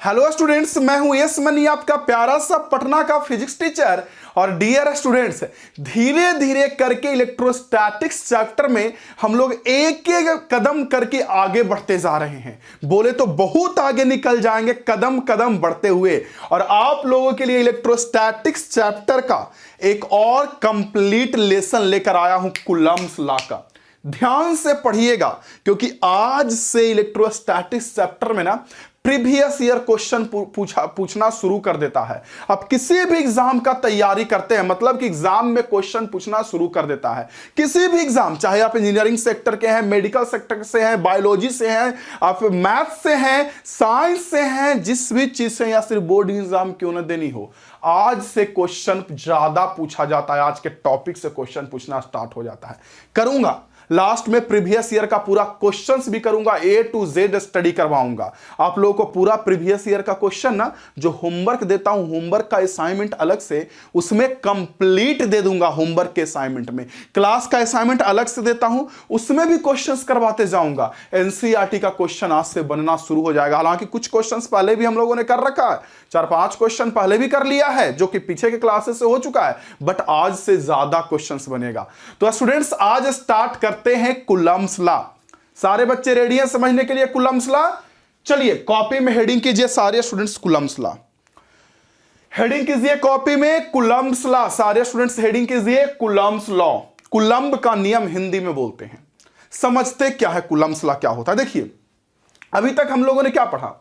Hello students, मैं हूं yes money, आपका प्यारा सा पटना का फिजिक्स टीचर। और डियर स्टूडेंट्स, धीरे धीरे करके इलेक्ट्रोस्टैटिक्स चैप्टर में हम लोग एक एक कदम करके आगे बढ़ते जा रहे हैं। बोले तो बहुत आगे निकल जाएंगे कदम कदम बढ़ते हुए। और आप लोगों के लिए इलेक्ट्रोस्टैटिक्स चैप्टर का एक और कंप्लीट लेसन लेकर आया हूं, कूलम्ब्स लॉ का। ध्यान से पढ़िएगा, क्योंकि आज से इलेक्ट्रोस्टैटिक्स चैप्टर में ना प्रीवियस ईयर क्वेश्चन पूछना शुरू कर देता है। अब किसी भी एग्जाम का तैयारी करते हैं, मतलब कि एग्जाम में क्वेश्चन पूछना शुरू कर देता है। किसी भी एग्जाम, चाहे आप इंजीनियरिंग सेक्टर के हैं, मेडिकल सेक्टर से हैं, बायोलॉजी से हैं, आप मैथ से हैं, साइंस से हैं, जिस भी चीज से, या सिर्फ बोर्ड एग्जाम क्यों ना देनी हो, आज से क्वेश्चन ज्यादा पूछा जाता है। आज के टॉपिक से क्वेश्चन पूछना स्टार्ट हो जाता है। करूंगा लास्ट में प्रीवियस ईयर का पूरा क्वेश्चंस भी करूंगा, ए टू जेड स्टडी करवाऊंगा आप लोगों को। पूरा प्रीवियस ईयर का क्वेश्चन ना, जो होमवर्क देता हूं, होमवर्क का असाइनमेंट अलग से उसमें कंप्लीट दे दूंगा। होमवर्क के असाइनमेंट में क्लास का असाइनमेंट अलग से देता हूं, उसमें भी क्वेश्चंस करवाते जाऊंगा। एनसीईआरटी का क्वेश्चन आज से बनना शुरू हो जाएगा। हालांकि कुछ क्वेश्चंस पहले भी हम लोगों ने कर रखा है, 4-5 क्वेश्चन पहले भी कर लिया है, जो कि पीछे के क्लासेस से हो चुका है, बट आज से ज्यादा क्वेश्चंस बनेगा। तो स्टूडेंट्स, आज स्टार्ट करते हैं कूलम्ब्स लॉ। सारे बच्चे रेडी हैं समझने के लिए कूलम्ब्स लॉ? चलिए कॉपी में हेडिंग कीजिए सारे स्टूडेंट्स, कूलम्ब्स लॉ। हेडिंग कीजिए कॉपी में कूलम्ब्स लॉ। सारे स्टूडेंट्स हेडिंग कीजिए कूलम्ब्स लॉ। कूलम्ब का नियम हिंदी में बोलते हैं। समझते क्या है कूलम्ब्स लॉ क्या होता है? देखिए, अभी तक हम लोगों ने क्या पढ़ा?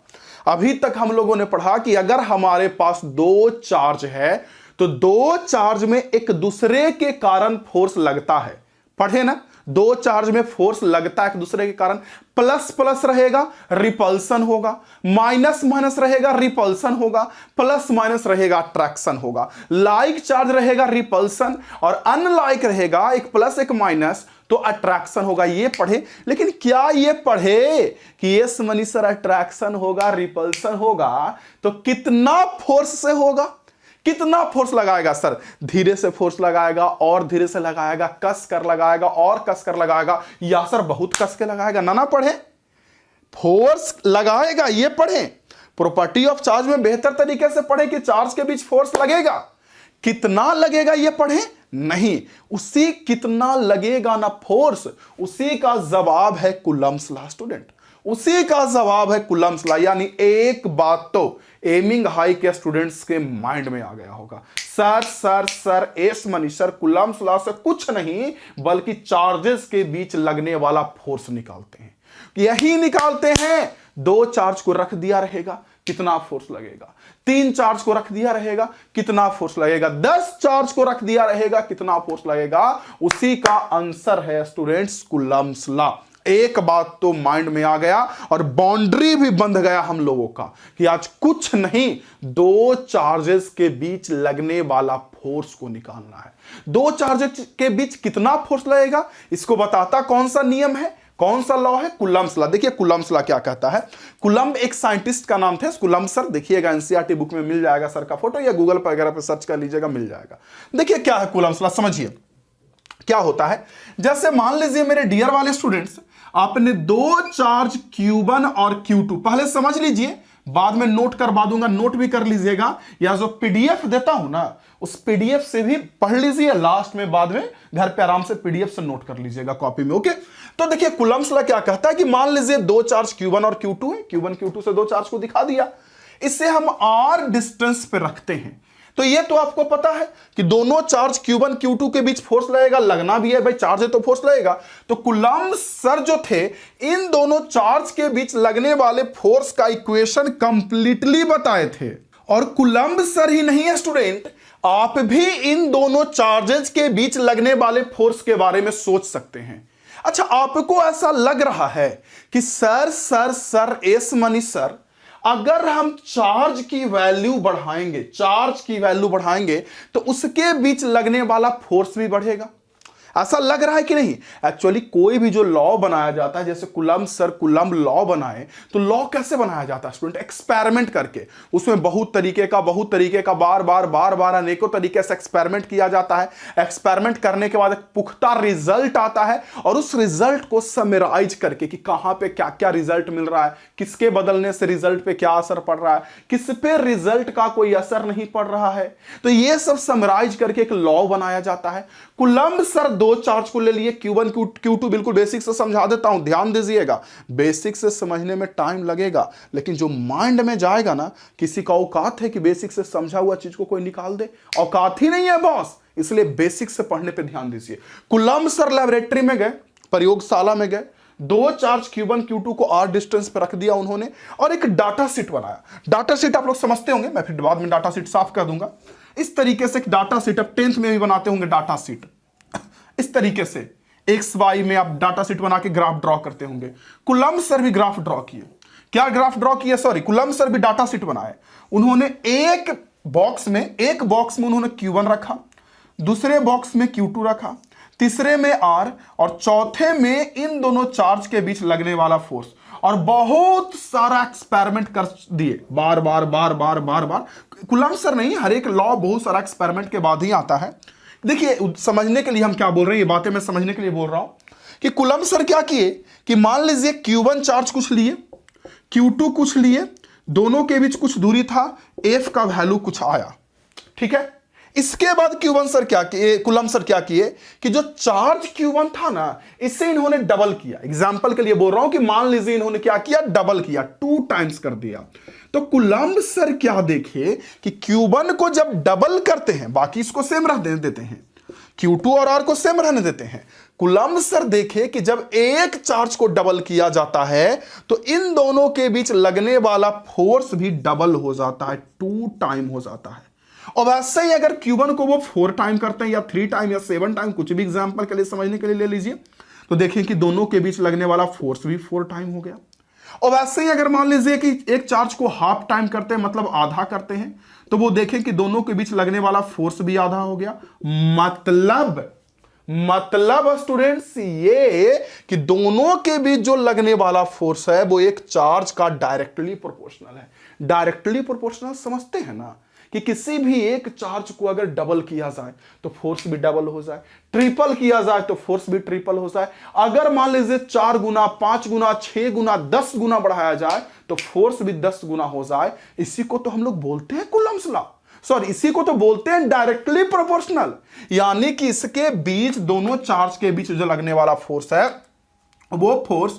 अभी तक हम लोगों ने पढ़ा कि अगर हमारे पास दो चार्ज है तो दो चार्ज में एक दूसरे के कारण फोर्स लगता है। पढ़े ना, दो चार्ज में फोर्स लगता है एक दूसरे के कारण। प्लस प्लस रहेगा रिपल्सन होगा, माइनस माइनस रहेगा रिपल्सन होगा, प्लस माइनस रहेगा अट्रैक्शन होगा। लाइक चार्ज रहेगा रिपल्सन, और अनलाइक रहेगा एक प्लस एक माइनस, तो अट्रैक्शन होगा। ये पढ़े। लेकिन क्या ये पढ़े कि यस मनी सर, अट्रैक्शन होगा, रिपल्सन होगा, तो कितना फोर्स से होगा? कितना फोर्स लगाएगा सर? धीरे से फोर्स लगाएगा, और धीरे से लगाएगा, कस कर लगाएगा, और कस कर लगाएगा, या सर बहुत कस के लगाएगा? ना पढ़े, फोर्स लगाएगा ये पढ़े। प्रॉपर्टी ऑफ चार्ज में बेहतर तरीके से पढ़े कि चार्ज के बीच फोर्स लगेगा। कितना लगेगा ये पढ़े? नहीं, उसी कितना लगेगा ना फोर्स, उसी का जवाब है कूलम्ब्स लॉ स्टूडेंट। उसी का जवाब है कूलम्ब्स लॉ। यानी एक बात तो एमिंग हाई के स्टूडेंट्स के माइंड में आ गया होगा, sir sir sir S money sir, Coulomb's law से कुछ नहीं बल्कि चार्जेस के बीच लगने वाला फोर्स निकालते हैं। यही निकालते हैं। दो चार्ज को रख दिया रहेगा, कितना फोर्स लगेगा? 3 चार्ज को रख दिया रहेगा, कितना फोर्स लगेगा? 10 चार्ज को रख दिया रहेगा, कितना फोर्स लगेगा? उसी का आंसर है स्टूडेंट्स कूलम्ब्स लॉ। एक बात तो माइंड में आ गया, और बाउंड्री भी बंध गया हम लोगों का कि आज कुछ नहीं, दो चार्जेस के बीच लगने वाला फोर्स को निकालना है। दो चार्जेस के बीच कितना फोर्स लगेगा, इसको बताता कौन सा नियम है, कौन सा लॉ है? Coulomb's law. देखिए कूलम्ब्स लॉ क्या कहता है। कूलम्ब एक साइंटिस्ट का नाम था। कूलम्ब सर देखिएगा, एनसीईआरटी बुक में मिल जाएगा सर का फोटो, या गूगल पर वगैरह पे सर्च कर लीजिएगा, मिल जाएगा। देखिए क्या है कूलम्ब्स लॉ, समझिए क्या होता है। जैसे मान लीजिए मेरे डियर वाले स्टूडेंट्स, आपने दो चार्ज Q1 और Q2, पहले समझ लीजिए, बाद में नोट करवा दूंगा, नोट भी कर लीजिएगा, या जो पीडीएफ देता हूं ना, उस पीडीएफ से भी पढ़ लीजिए। लास्ट में बाद में घर पे आराम से पीडीएफ से नोट कर लीजिएगा कॉपी में। ओके, तो देखिए कूलम्ब्स लॉ क्या कहता है कि मान लीजिए दो चार्ज Q1 और Q2 है। Q1 Q2 से दो चार्ज को दिखा दिया, इससे हम r डिस्टेंस पे रखते हैं। तो ये तो आपको पता है कि दोनों चार्ज Q1 Q2 के बीच फोर्स लगेगा, लगना भी है भाई, चार्ज है तो फोर्स लगेगा। तो कूलम्ब सर जो थे, इन दोनों चार्ज के बीच लगने वाले फोर्स का इक्वेशन कंप्लीटली बताए थे। और कूलम्ब सर ही नहीं है स्टूडेंट, आप भी इन दोनों चार्जेस के बीच लगने वाले फोर्स के बारे में सोच सकते हैं। अच्छा, आपको ऐसा लग रहा है कि sir sir sir S money sir, अगर हम चार्ज की वैल्यू बढ़ाएंगे, चार्ज की वैल्यू बढ़ाएंगे, तो उसके बीच लगने वाला फोर्स भी बढ़ेगा। ऐसा लग रहा है कि नहीं? एक्चुअली कोई भी जो लॉ बनाया जाता है, जैसे कुलम्ब सर कुलम्ब लॉ बनाए, तो लॉ कैसे बनाया जाता है स्टूडेंट? एक्सपेरिमेंट करके। उसमें बहुत तरीके का बार बार अनेकों तरीके से एक्सपेरिमेंट किया जाता है। एक्सपेरिमेंट करने के बाद एक पुख्ता रिजल्ट आता है और उस रिजल्ट को समराइज करके कि कहां पे क्या क्या रिजल्ट मिल रहा है, किसके बदलने से रिजल्ट पे क्या असर पड़ रहा है, किस पे रिजल्ट का कोई असर नहीं पड़ रहा है, तो ये सब समराइज करके एक लॉ बनाया जाता है। कुलम्ब सर दो चार्ज को ले लिए, Q1 Q2, बिल्कुल बेसिक से समझा देता हूं, ध्यान दीजिएगा। बेसिक से समझने में टाइम लगेगा, लेकिन जो माइंड में जाएगा ना, किसी का औकात है कि बेसिक से समझा हुआ चीज को कोई निकाल दे? औकात ही नहीं है बॉस। इसलिए बेसिक से पढ़ने पे ध्यान दीजिए। कुलम्ब सर लेबोरेटरी में गए, प्रयोगशाला में गए, दो चार्ज Q1 Q2 को R डिस्टेंस पर रख दिया उन्होंने और एक डाटा शीट बनाया। डाटा शीट आप लोग समझते होंगे, मैं फिर बाद में डाटा शीट साफ कर दूंगा। इस तरीके से एक डाटा शीट, अब 10th में भी बनाते होंगे डाटा शीट, इस तरीके से XY में आप डाटा शीट बना के ग्राफ ड्रॉ करते होंगे। कुलम्ब सर भी ग्राफ ड्रॉ किए। क्या ग्राफ ड्रॉ किए? सॉरी, कुलम्ब सर भी डाटा शीट बनाए। उन्होंने एक बॉक्स में उन्होंने Q1 रखा, दूसरे बॉक्स में Q2 रखा, तीसरे में R और चौथे में इन दोनों चार्ज के बीच लगने वाला फोर्स, और बहुत सारा एक्सपेरिमेंट कर दिए, बार बार। कुलम्ब सर नहीं, हर एक लॉ बहुत सारा एक्सपेरिमेंट के बाद ही आता है। देखिए, समझने के लिए हम क्या बोल रहे हैं, ये बातें मैं समझने के लिए बोल रहा हूं कि कुलम्ब सर क्या किए कि मान लीजिए Q1 चार्ज कुछ लिए, Q2 कुछ लिए, दोनों के बीच कुछ दूरी था, F का वैल्यू कुछ आया, ठीक है। इसके बाद कुलम्ब सर क्या किए कि जो चार्ज Q1 था ना, इसे इन्होंने डबल किया। एग्जांपल के लिए बोल रहा हूं कि मान लीजिए इन्होंने क्या किया, डबल किया, 2 टाइम्स कर दिया। तो कुलम्ब सर क्या देखे कि Q1 को जब डबल करते हैं, बाकी इसको सेम रहने देते हैं, Q2 और R को सेम रहने देते हैं, कुलम्ब सर देखे कि जब एक चार्ज को डबल किया जाता है तो इन दोनों के बीच लगने वाला फोर्स भी डबल हो जाता है, 2 टाइम हो जाता है। और वैसे ही अगर Q1 को वो 4 टाइम करते हैं या 3 टाइम या 7 टाइम, कुछ भी एग्जांपल के लिए समझने के लिए ले लीजिए, तो देखें कि दोनों के बीच लगने वाला फोर्स भी 4 टाइम हो गया। और वैसे ही अगर मान लीजिए कि एक चार्ज को हाफ टाइम करते हैं, मतलब आधा करते हैं, तो वो देखें कि दोनों के बीच लगने वाला फोर्स भी आधा हो गया। मतलब स्टूडेंट्स ये कि दोनों के बीच जो लगने वाला फोर्स है वो एक चार्ज का डायरेक्टली प्रोपोर्शनल है। डायरेक्टली प्रोपोर्शनल समझते हैं ना, कि किसी भी एक चार्ज को अगर डबल किया जाए तो फोर्स भी डबल हो जाए, ट्रिपल किया जाए तो फोर्स भी ट्रिपल हो जाए। अगर मान लीजिए 4 गुना, 5 गुना, 6 गुना, 10 गुना बढ़ाया जाए तो फोर्स भी 10 गुना हो जाए। इसी को तो हम लोग बोलते हैं कुलम्ब्स लॉ, सॉरी इसी को तो बोलते हैं डायरेक्टली प्रोपोर्शनल। यानी कि इसके बीच, दोनों चार्ज के बीच जो लगने वाला फोर्स है वो फोर्स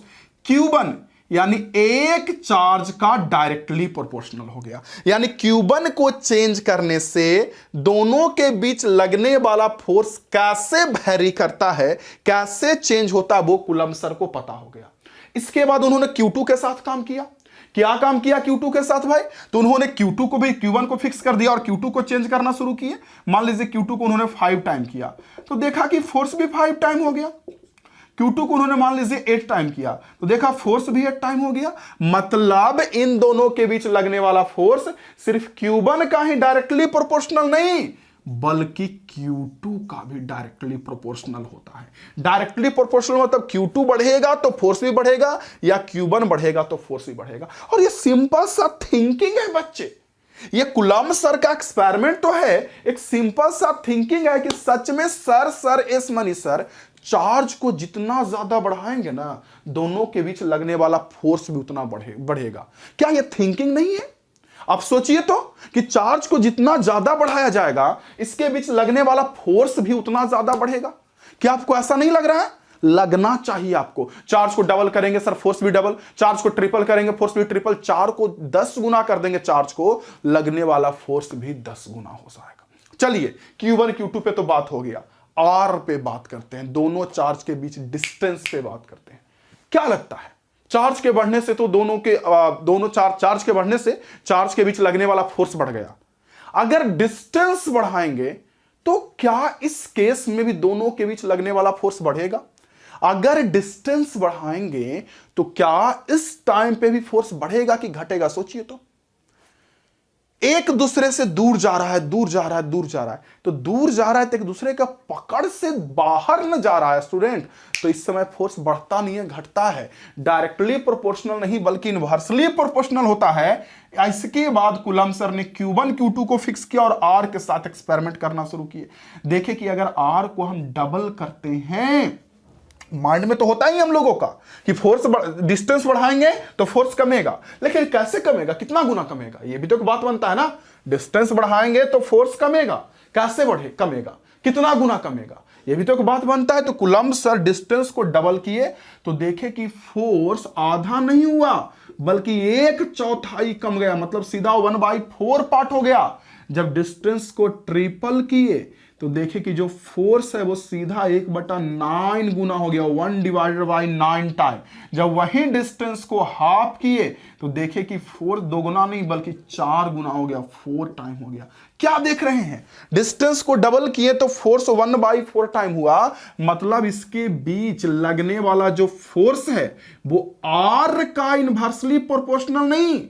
Q1 यानी एक चार्ज का डायरेक्टली प्रोपोर्शनल हो गया। यानी Q1 को चेंज करने से दोनों के बीच लगने वाला फोर्स कैसे वैरी करता है, कैसे चेंज होता है, वो कुलम्ब सर को पता हो गया। इसके बाद उन्होंने Q2 के साथ काम किया। क्या काम किया Q2 के साथ भाई? तो उन्होंने Q2 को भी Q1 को फिक्स कर दिया और Q2 को चेंज करना शुरू किए। मान लीजिए Q2 को उन्होंने 5 टाइम किया तो देखा कि फोर्स भी 5 टाइम हो गया। Q2 को उन्होंने मान लीजिए 8 टाइम किया तो देखा फोर्स भी 8 टाइम हो गया। मतलब इन दोनों के बीच लगने वाला फोर्स सिर्फ Q1 का ही डायरेक्टली प्रोपोर्शनल नहीं, बल्कि Q2 का भी डायरेक्टली प्रोपोर्शनल होता है। डायरेक्टली प्रोपोर्शनल मतलब Q2 बढ़ेगा तो फोर्स भी बढ़ेगा, या Q1 बढ़ेगा तो फोर्स भी बढ़ेगा। और ये सिंपल सा थिंकिंग है बच्चे, ये कुलम्ब सर का एक्सपेरिमेंट तो है, एक सिंपल सा थिंकिंग है कि सच में sir S money sir charge को जितना ज्यादा बढ़ाएंगे ना, दोनों के बीच लगने वाला फोर्स भी उतना बढ़ेगा। क्या ये थिंकिंग नहीं है? आप सोचिए तो कि चार्ज को जितना ज्यादा बढ़ाया जाएगा, इसके बीच लगने वाला फोर्स भी उतना ज्यादा बढ़ेगा। क्या आपको ऐसा नहीं लग रहा है? लगना चाहिए आपको। चार्ज को डबल करेंगे सर फोर्स भी डबल, चार्ज को ट्रिपल करेंगे फोर्स भी ट्रिपल, 4 को 10 गुना कर देंगे चार्ज को, लगने वाला फोर्स भी 10 गुना हो जाएगा। चलिए Q1 Q2 पे तो बात हो गया, R पे बात करते हैं, दोनों चार्ज के बीच डिस्टेंस पे बात करते हैं। क्या लगता है चार्ज के बढ़ने से तो दोनों चार्ज के बढ़ने से चार्ज के बीच लगने वाला फोर्स बढ़ गया। अगर डिस्टेंस बढ़ाएंगे तो क्या इस केस में भी दोनों के बीच लगने वाला फोर्स बढ़ेगा? अगर डिस्टेंस बढ़ाएंगे तो क्या इस टाइम पे भी फोर्स बढ़ेगा कि घटेगा? सोचिए तो। एक दूसरे से दूर जा रहा है, दूर जा रहा है, दूर जा रहा है, तो दूर जा रहा है तो एक दूसरे का पकड़ से बाहर न जा रहा है स्टूडेंट, तो इस समय फोर्स बढ़ता नहीं है, घटता है। डायरेक्टली प्रोपोर्शनल नहीं बल्कि इनवर्सली प्रोपोर्शनल होता है। इसके बाद कूलम्ब सर ने Q1 Q2 को फिक्स किया और R के साथ एक्सपेरिमेंट करना शुरू किए। देखे कि अगर R को हम डबल करते हैं, माइंड में तो होता ही हम लोगों का कि फोर्स डिस्टेंस बढ़ाएंगे तो फोर्स कमेगा, लेकिन कैसे कमेगा, कितना गुना कमेगा, ये भी तो एक बात बनता है ना। डिस्टेंस बढ़ाएंगे तो फोर्स कमेगा, कैसे बढ़े कमेगा, कितना गुना कमेगा, ये भी तो एक बात बनता है। तो कूलम्ब सर डिस्टेंस को डबल किए तो देखे कि फोर्स आधा नहीं हुआ बल्कि 1/4 कम गया, मतलब सीधा 1/4 पार्ट हो गया। जब डिस्टेंस को ट्रिपल किए तो देखे कि जो फोर्स है वो सीधा 1/9 गुना हो गया, 1/9 टाइम। जब वही डिस्टेंस को हाफ किए तो देखे कि फोर्स 2 गुना नहीं बल्कि 4 गुना हो गया, 4 टाइम हो गया। क्या देख रहे हैं, डिस्टेंस को डबल किए तो फोर्स 1/4 टाइम हुआ, मतलब इसके बीच लगने वाला जो फोर्स है वो R का इनवर्सली प्रोपोर्शनल नहीं,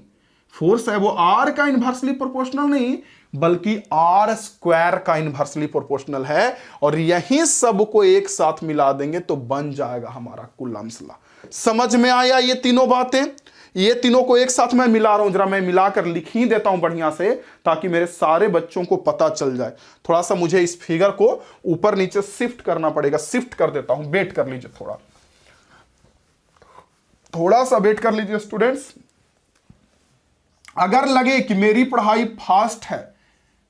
फोर्स है वो R का इनवर्सली प्रोपोर्शनल नहीं बल्कि R² का इनवर्सली प्रोपोर्शनल है। और यही सब को एक साथ मिला देंगे तो बन जाएगा हमारा कूलम्ब्स लॉ। समझ में आया ये तीनों बातें, ये तीनों को एक साथ मैं मिला रहा हूं, जरा मैं मिलाकर लिख ही देता हूं बढ़िया से ताकि मेरे सारे बच्चों को पता चल जाए। थोड़ा सा मुझे इस फिगर को ऊपर नीचे शिफ्ट करना पड़ेगा, शिफ्ट कर देता हूं, वेट कर लीजिए, थोड़ा सा वेट कर लीजिए स्टूडेंट्स। अगर लगे कि मेरी पढ़ाई फास्ट है,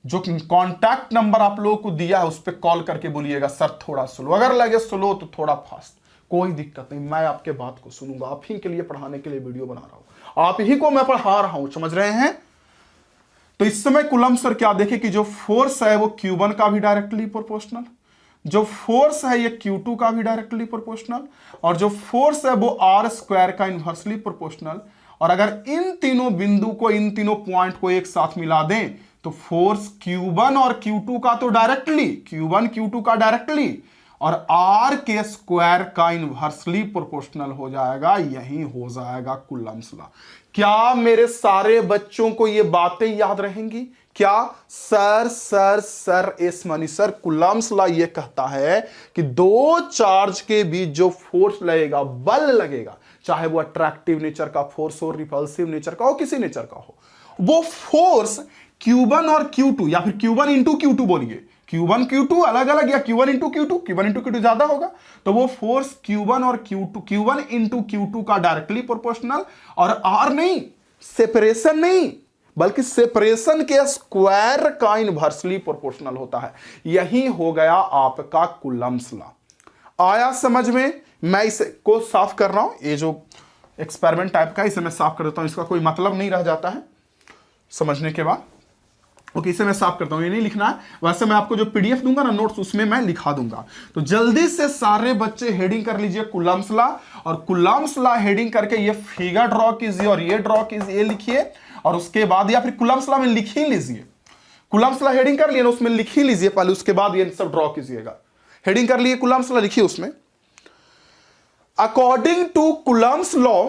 जो कॉन्टैक्ट नंबर आप लोगों को दिया है उस पर कॉल करके बोलिएगा सर थोड़ा स्लो, अगर लगे स्लो तो थोड़ा फास्ट, कोई दिक्कत नहीं, मैं आपके बात को सुनूंगा। आप ही के लिए पढ़ाने के लिए वीडियो बना रहा हूं, आप ही को मैं पढ़ा रहा हूं, समझ रहे हैं। तो इस समय कूलम्ब सर क्या देखे कि जो फोर्स है वो Q1 का भी डायरेक्टली प्रोपोर्शनल, जो फोर्स है ये Q2 का भी डायरेक्टली प्रोपोर्शनल, और जो फोर्स है वो R² का इनवर्सली प्रोपोर्शनल। और अगर इन तीनों बिंदु को, इन तीनों पॉइंट को एक साथ मिला दें तो फोर्स Q1 और Q2 का तो डायरेक्टली, Q1 Q2 का डायरेक्टली और R² का इनवर्सली प्रोपोर्शनल हो जाएगा, यही हो जाएगा कूलम्ब्स लॉ। क्या मेरे सारे बच्चों को ये बातें याद रहेंगी? क्या sir sir sir S money sir, Coulomb's law ये कहता है कि दो चार्ज के बीच जो फोर्स लगेगा, बल लगेगा, चाहे वो अट्रैक्टिव नेचर का फोर्स हो, रिपल्सिव नेचर का हो, किसी नेचर का हो, वो फोर्स Q1 और Q2 या फिर Q1 इंटू Q2 बोलिए, Q1 Q2 अलग अलग या Q1 into Q2, Q1 into Q2 ज्यादा होगा, तो वो फोर्स Q1 और Q1 इंटू Q2 का डायरेक्टली प्रोपोर्शनल, और R नहीं, सेपरेशन नहीं बल्कि सेपरेशन के स्क्वायर का इनवर्सली प्रोपोर्शनल होता है। यही हो गया आपका कूलम्ब्स लॉ। आया समझ में? मैं इसे को साफ कर रहा हूं, ये जो एक्सपेरिमेंट टाइप का इसे मैं साफ कर देता हूं, इसका कोई मतलब नहीं रह जाता है समझने के बाद। ओके, इसे मैं साफ करता हूं, ये नहीं लिखना है, वैसे मैं आपको जो पीडीएफ दूंगा ना नोट्स, उसमें मैं लिखा दूंगा। तो जल्दी से सारे बच्चे हेडिंग कर लीजिए कूलम्ब्स लॉ, और कूलम्ब्स लॉ हेडिंग करके ये फिगर ड्रॉ कीजिए और ये ड्रॉ कीजिए, ये लिखिए, और उसके बाद या फिर कूलम्ब्स लॉ में लिख ही लीजिए, कूलम्ब्स लॉ हेडिंग कर लिए ना, उसमें लिख ही लीजिए पहले, उसके बाद ये सब ड्रॉ कीजिएगा। हेडिंग कर लिए कूलम्ब्स लॉ, लिखिए उसमें according to Coulomb's law,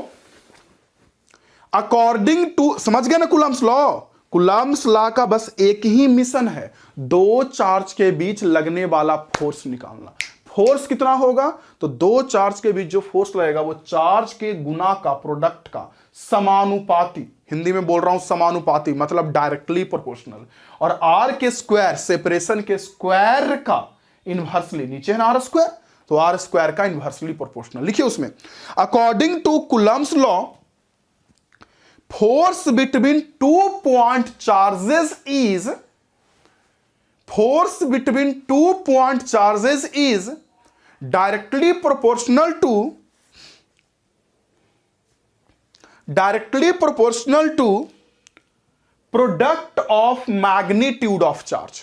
according to, समझ गए ना कूलम्ब्स लॉ? कूलम्ब्स लॉ का बस एक ही मिशन है, दो चार्ज के बीच लगने वाला फोर्स निकालना। फोर्स कितना होगा? तो दो चार्ज के बीच जो फोर्स लगेगा वो चार्ज के गुना का, प्रोडक्ट का समानुपाती, हिंदी में बोल रहा हूं समानुपाती, मतलब डायरेक्टली प्रोपोर्शनल, और R के स्क्वायर, सेपरेशन के स्क्वायर का इनवर्सली, नीचे है ना R², तो R² का इनवर्सली प्रोपोर्शनल। लिखिए उसमें according to Coulomb's law, force between 2 point charges is, force between 2 point charges is directly proportional to, directly proportional to product of magnitude of charge,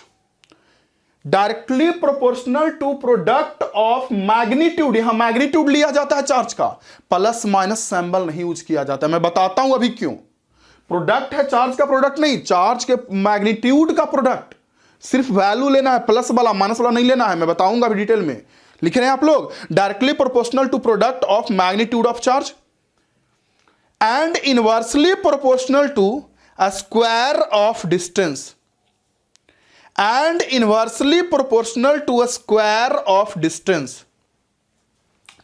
directly proportional to product of magnitude. यहां magnitude लिया जाता है charge का, plus minus symbol नहीं use किया जाता है, मैं बताता हूं अभी क्यों। प्रोडक्ट है चार्ज का, प्रोडक्ट नहीं, चार्ज के मैग्नीट्यूड का प्रोडक्ट, सिर्फ वैल्यू लेना है, प्लस वाला माइनस वाला नहीं लेना है, मैं बताऊंगा अभी डिटेल में। लिख रहे हैं आप लोग, directly proportional to product of magnitude of charge and inversely proportional to square of distance and inversely proportional to a square of distance.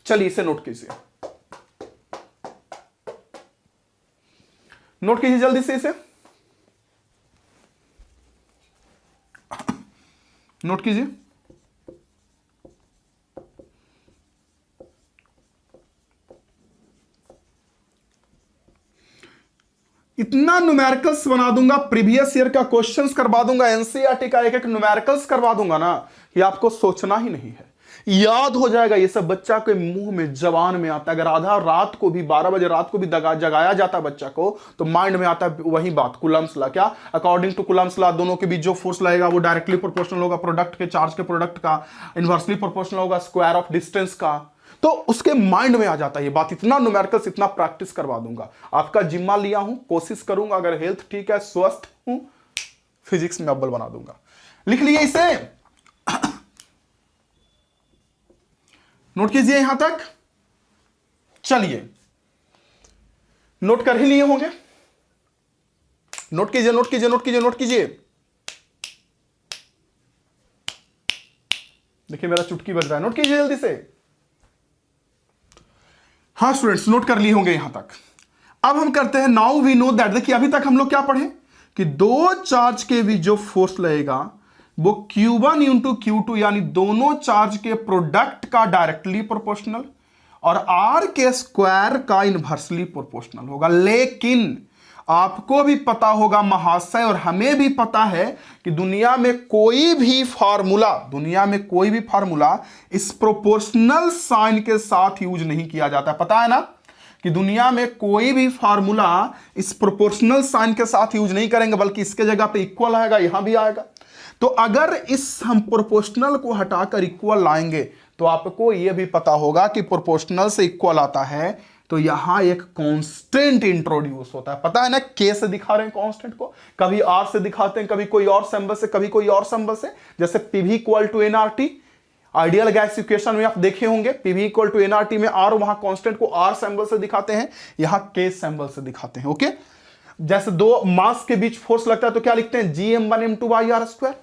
चलिए इसे नोट कीजिए, नोट कीजिए जल्दी से, इसे नोट कीजिए। इतना न्यूमेरिकल्स बना दूंगा, प्रीवियस ईयर का क्वेश्चंस करवा दूंगा, एनसीईआरटी का एक एक न्यूमेरिकल्स करवा दूंगा ना, ये आपको सोचना ही नहीं है, याद हो जाएगा। ये सब बच्चा के मुंह में, जबान में आता है। अगर आधा रात को भी, 12 बजे रात को भी जगाया जाता है बच्चा को, तो माइंड में आता है वही बात, कूलम्स लॉ। क्या? अकॉर्डिंग टू कूलम्स लॉ दोनों के बीच जो फोर्स लगेगा वो डायरेक्टली प्रोपोर्शनल होगा प्रोडक्ट के, चार्ज के प्रोडक्ट का, इनवर्सली प्रोपोर्शनल होगा स्क्वायर ऑफ डिस्टेंस का। तो उसके माइंड में आ जाता है ये बात। इतना न्यूमेरिकल्स, इतना प्रैक्टिस करवा दूंगा। आपका जिम्मा लिया हूं, कोशिश करूंगा, अगर हेल्थ ठीक है, स्वस्थ हूं, फिजिक्स में अव्वल बना दूंगा। लिख लिए इसे, नोट कीजिए यहां तक। चलिए, नोट कर ही लिए होंगे, नोट कीजिए, नोट कीजिए, नोट कीजिए, नोट कीजिए। देखिए मेरा चुटकी बज रहा है, नोट कीजिए जल्दी से। हाँ स्टूडेंट्स, नोट कर लिए होंगे यहां तक। अब हम करते हैं, नाउ वी नो दैट। देखिए अभी तक हम लोग क्या पढ़े कि दो चार्ज के बीच जो फोर्स लगेगा वो Q1 इंटू Q2, यानी दोनों चार्ज के प्रोडक्ट का डायरेक्टली प्रोपोर्शनल और R के स्क्वायर का इनवर्सली प्रोपोर्शनल होगा। लेकिन आपको भी पता होगा महाशय, और हमें भी पता है कि दुनिया में कोई भी फार्मूला इस प्रोपोर्शनल साइन के साथ यूज नहीं किया जाता। पता है ना कि दुनिया में कोई भी फार्मूला इस प्रोपोर्शनल साइन के साथ यूज नहीं करेंगे, बल्कि इसके जगह पे इक्वल आएगा, यहां भी आएगा। तो अगर इस हम प्रोपोर्शनल को हटाकर इक्वल लाएंगे तो आपको यह भी पता होगा कि प्रोपोर्शनल से इक्वल आता है तो यहां एक कांस्टेंट इंट्रोड्यूस होता है। पता है ना, के से दिखा रहे हैं कांस्टेंट को, कभी आर से दिखाते हैं, कभी कोई और सिंबल से, कभी कोई और सिंबल से। जैसे PV equal to NRT, ideal gas equation में आप देखे होंगे, पीवी इक्वल टू एनआरटी में आर, वहां कांस्टेंट को आर सिंबल से दिखाते हैं, यहां के सिंबल से दिखाते हैं। ओके, जैसे दो मास के बीच फोर्स लगता है तो क्या लिखते हैं, Gm1m2/r²।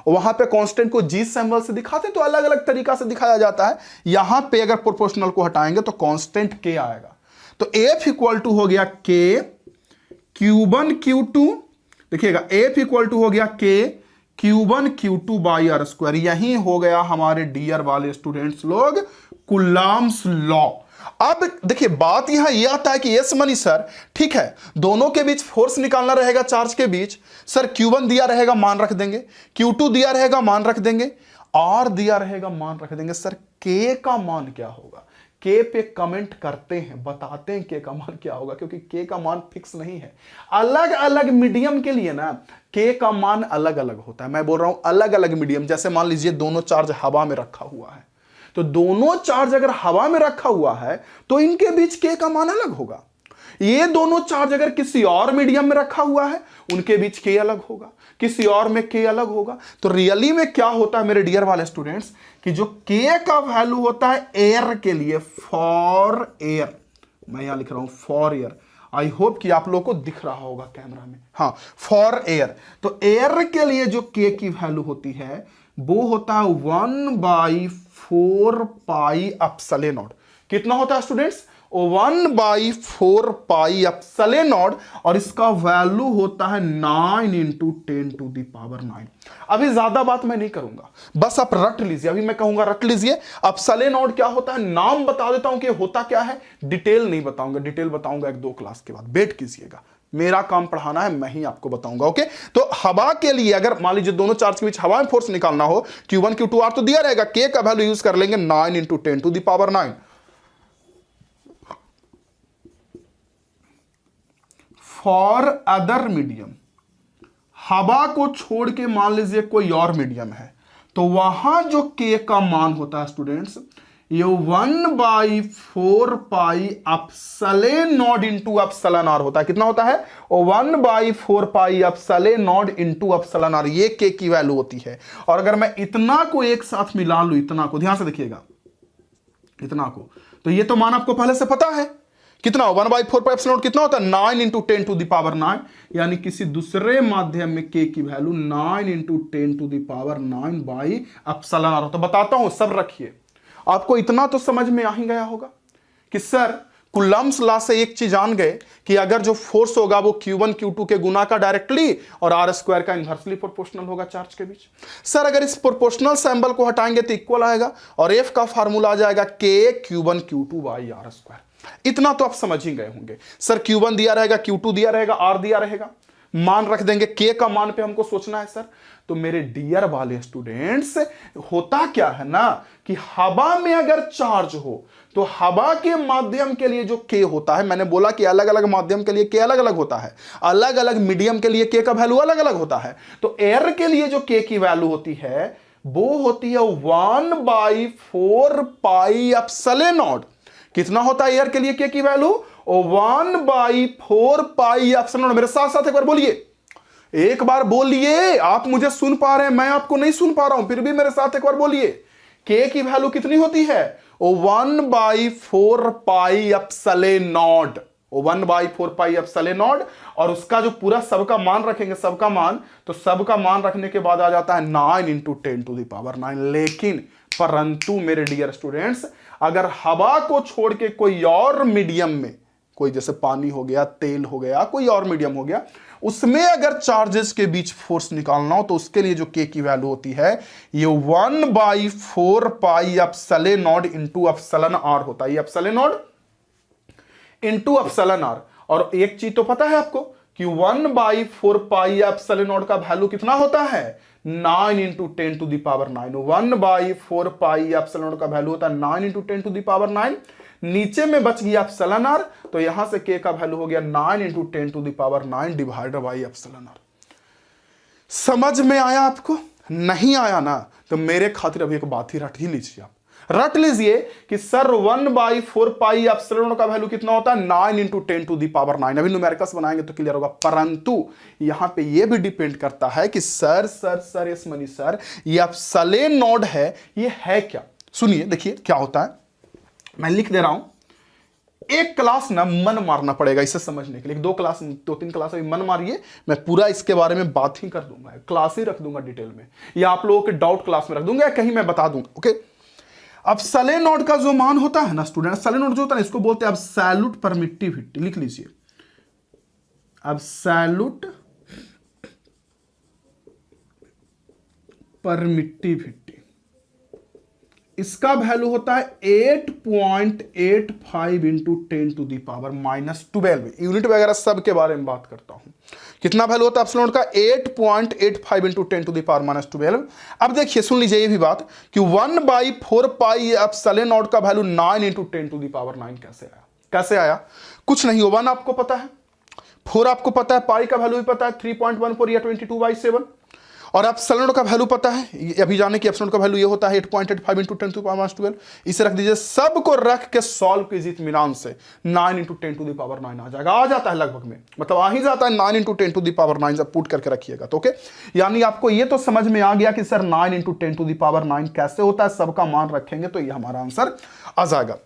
वहां पे कांस्टेंट को जी सिंबल से दिखाते हैं, तो अलग अलग तरीका से दिखाया जाता है। यहां पे अगर प्रोपोर्शनल को हटाएंगे तो कांस्टेंट के आएगा। तो F इक्वल टू हो गया K Q1 Q2, देखिएगा F इक्वल टू हो गया K Q1 Q2/r²। यही हो गया हमारे डियर वाले स्टूडेंट्स लोग कूलम्स लॉ। अब देखिए बात यहां यह आता है कि यस मनी सर, ठीक है, दोनों के बीच फोर्स निकालना रहेगा चार्ज के बीच। सर Q1 दिया रहेगा, मान रख देंगे, Q2 दिया रहेगा, मान रख देंगे, R दिया रहेगा, मान रख देंगे। सर K का मान क्या होगा? K पे कमेंट करते हैं, बताते हैं K का मान क्या होगा, क्योंकि K का मान फिक्स नहीं है। अलग अलग मीडियम के लिए ना K का मान अलग अलग होता है। मैं बोल रहा हूं अलग अलग मीडियम। जैसे मान लीजिए दोनों चार्ज हवा में रखा हुआ है, तो दोनों चार्ज अगर हवा में रखा हुआ है तो इनके बीच K का मान अलग होगा। ये दोनों चार्ज अगर किसी और मीडियम में रखा हुआ है, उनके बीच K अलग होगा, किसी और में K अलग होगा। तो रियली में क्या होता है मेरे डियर वाले स्टूडेंट्स, कि जो K का वैल्यू होता है एयर के लिए, फॉर एयर, मैं यहां लिख रहा हूं फॉर एयर, आई होप कि आप लोगों को दिख रहा होगा कैमरा में, हाँ, फॉर एयर। तो एयर के लिए जो K की वैल्यू होती है वो होता है 1/4πε0। कितना होता है स्टूडेंट्स? 1/4πε0, और इसका वैल्यू होता है 9 × 10⁹। अभी ज्यादा बात मैं नहीं करूंगा, बस आप रट लीजिए। अभी मैं कहूंगा रट लीजिए। एप्सिलॉन क्या होता है, नाम बता देता हूं कि होता क्या है, डिटेल नहीं बताऊंगा, डिटेल बताऊंगा 1-2 क्लास के बाद। वेट कीजिएगा, मेरा काम पढ़ाना है, मैं ही आपको बताऊंगा। ओके, तो हवा के लिए अगर मान लीजिए दोनों चार्ज के बीच हवा में फोर्स निकालना हो, Q1 Q2 R तो दिया रहेगा, K का वैल्यू यूज कर लेंगे 9 × 10⁹। फॉर अदर मीडियम, हवा को छोड़ के मान लीजिए कोई और मीडियम है, तो वहां जो K का मान होता है स्टूडेंट्स, ये 1/4πε0 × εr होता है। कितना होता है? 1/4πε0 × εr, ये K की वैल्यू होती है। और अगर मैं इतना को एक साथ मिला लूं, इतना को ध्यान से देखिएगा, इतना को, तो ये तो मान आपको पहले से पता है कितना 1/4 पाई एप्सिलॉन नॉट कितना होता है 9 इंटू 10 टू द पावर 9, यानी किसी दूसरे माध्यम में के की value 9 into 10 to the power 9 by epsilon R. तो बताता हूं, सब रखिए, आपको इतना तो समझ में आ ही गया होगा कि सर कुलम्ब्स लॉ से एक चीज जान गए कि अगर जो फोर्स होगा वो Q1 Q2 के गुना का डायरेक्टली और R स्क्वायर का इनवर्सली प्रोपोर्शनल होगा चार्ज के बीच। सर अगर इस प्रोपोर्शनल सिंबल को हटाएंगे तो इक्वल आएगा और F का फार्मूला आ जाएगा K Q1 Q2 by R square. इतना तो आप समझ ही गए होंगे। सर Q1 दिया रहेगा, Q2 दिया रहेगा, R दिया रहेगा, मान रख देंगे, K का मान पे हमको सोचना है सर। तो मेरे डियर वाले स्टूडेंट्स, होता क्या है ना कि हवा में अगर चार्ज हो तो हवा के माध्यम के लिए जो K होता है, मैंने बोला कि अलग अलग माध्यम के लिए K अलग अलग होता है, अलग अलग मीडियम के लिए K का वैल्यू अलग अलग होता है। तो एयर के लिए जो K की वैल्यू होती है वो होती है 1/4 पाई एप्सिलॉन नॉट। कितना होता है एयर के लिए K की वैल्यू 1/4 पाई एप्सिलॉन नॉट। मेरे साथ साथ एक बार बोलिए, एक बार बोलिए, आप मुझे सुन पा रहे हैं, मैं आपको नहीं सुन पा रहा हूं, फिर भी मेरे साथ एक बार बोलिए। K की वैल्यू कितनी होती है 1/4 pi epsilon not, 1/4 pi epsilon not. और उसका जो पूरा सबका मान रखेंगे, सबका मान, तो सबका मान रखने के बाद आ जाता है 9 इंटू 10 टू द पावर 9। लेकिन परंतु मेरे डियर स्टूडेंट्स, अगर हवा को छोड़ के कोई और मीडियम में, कोई जैसे पानी हो गया, तेल हो गया, कोई और मीडियम हो गया, उसमें अगर चार्जेस के बीच फोर्स निकालना हो तो उसके लिए जो K की वैल्यू होती है ये 1/4 pi epsilon naught into epsilon R होता है। ये epsilon naught into epsilon R. और एक चीज तो पता है आपको कि 1/4 पाई एप्सिलॉन नॉट का वैल्यू कितना होता है 9 into 10 to the power 9। 1/4 pi epsilon naught का वैल्यू होता है 9 इंटू 10 टू द पावर 9। नीचे में बच गया एप्सिलॉन आर, तो यहां से K का वैल्यू हो गया 9 into 10 to the power 9 divided by epsilon R. समझ में आया आपको? नहीं आया ना तो मेरे खातिर अभी एक बात ही रट ही लीजिए, आप रट लीजिए कि सर 1/4 पाई एप्सिलॉन का वैल्यू कितना होता है 9 इंटू 10 टू द पावर 9। अभी न्यूमेरिकल्स बनाएंगे तो क्लियर होगा। परंतु यहां पे ये भी डिपेंड करता है कि सर यस मनी सर, ये एप्सिलॉन नॉट है, ये है क्या? सुनिए, देखिए क्या होता है, मैं लिख दे रहा हूं। एक क्लास ना मन मारना पड़ेगा इसे समझने के लिए, 2-3 क्लास अभी मन मारिए, मैं पूरा इसके बारे में बात ही कर दूंगा, क्लास ही रख दूंगा डिटेल में, या आप लोगों के डाउट क्लास में रख दूंगा, या कहीं मैं बता दूंगा। ओके, अब एप्सिलॉन नॉट का जो मान होता है ना स्टूडेंट, एप्सिलॉन नॉट जो होता है इसको बोलते हैं एब्सोल्यूट परमिटिविटी। लिख लीजिए, एब्सोल्यूट परमिटिविटी, इसका वैल्यू होता है 8.85 into 10 to the power -12। Unit वगैरह सब के बारे में बात करता हूं। कितना वैल्यू होता है एप्सिलॉन नॉट का 8.85 इंटू 10 टू द पावर -12। अब देखिए, सुन लीजिए ये भी बात कि 1/4 पाई एप्सिलॉन नॉट का value 9 into 10 to the power 9 कैसे आया? कैसे आया? कुछ नहीं, 1 आपको पता है, 4 आपको पता है, पाई का वैल्यू भी पता है 3.14 या 22/7, और एप्सिलॉन नॉट का वैल्यू पता है, अभी जाने की एप्सिलॉन का वैल्यू ये होता है 8.85 इंटू 10 टू द पावर -12। इसे रख दीजिए, सबको रख के सॉल्व कीजिए इत्मीनान से, 9 इंटू 10 टू द पावर 9 आ जाएगा, आ जाता है लगभग में, मतलब आ ही जाता है 9 इंटू 10 टू द पावर 9 जब पुट करके रखिएगा तो। ओके, यानी आपको ये तो समझ में आ गया कि sir 9 into 10 to the power 9 कैसे होता है, सबका मान रखेंगे तो ये हमारा आंसर आ जाएगा।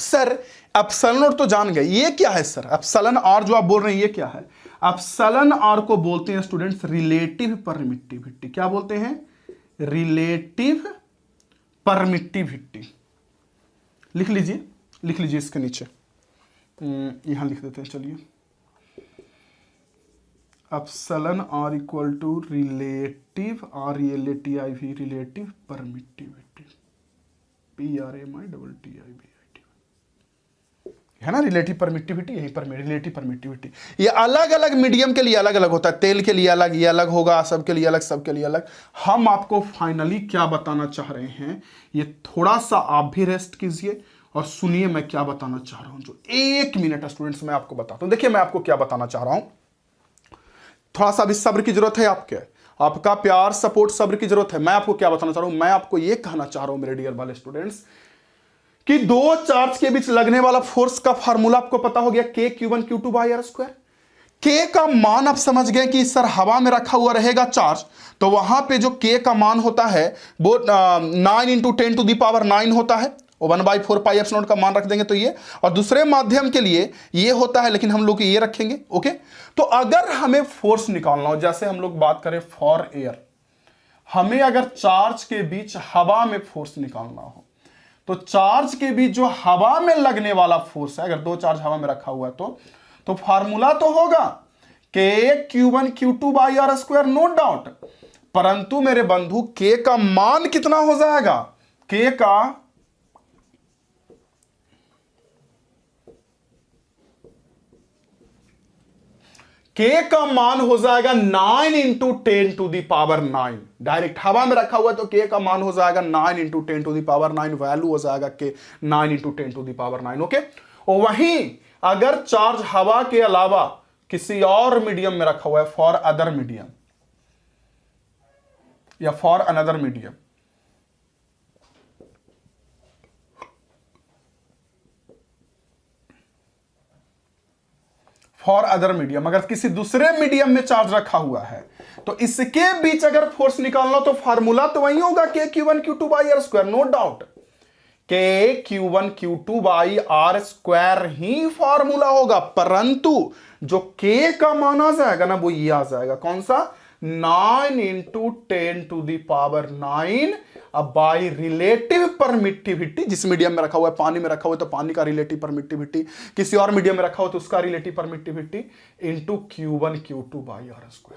सर एप्सिलॉन नॉट तो जान गए, ये क्या है सर? एप्सिलॉन आर जो आप बोल रहे हैं ये क्या है? एप्सिलॉन आर को बोलते हैं स्टूडेंट्स रिलेटिव परमिटिविटी। क्या बोलते हैं? Relative permittivity. लिख लीजिए, लिख लीजिए इसके नीचे, यहां लिख देते हैं, चलिए। Epsilon R equal to relative, RELATIV, relative permittivity, PRAMITTIV है ना, रिलेटिव परमिटिविटी। यहीं पर रिलेटिव परमिटिविटी ये अलग अलग मीडियम के लिए अलग अलग होता है, तेल के लिए अलग, ये अलग होगा, सबके लिए अलग, सबके लिए अलग। हम आपको फाइनली क्या बताना चाह रहे हैं, ये थोड़ा सा आप भी रेस्ट कीजिए और सुनिए मैं क्या बताना चाह रहा हूं। जो 1 मिनट स्टूडेंट्स मैं आपको बताता हूं। देखिए मैं आपको क्या बताना चाह रहा हूं, थोड़ा सा अभी सब्र की जरूरत है, आपका प्यार, सपोर्ट, सब्र की जरूरत है। मैं आपको क्या बताना चाह रहा हूं, मैं आपको ये कहना चाह रहा हूं मेरे डियर वाले स्टूडेंट्स कि दो चार्ज के बीच लगने वाला फोर्स का फार्मूला आपको पता हो गया, K Q1 Q2 by R square. K का मान आप समझ गए कि सर हवा में रखा हुआ रहेगा चार्ज, तो वहां पे जो K का मान होता है वो 9 इंटू 10 टू द पावर 9 होता है, 1/4πε का मान रख देंगे तो ये, और दूसरे माध्यम के लिए ये होता है, लेकिन हम लोग ये रखेंगे। ओके, तो अगर हमें फोर्स निकालना हो, जैसे हम लोग बात करें फॉर एयर, हमें अगर चार्ज के बीच हवा में फोर्स निकालना हो, तो चार्ज के बीच जो हवा में लगने वाला फोर्स है, अगर दो चार्ज हवा में रखा हुआ है तो फार्मूला तो होगा K(Q1Q2/r²), नो डाउट। परंतु मेरे बंधु K का मान कितना हो जाएगा? K का मान हो जाएगा 9 × 10⁹। डायरेक्ट हवा में रखा हुआ तो K का मान हो जाएगा 9 × 10⁹, वैल्यू हो जाएगा K 9 × 10⁹। ओके, और वहीं अगर चार्ज हवा के अलावा किसी और मीडियम में रखा हुआ है, फॉर अदर मीडियम या for another medium, for other medium, अगर किसी दूसरे मीडियम में चार्ज रखा हुआ है तो इसके बीच अगर फोर्स निकालना तो फार्मूला तो वही होगा K(Q1Q2/r²), नो डाउट। K(Q1Q2/r²) ही फार्मूला होगा, परंतु जो K का मान आ जाएगा ना, वो ये आ जाएगा, कौन सा? 9 × 10⁹ बाई रिलेटिव परमिटिविटी। जिस मीडियम में रखा हुआ है, पानी में रखा हुआ है तो पानी का रिलेटिव परमिटिविटी, किसी और मीडियम में रखा हुआ तो उसका रिलेटिव परमिटिविटी, इंटू Q1Q2/r²।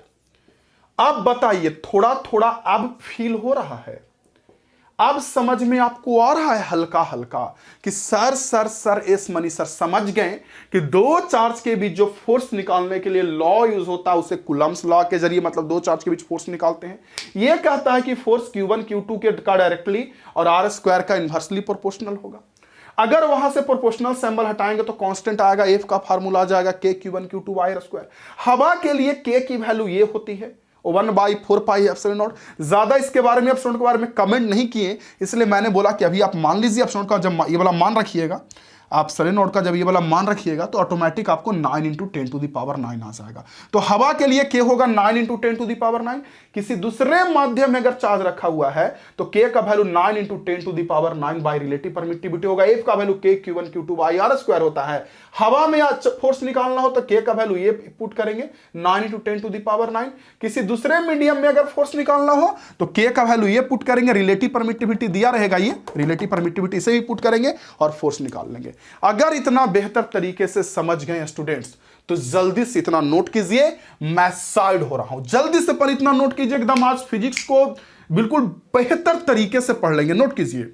अब बताइए, थोड़ा थोड़ा अब फील हो रहा है, अब समझ में आपको आ रहा है हल्का हल्का कि सर एस मनी सर समझ गए कि दो चार्ज के बीच जो फोर्स निकालने के लिए लॉ यूज होता है उसे कुलम्स लॉ के जरिए, मतलब दो चार्ज के बीच फोर्स निकालते हैं। यह कहता है कि फोर्स Q1 Q2 के का डायरेक्टली और r² का इनवर्सली प्रोपोर्शनल होगा। अगर वहां से प्रोपोर्शनल सिंबल हटाएंगे तो कांस्टेंट आएगा, F का फार्मूला आ जाएगा K(Q1Q2/r²). हवा के लिए K की वैल्यू ये होती है 1/4πε0। ज्यादा इसके बारे में एप्सिलॉन के बारे में कमेंट नहीं किए, इसलिए मैंने बोला कि अभी आप मान लीजिए एप्सिलॉन का जब ये वाला मान रखिएगा, आप सेलेनॉइड का जब ये वाला मान रखिएगा तो ऑटोमेटिक आपको 9 × 10⁹ आ जाएगा। तो हवा के लिए K होगा 9 × 10⁹। किसी दूसरे माध्यम में अगर चार्ज रखा हुआ है तो K का वैल्यू 9 × 10⁹ बाई रिलेटिव परमिटिविटी होगा। F का वैल्यू K(Q1Q2/r²) होता है। हवा में फोर्स निकालना हो तो K का वैल्यू ये पुट करेंगे 9 × 10⁹। किसी दूसरे मीडियम में अगर फोर्स निकालना हो तो K का वैल्यू ये पुट करेंगे, रिलेटिव परमिटिविटी दिया रहेगा, ये रिलेटिव परमिटिविटी से भी पुट करेंगे और फोर्स निकाल लेंगे। अगर इतना बेहतर तरीके से समझ गए स्टूडेंट्स तो जल्दी से इतना नोट कीजिए, मैं साइड हो रहा हूं, जल्दी से पर इतना नोट कीजिए, एकदम आज फिजिक्स को बिल्कुल बेहतर तरीके से पढ़ लेंगे। नोट कीजिए,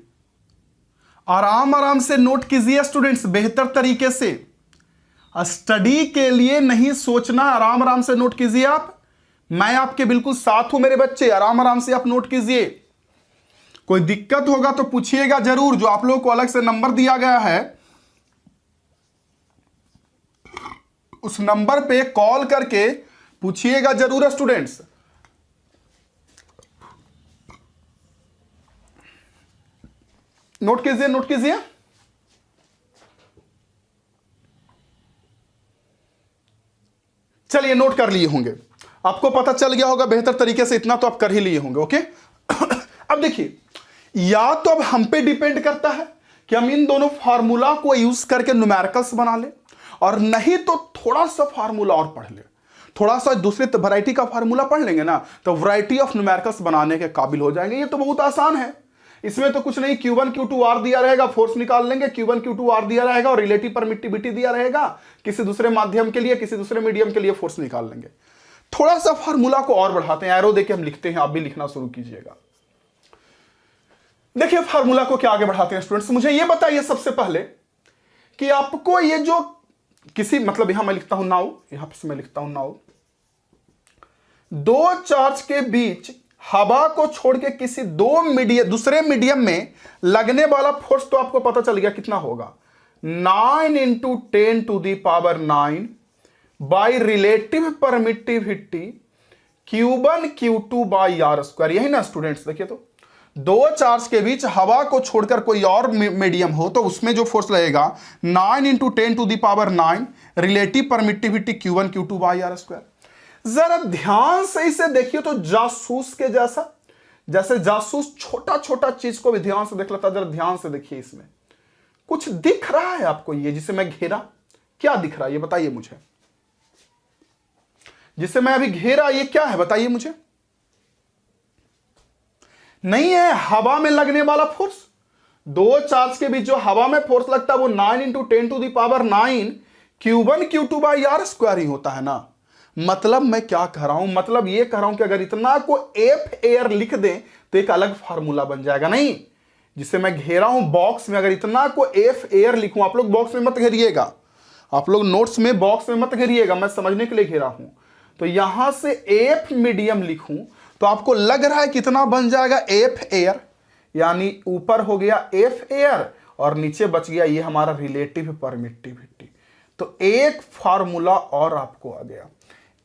आराम आराम से नोट कीजिए स्टूडेंट्स, बेहतर तरीके से। स्टडी के लिए नहीं सोचना, आराम आराम से नोट कीजिए आप, मैं आपके बिल्कुल साथ हूं मेरे बच्चे, आराम आराम से आप नोट कीजिए। कोई दिक्कत होगा तो पूछिएगा जरूर, जो आप लोगों को अलग से नंबर दिया गया है उस नंबर पे कॉल करके पूछिएगा जरूर स्टूडेंट्स। नोट कीजिए, नोट कीजिए। चलिए, नोट कर लिए होंगे, आपको पता चल गया होगा बेहतर तरीके से, इतना तो आप कर ही लिए होंगे। ओके अब देखिए, या तो अब हम पे डिपेंड करता है कि हम इन दोनों फार्मूला को यूज करके न्यूमेरिकल्स बना ले, और नहीं तो थोड़ा सा फार्मूला और पढ़ ले, थोड़ा सा दूसरे वैरायटी का फार्मूला पढ़ लेंगे ना तो वैरायटी ऑफ न्यूमेरिकल्स बनाने के काबिल हो जाएंगे। ये तो बहुत आसान है, इसमें तो कुछ नहीं, Q1 Q2R दिया रहेगा, फोर्स निकाल लेंगे, Q1 Q2R दिया रहेगा और रिलेटिव परमिटिविटी दिया रहेगा, किसी दूसरे माध्यम के लिए, किसी दूसरे मीडियम के लिए फोर्स निकाल लेंगे। थोड़ा सा फार्मूला को और बढ़ाते हैं, एरो देके हम लिखते हैं, आप भी लिखना शुरू कीजिएगा। देखिए फार्मूला को क्या आगे बढ़ाते हैं स्टूडेंट्स, मुझे ये बताइए सबसे पहले कि आपको ये जो किसी, मतलब यहां मैं लिखता हूं नाउ, यहां पे मैं लिखता हूं नाउ, दो चार्ज के बीच हवा को छोड़ के किसी दूसरे मीडियम में लगने वाला फोर्स तो आपको पता चल गया कितना होगा, 9 × 10⁹ by relative permittivity Q1 Q2/r²। यही ना स्टूडेंट्स, देखिए तो दो चार्ज के बीच हवा को छोड़कर कोई और मीडियम हो तो उसमें जो फोर्स लगेगा 9 × 10⁹ रिलेटिव परमिटिविटी Q1 Q2/r²। जरा ध्यान से इसे देखिए तो जासूस के जैसा, जैसे जासूस छोटा छोटा चीज को भी ध्यान से देख लेता, जरा ध्यान से देखिए इसमें कुछ दिख रहा है आपको ये जिसे मैं घेरा? क्या दिख रहा है ये बताइए मुझे, जिसे मैं अभी घेरा ये क्या है बताइए मुझे? नहीं है, हवा में लगने वाला फोर्स। दो चार्ज के बीच जो हवा में फोर्स लगता है वो 9 into 10⁹ Q1 Q2 by are square ही होता है ना। मतलब मैं क्या कह रहा हूं, मतलब ये कह रहा हूं कि अगर इतना को एफ एयर लिख दें तो एक अलग फार्मूला बन जाएगा। नहीं, जिसे मैं घेरा हूं बॉक्स में, अगर इतना को एफ एयर लिखूं, आप लोग बॉक्स में मत घेरिएगा, आप लोग नोट्स में बॉक्स में मत घेरिएगा, मैं समझने के लिए घेरा हूं। तो यहां से एफ मीडियम लिखूं तो आपको लग रहा है कितना बन जाएगा? एफ एयर, यानी ऊपर हो गया एफ एयर और नीचे बच गया ये हमारा रिलेटिव परमिटिविटी। तो एक फार्मूला और आपको आ गया,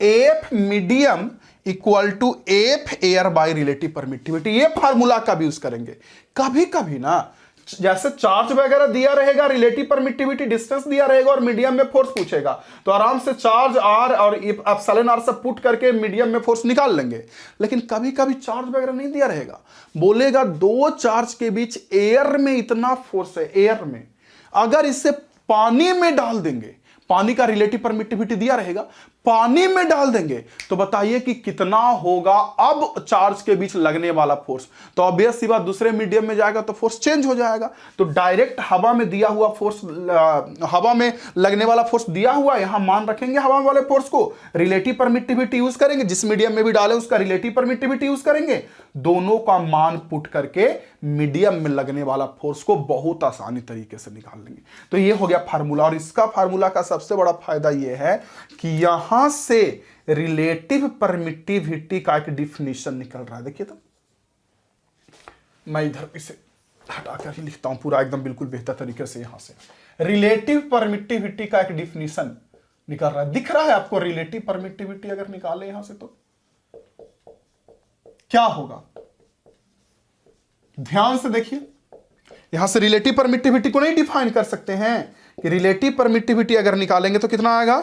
F medium equal to F air by relative permittivity. ये फार्मूला का भी यूज करेंगे कभी कभी ना, जैसे चार्ज वगैरह दिया रहेगा, रिलेटिव परमिटिविटी डिस्टेंस दिया रहेगा और मीडियम में फोर्स पूछेगा तो आराम से चार्ज आर और एप्सिलॉन आर सब पुट करके मीडियम में फोर्स निकाल लेंगे। लेकिन कभी कभी चार्ज वगैरह नहीं दिया रहेगा, बोलेगा दो चार्ज के बीच एयर में इतना फोर्स है, एयर में अगर इसे पानी में डाल देंगे, पानी का रिलेटिव परमिटिविटी दिया रहेगा, पानी में डाल देंगे तो बताइए कि कितना होगा अब चार्ज के बीच लगने वाला फोर्स। तो ऑब्वियस सी बात, दूसरे मीडियम में जाएगा तो फोर्स चेंज हो जाएगा। तो डायरेक्ट हवा में दिया हुआ फोर्स, हवा में लगने वाला फोर्स दिया हुआ, यहां मान रखेंगे हवा वाले फोर्स को, रिलेटिव परमिटिविटी यूज करेंगे, जिस मीडियम में भी डाले उसका रिलेटिव परमिटिविटी यूज करेंगे, दोनों का मान पुट करके मीडियम में लगने वाला फोर्स को बहुत आसानी तरीके से निकाल लेंगे। तो ये हो गया फार्मूला। और इसका फार्मूला का सबसे बड़ा फायदा ये है कि यहां से रिलेटिव परमिटिविटी का एक डिफिनीशन निकल रहा है। देखिए तो मैं इधर इसे हटाकर ही लिखता हूं पूरा एकदम बिल्कुल बेहतर तरीके से। यहां से रिलेटिव परमिटिविटी का एक डिफिनीशन निकल रहा है, दिख रहा है आपको? रिलेटिव परमिटिविटी अगर निकाले यहां से तो क्या होगा, ध्यान से देखिए। यहां से रिलेटिव परमिटिविटी को नहीं डिफाइन कर सकते हैं कि रिलेटिव परमिटिविटी अगर निकालेंगे तो कितना आएगा?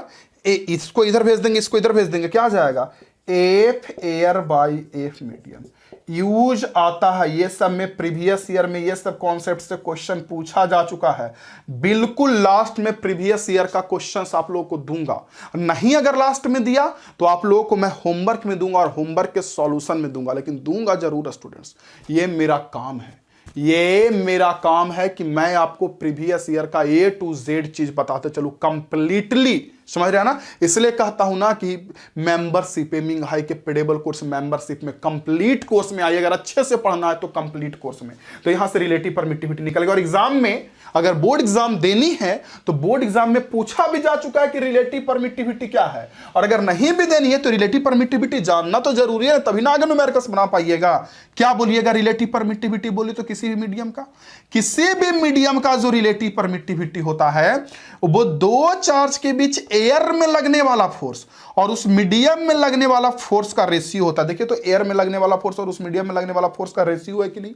इसको इधर भेज देंगे, इसको इधर भेज देंगे, क्या आ जाएगा? F air by F medium. Use आता है ये सब में, प्रीवियस ईयर में ये सब कॉन्सेप्ट से क्वेश्चन पूछा जा चुका है। बिल्कुल लास्ट में प्रीवियस ईयर का क्वेश्चन आप लोगों को दूंगा, नहीं अगर लास्ट में दिया तो आप लोगों को मैं होमवर्क में दूंगा और होमवर्क के सॉल्यूशन में दूंगा, लेकिन दूंगा जरूर स्टूडेंट्स। ये मेरा काम है, ये मेरा काम है कि मैं आपको प्रीवियस ईयर का A to Z चीज बताते चलूं कंप्लीटली, समझ रहे हैं ना? इसलिए कहता हूं ना कि मेंबरशिप, एमिंग हाई के पेडेबल कोर्स मेंबरशिप में कंप्लीट कोर्स में आइए। अगर अच्छे से पढ़ना है तो कंप्लीट कोर्स में, तो यहां से रिलेटिव परमिटिविटी निकलेगा। और एग्जाम में अगर बोर्ड एग्जाम देनी है तो बोर्ड एग्जाम में पूछा भी जा चुका है कि रिलेटिव परमिटिविटी क्या है, और अगर नहीं भी देनी है तो रिलेटिव परमिटिविटी जानना तो जरूरी है, तभी ना आगे न्यूमेरिकल्स बना पाइएगा। क्या बोलिएगा? रिलेटिव परमिटिविटी बोली तो किसी भी मीडियम का, किसी भी मीडियम का जो रिलेटिव परमिटिविटी होता है वो दो चार्ज के बीच एयर में लगने वाला फोर्स और उस मीडियम में लगने वाला फोर्स का रेशियो होता है। देखिए तो एयर में लगने वाला फोर्स और उस मीडियम में लगने वाला फोर्स का रेशियो है कि नहीं?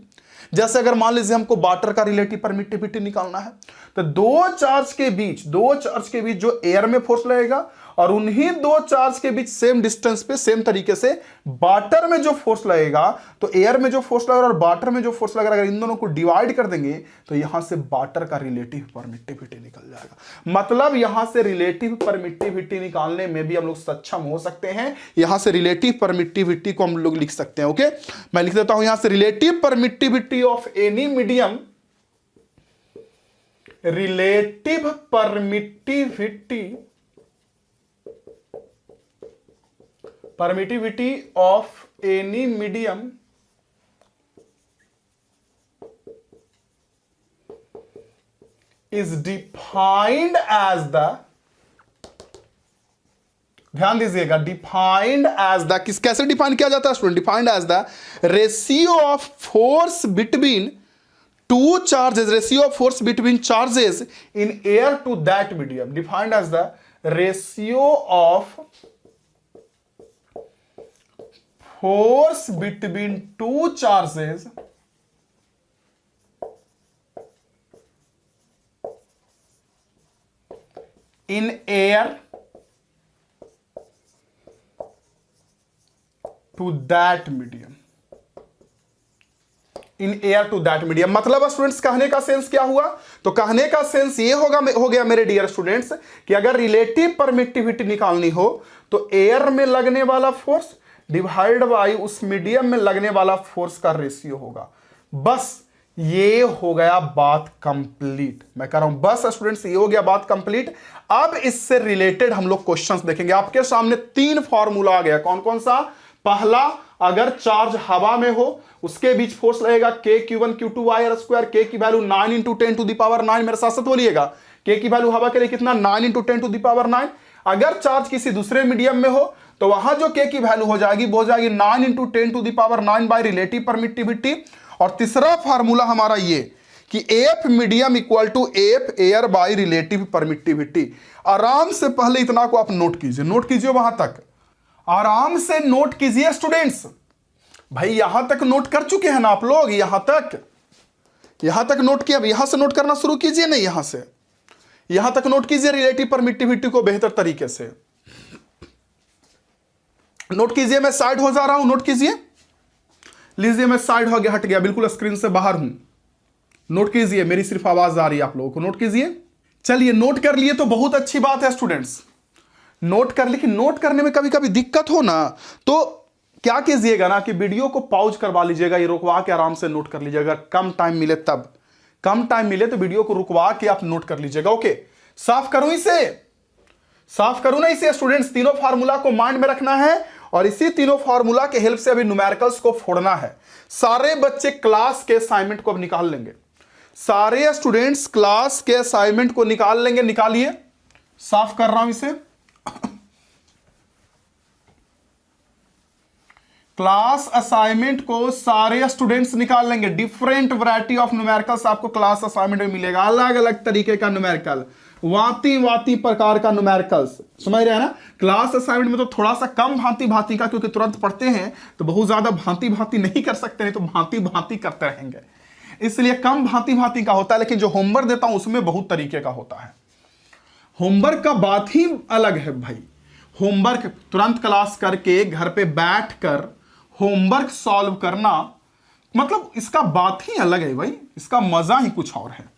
जैसे अगर मान लीजिए हमको वाटर का रिलेटिव परमिटिविटी निकालना है तो दो चार्ज के बीच जो एयर में फोर्स लगेगा और उन्हीं दो चार्ज के बीच सेम डिस्टेंस पे सेम तरीके से वाटर में जो फोर्स लगेगा, तो एयर में जो फोर्स लगेगा और वाटर में जो फोर्स लगेगा, अगर इन दोनों को डिवाइड कर देंगे तो यहां से वाटर का रिलेटिव परमिटिविटी निकल जाएगा। मतलब यहां से रिलेटिव परमिटिविटी निकालने में भी हम लोग सक्षम हो सकते हैं। यहां से रिलेटिव परमिटिविटी को हम लोग लिख सकते हैं। ओके, मैं लिख देता हूं यहां से relative permittivity of any medium, relative permittivity of any medium is defined as the, ध्यान दीजिएगा, डिफाइंड एज द, कैसे डिफाइन किया जाता है student? Defined as the ratio of force between two charges, ratio of force between charges in air to that medium, defined as the ratio of force between two charges in air to that medium। In air to that medium. मतलब students कहने का sense क्या हुआ? तो कहने का sense ये हो गया मेरे डियर स्टूडेंट्स कि अगर रिलेटिव परमिटिविटी निकालनी हो तो एयर में लगने वाला फोर्स डिवाइड बाई उस मीडियम में लगने वाला फोर्स का रेशियो होगा। बस ये हो गया बात कंप्लीट। मैं कह रहा हूं बस स्टूडेंट्स ये हो गया बात कंप्लीट। अब इससे रिलेटेड हम लोग क्वेश्चंस देखेंगे। आपके सामने 3 फॉर्मूला आ गया। कौन कौन सा? पहला, अगर चार्ज हवा में हो उसके बीच फोर्स लगेगा k q1 q2 y square. k की value 9 into 10 to the power 9। मेरे साथ साथ बोलिएगा, k की वैल्यू हवा के लिए कितना? 9 इंटू 10 टू द पावर 9। अगर चार्ज किसी दूसरे मीडियम में हो तो वहां जो k की वैल्यू हो जाएगी वो हो जाएगी 9 into 10 to the power 9 by relative permittivity. और तीसरा फार्मूला हमारा ये कि F medium equal to F air by relative permittivity. आराम से पहले इतना को आप नोट कीजिए वहां तक आराम से नोट कीजिए स्टूडेंट्स। भाई यहां तक नोट कर चुके हैं ना आप लोग? यहां तक नोट किया। यहां से नोट करना शुरू कीजिए। नहीं, यहां तक नोट कीजिए रिलेटिव परमिटिविटी को बेहतर तरीके से नोट कीजिए। मैं साइड हो जा रहा हूं, नोट कीजिए। लीजिए मैं साइड हो गया, हट गया, बिल्कुल स्क्रीन से बाहर हूं। नोट कीजिए, मेरी सिर्फ आवाज आ रही है आप लोगों को। नोट कीजिए। चलिए नोट कर लिए तो बहुत अच्छी बात है स्टूडेंट्स, नोट कर। लेकिन नोट करने में कभी कभी दिक्कत हो ना तो क्या कीजिएगा ना कि वीडियो को पॉज करवा लीजिएगा, ये रुकवा के आराम से नोट कर लीजिएगा। कम टाइम मिले तब, कम टाइम मिले तो वीडियो को रुकवा के आप नोट कर लीजिएगा। ओके, साफ करूं ना इसे स्टूडेंट्स? तीनों फार्मूला को माइंड में रखना है और इसी तीनों फार्मूला के हेल्प से अभी न्यूमेरिकल्स को फोड़ना है। सारे बच्चे क्लास के असाइनमेंट को अब निकाल लेंगे। सारे स्टूडेंट्स क्लास के असाइनमेंट को निकाल लेंगे। निकालिए, साफ कर रहा हूं इसे। क्लास असाइनमेंट को सारे स्टूडेंट्स निकाल लेंगे। डिफरेंट वैरायटी ऑफ न्यूमेरिकल्स आपको क्लास असाइनमेंट में मिलेगा। अलग अलग तरीके का न्यूमेरिकल, वाती प्रकार का न्यूमेरिकल्स, समझ रहे हैं ना? क्लास असाइनमेंट में तो थोड़ा सा कम भांति का, क्योंकि तुरंत पढ़ते हैं तो बहुत ज्यादा भांति नहीं कर सकते, नहीं तो भांति करते रहेंगे, इसलिए कम भांति का होता है। लेकिन जो होमवर्क देता हूं उसमें बहुत तरीके का होता है। होमवर्क का बात ही अलग है भाई। होमवर्क तुरंत क्लास करके घर पे बैठ कर होमवर्क सॉल्व करना, मतलब इसका बात ही अलग है भाई, इसका मजा ही कुछ और है।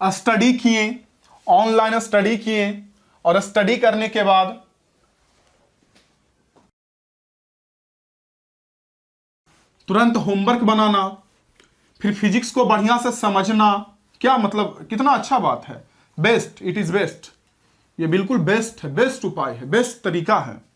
स्टडी किए, ऑनलाइन स्टडी किए और स्टडी करने के बाद तुरंत होमवर्क बनाना, फिर फिजिक्स को बढ़िया से समझना, क्या मतलब कितना अच्छा बात है। बेस्ट, इट इज बेस्ट, ये बिल्कुल बेस्ट है, बेस्ट उपाय है, बेस्ट तरीका है।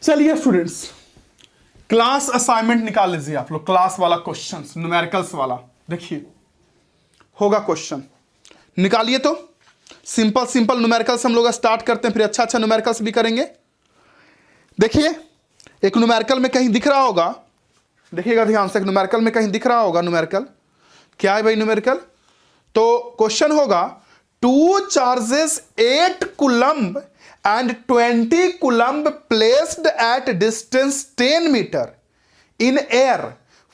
चलिए स्टूडेंट्स, क्लास असाइनमेंट निकाल लीजिए आप लोग। क्लास वाला क्वेश्चन, न्यूमेरिकल्स वाला देखिए होगा क्वेश्चन, निकालिए। तो सिंपल न्यूमेरिकल्स हम लोग स्टार्ट करते हैं, फिर अच्छा न्यूमेरिकल्स भी करेंगे। देखिए एक न्यूमेरिकल में कहीं दिख रहा होगा, देखिएगा ध्यान से, न्यूमेरिकल में कहीं दिख रहा होगा। न्यूमेरिकल क्या है भाई? न्यूमेरिकल तो क्वेश्चन होगा 2 charges 8 coulomb and 20 coulomb placed at distance 10 meter in air,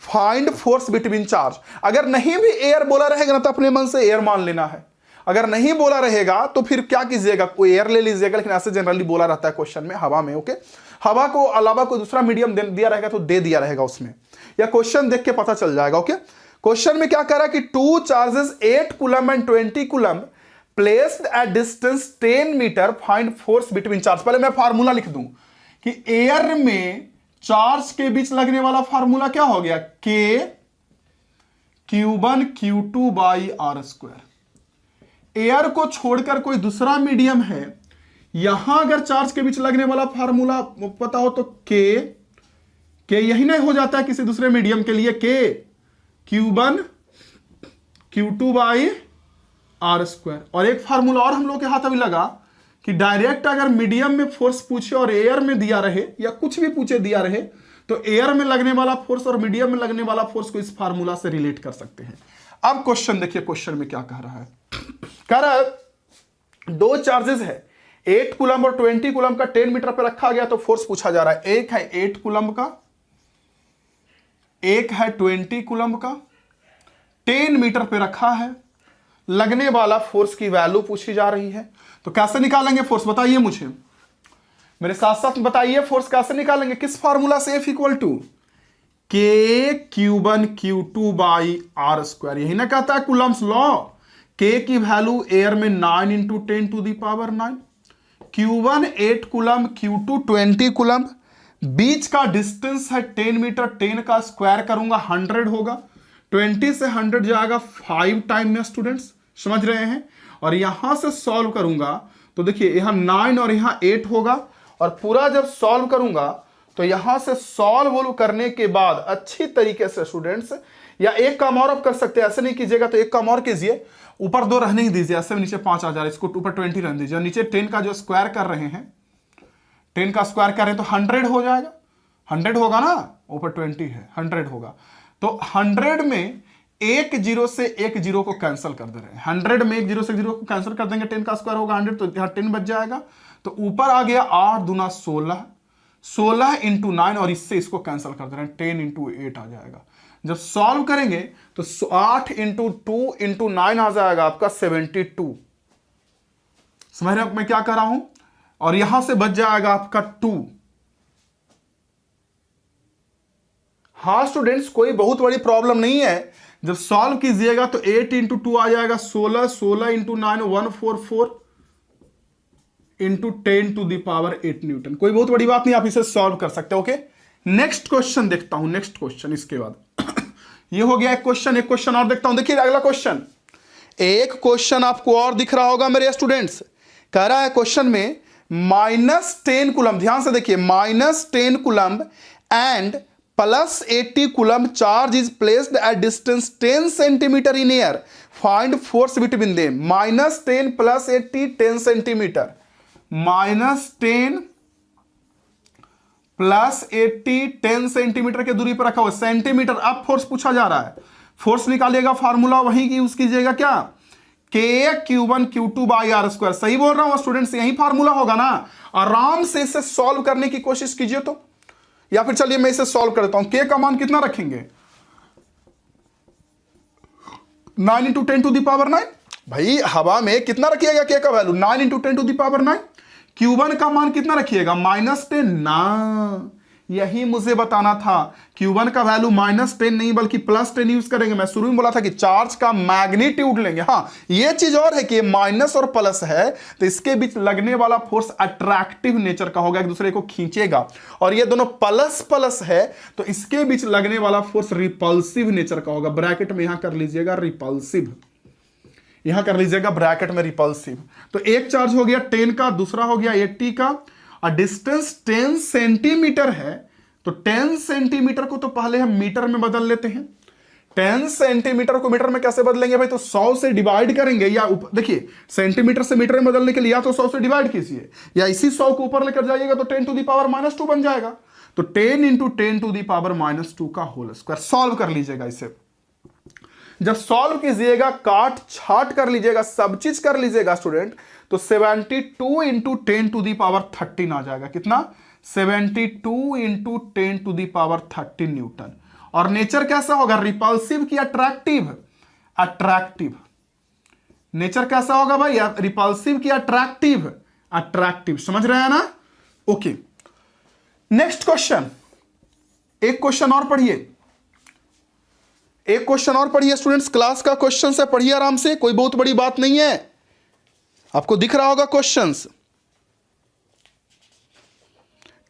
find force between charge। अगर नहीं भी एयर बोला रहेगा ना तो अपने मन से एयर मान लेना है। अगर नहीं बोला रहेगा तो फिर क्या कीजिएगा, कोई एयर ले लीजिएगा। लेकिन ऐसे जनरली बोला रहता है क्वेश्चन में हवा में। ओके, हवा को अलावा कोई दूसरा मीडियम दिया रहेगा तो दे दिया रहेगा उसमें, या क्वेश्चन देख के पता चल जाएगा। ओके, क्वेश्चन में क्या कह रहा है कि 2 charges 8 coulomb and 20 coulomb placed at distance 10 metre, find force between charge. पहले मैं फार्मूला लिख दूं कि एयर में चार्ज के बीच लगने वाला फार्मूला क्या हो गया, K Q1 Q2 by are square. Air को छोड़कर कोई दूसरा मीडियम है, यहां अगर चार्ज के बीच लगने वाला फार्मूला पता हो तो K यही नहीं हो जाता है किसी दूसरे मीडियम के लिए, K Q1 Q2 by are square. और एक फार्मूला और हम लोग के हाथ अभी लगा कि डायरेक्ट अगर मीडियम में फोर्स पूछे और एयर में दिया रहे या कुछ भी पूछे दिया रहे तो एयर में लगने वाला फोर्स और मीडियम में लगने वाला फोर्स को इस फार्मूला से रिलेट कर सकते हैं। अब क्वेश्चन देखिए, क्वेश्चन में क्या कह रहा है। कह रहा है दो चार्जेस है, 8 कूलम और 20 कूलम का 10 मीटर पर रखा गया, तो फोर्स पूछा जा रहा है। एक है 8 कूलम का, एक है 20 कूलम का, 10 मीटर पे रखा है, लगने वाला फोर्स की वैल्यू पूछी जा रही है। तो कैसे निकालेंगे फोर्स, बताइए मुझे, मेरे साथ साथ बताइए फोर्स कैसे निकालेंगे, किस फार्मूला से, F इक्वल टू के Q1 Q2 by are square. यही ना कहता है कूलम्स लॉ, के की वैल्यू एयर में 9 into 10 to the power 9, Q1 8 coulomb, Q2 20 coulomb, बीच का डिस्टेंस है 10 मीटर, 10 का स्क्वायर करूंगा 100 होगा, 20 से 100 जाएगा 5 टाइम में, स्टूडेंट्स समझ रहे हैं। और यहां से सॉल्व करूंगा तो देखिए यहां 9 और यहां 8 होगा, और पूरा जब सॉल्व करूंगा तो यहां से सॉल्व करने के बाद अच्छी तरीके से स्टूडेंट्स, या एक काम और आप कर सकते हैं, ऐसे नहीं कीजिएगा तो एक काम और कीजिए, ऊपर 2 रहने ही दीजिए, ऐसे नीचे 5 आ जा रहा है, इसको ऊपर 20 रहने दीजिए, और नीचे 10 का जो स्क्वायर कर रहे हैं, 10 का स्क्वायर कर रहे हैं तो 100 हो जाएगा, 100 होगा ना, ऊपर 20 है 100 होगा। तो 100 में एक जीरो से एक जीरो को कैंसिल कर दे रहे हैं, 100 में एक जीरो से जीरो को कैंसिल कर देंगे, 10 का स्क्वायर होगा 100, तो यहाँ 10 बच जाएगा। तो ऊपर आ गया 8 दूना 16, 16 इंटू 9, और इससे इसको कैंसिल कर दे रहे हैं, 10 इंटू 8 आ जाएगा। जब सॉल्व करेंगे तो 8 इंटू 2 इंटू 9 आ जाएगा आपका 72। समझ रहे हैं मैं क्या कर रहा हूं, और यहां से बच जाएगा आपका 2। हाँ स्टूडेंट्स, कोई बहुत बड़ी प्रॉब्लम नहीं है, जब सॉल्व कीजिएगा तो 8 इंटू 2 आ जाएगा 16, 16 into 9 144 into 10 to the power 8 newton. कोई बहुत बड़ी बात नहीं, आप इसे सॉल्व कर सकते हो। ओके, नेक्स्ट क्वेश्चन देखता हूं, नेक्स्ट क्वेश्चन इसके बाद ये हो गया एक क्वेश्चन, एक क्वेश्चन और देखता हूं। देखिए अगला क्वेश्चन, एक क्वेश्चन आपको और दिख रहा होगा मेरे स्टूडेंट्स, कह रहा है क्वेश्चन में -10 कूलम, ध्यान से देखिए, -10 coulomb and +80 coulomb charge is placed at distance 10 centimetre in air, find force between them. -10 + 80 10 centimetre, -10 + 80 10 centimetre के दूरी पर रखा हुआ, सेंटीमीटर। अब फोर्स पूछा जा रहा है, फोर्स निकालिएगा, फार्मूला वही की यूज कीजिएगा, क्या, के Q1 Q2 by are square. सही बोल रहा हूं स्टूडेंट्स, यही फार्मूला होगा ना। आराम से इसे सॉल्व करने की कोशिश कीजिए, तो या फिर चलिए मैं इसे सॉल्व करता हूं। के का मान कितना रखेंगे, 9 इंटू 10 टू दी पावर 9, भाई हवा में कितना रखिएगा के का value, 9 into 10 to the power 9। Q1 का मान कितना रखिएगा, -10 ना, यही मुझे बताना था, Q1 का वैल्यू -10 नहीं बल्कि +10 यूज करेंगे। मैं शुरू में बोला था कि चार्ज का मैग्नीट्यूड लेंगे। हाँ, ये चीज और है कि माइनस और प्लस है, तो इसके बीच लगने वाला फोर्स अट्रैक्टिव नेचर का होगा, एक दूसरे को खींचेगा, और ये दोनों प्लस प्लस है तो इसके बीच लगने वाला फोर्स रिपल्सिव नेचर का होगा। ब्रैकेट में यहां कर लीजिएगा रिपल्सिव, यहां कर लीजिएगा ब्रैकेट में रिपल्सिव। तो एक चार्ज हो गया 10 का, दूसरा हो गया 80 का, और डिस्टेंस 10 सेंटीमीटर है, तो 10 सेंटीमीटर को तो पहले हम मीटर में बदल लेते हैं। 10 सेंटीमीटर को मीटर में कैसे बदलेंगे भाई, तो 100 से डिवाइड करेंगे, या देखिए सेंटीमीटर से मीटर में बदलने के लिए या तो 100 से डिवाइड कीजिए, या इसी 100 को ऊपर लेकर जाइएगा तो 10 टू दी पावर -2 बन जाएगा। तो 10 इंटू 10 टू दी पावर -2 का होल स्क्वायर। सॉल्व कर लीजिएगा इसे, जब सॉल्व कीजिएगा काट छाट कर लीजिएगा, सब चीज कर लीजिएगा स्टूडेंट, तो 72 इंटू 10 टू दी पावर 13 आ जाएगा। कितना, 72 into 10 to the power 13 newton. और नेचर कैसा होगा, रिपल्सिव की अट्रैक्टिव, अट्रैक्टिव। नेचर कैसा होगा भाई, रिपल्सिव की अट्रैक्टिव, अट्रैक्टिव। समझ रहे हैं ना। ओके, नेक्स्ट क्वेश्चन, एक क्वेश्चन और पढ़िए, एक क्वेश्चन और पढ़िए स्टूडेंट्स, क्लास का क्वेश्चन से पढ़िए आराम से, कोई बहुत बड़ी बात नहीं है, आपको दिख रहा होगा questions.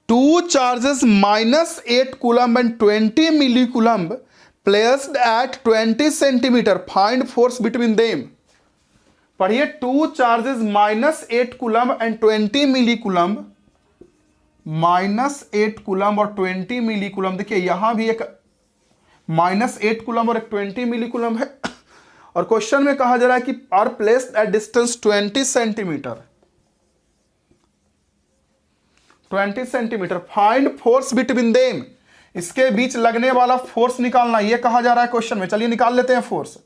2 charges -8 coulomb and 20 milli coulomb placed at 20 centimetre, find force between them. पढ़िए, 2 charges -8 coulomb and 20 milli coulomb, -8 coulomb और 20 मिली कूलम। देखिए यहां भी एक -8 कूलम और एक 20 मिली कूलम है, और क्वेश्चन में कहा जा रहा है कि are placed at distance 20 centimetre, 20 centimetre, find force between them. इसके बीच लगने वाला फोर्स निकालना, यह कहा जा रहा है क्वेश्चन में। चलिए निकाल लेते हैं फोर्स।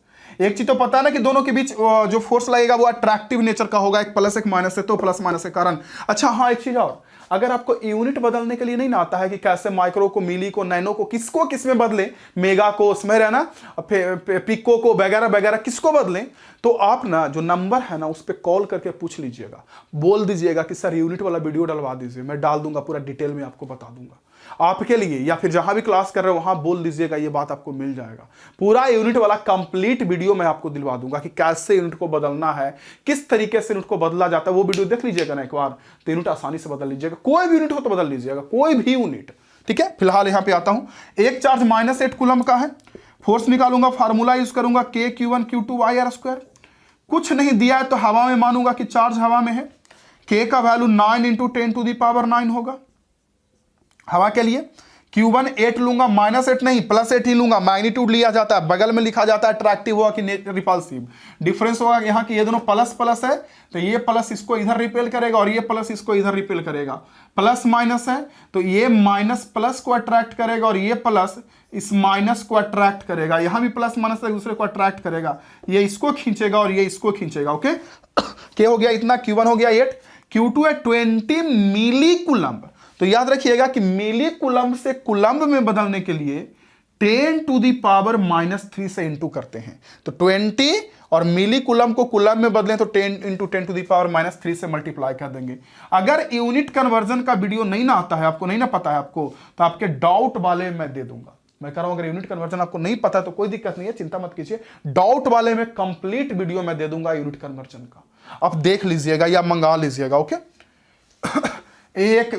एक चीज तो पता है ना कि दोनों के बीच जो फोर्स लगेगा वो अट्रैक्टिव नेचर का होगा, एक प्लस एक माइनस है, तो प्लस माइनस के कारण। अच्छा हाँ, एक चीज और, अगर आपको यूनिट बदलने के लिए नहीं ना आता है कि कैसे माइक्रो को, मिली को, नैनो को, किसको किसमें बदले, मेगा को उसमें रहना, पिको को वगैरह वगैरह किसको बदलें, तो आप ना जो नंबर है ना उस पर कॉल करके पूछ लीजिएगा, बोल दीजिएगा कि सर यूनिट वाला वीडियो डलवा दीजिए, मैं डाल दूंगा, पूरा डिटेल में आपको बता दूंगा आपके लिए, या फिर जहां भी क्लास कर रहे हो वहां बोल दीजिएगा, ये बात आपको मिल जाएगा। पूरा यूनिट वाला कंप्लीट वीडियो मैं आपको दिलवा दूंगा कि कैसे यूनिट को बदलना है, किस तरीके से यूनिट को बदला जाता है, वो वीडियो देख लीजिएगा ना एक बार, तो यूनिट आसानी से बदल लीजिएगा। कोई भी यूनिट हो तो बदल लीजिएगा, कोई भी यूनिट, ठीक है। फिलहाल यहां पे आता हूं, एक चार्ज -8 कूलम का है, फोर्स निकालूंगा, फार्मूला यूज करूंगा K(Q1Q2)y(r²), कुछ नहीं दिया है तो हवा में मानूंगा कि चार्ज हवा में है, K का वैल्यू 9 × 10⁻⁹ होगा हवा के लिए। Q1 8 लूंगा, -8 नहीं +8 ही लूंगा, मैग्नीट्यूड लिया जाता है, बगल में लिखा जाता है अट्रैक्टिव हुआ कि रिपल्सिव। डिफरेंस होगा यहाँ कि ये दोनों प्लस प्लस है तो ये प्लस इसको इधर रिपेल करेगा और ये प्लस इसको इधर रिपेल करेगा। प्लस माइनस है तो ये माइनस प्लस को अट्रैक्ट करेगा और ये प्लस इस माइनस को अट्रैक्ट करेगा। यहां भी प्लस माइनस एक दूसरे को अट्रैक्ट करेगा, ये इसको खींचेगा और ये इसको खींचेगा। ओके क्या हो गया इतना, Q1 हो गया 8, Q2 है 20 मिली कूलम्ब। तो याद रखिएगा कि मिली कूलम्ब से कूलम्ब में बदलने के लिए 10⁻³ से इंटू करते हैं। तो 20 और मिली कूलम्ब को कूलम्ब में बदलें तो 10 × 10⁻³ से मल्टीप्लाई कर देंगे। अगर यूनिट कन्वर्जन का वीडियो नहीं ना आता है आपको, नहीं ना पता है आपको, तो आपके डाउट वाले मैं दे दूंगा। मैं कह रहा हूं अगर यूनिट कन्वर्जन आपको नहीं पता है तो कोई दिक्कत नहीं है, चिंता मत कीजिए, डाउट वाले में कंप्लीट वीडियो मैं दे दूंगा यूनिट कन्वर्जन का, आप देख लीजिएगा या मंगा लीजिएगा। ओके एक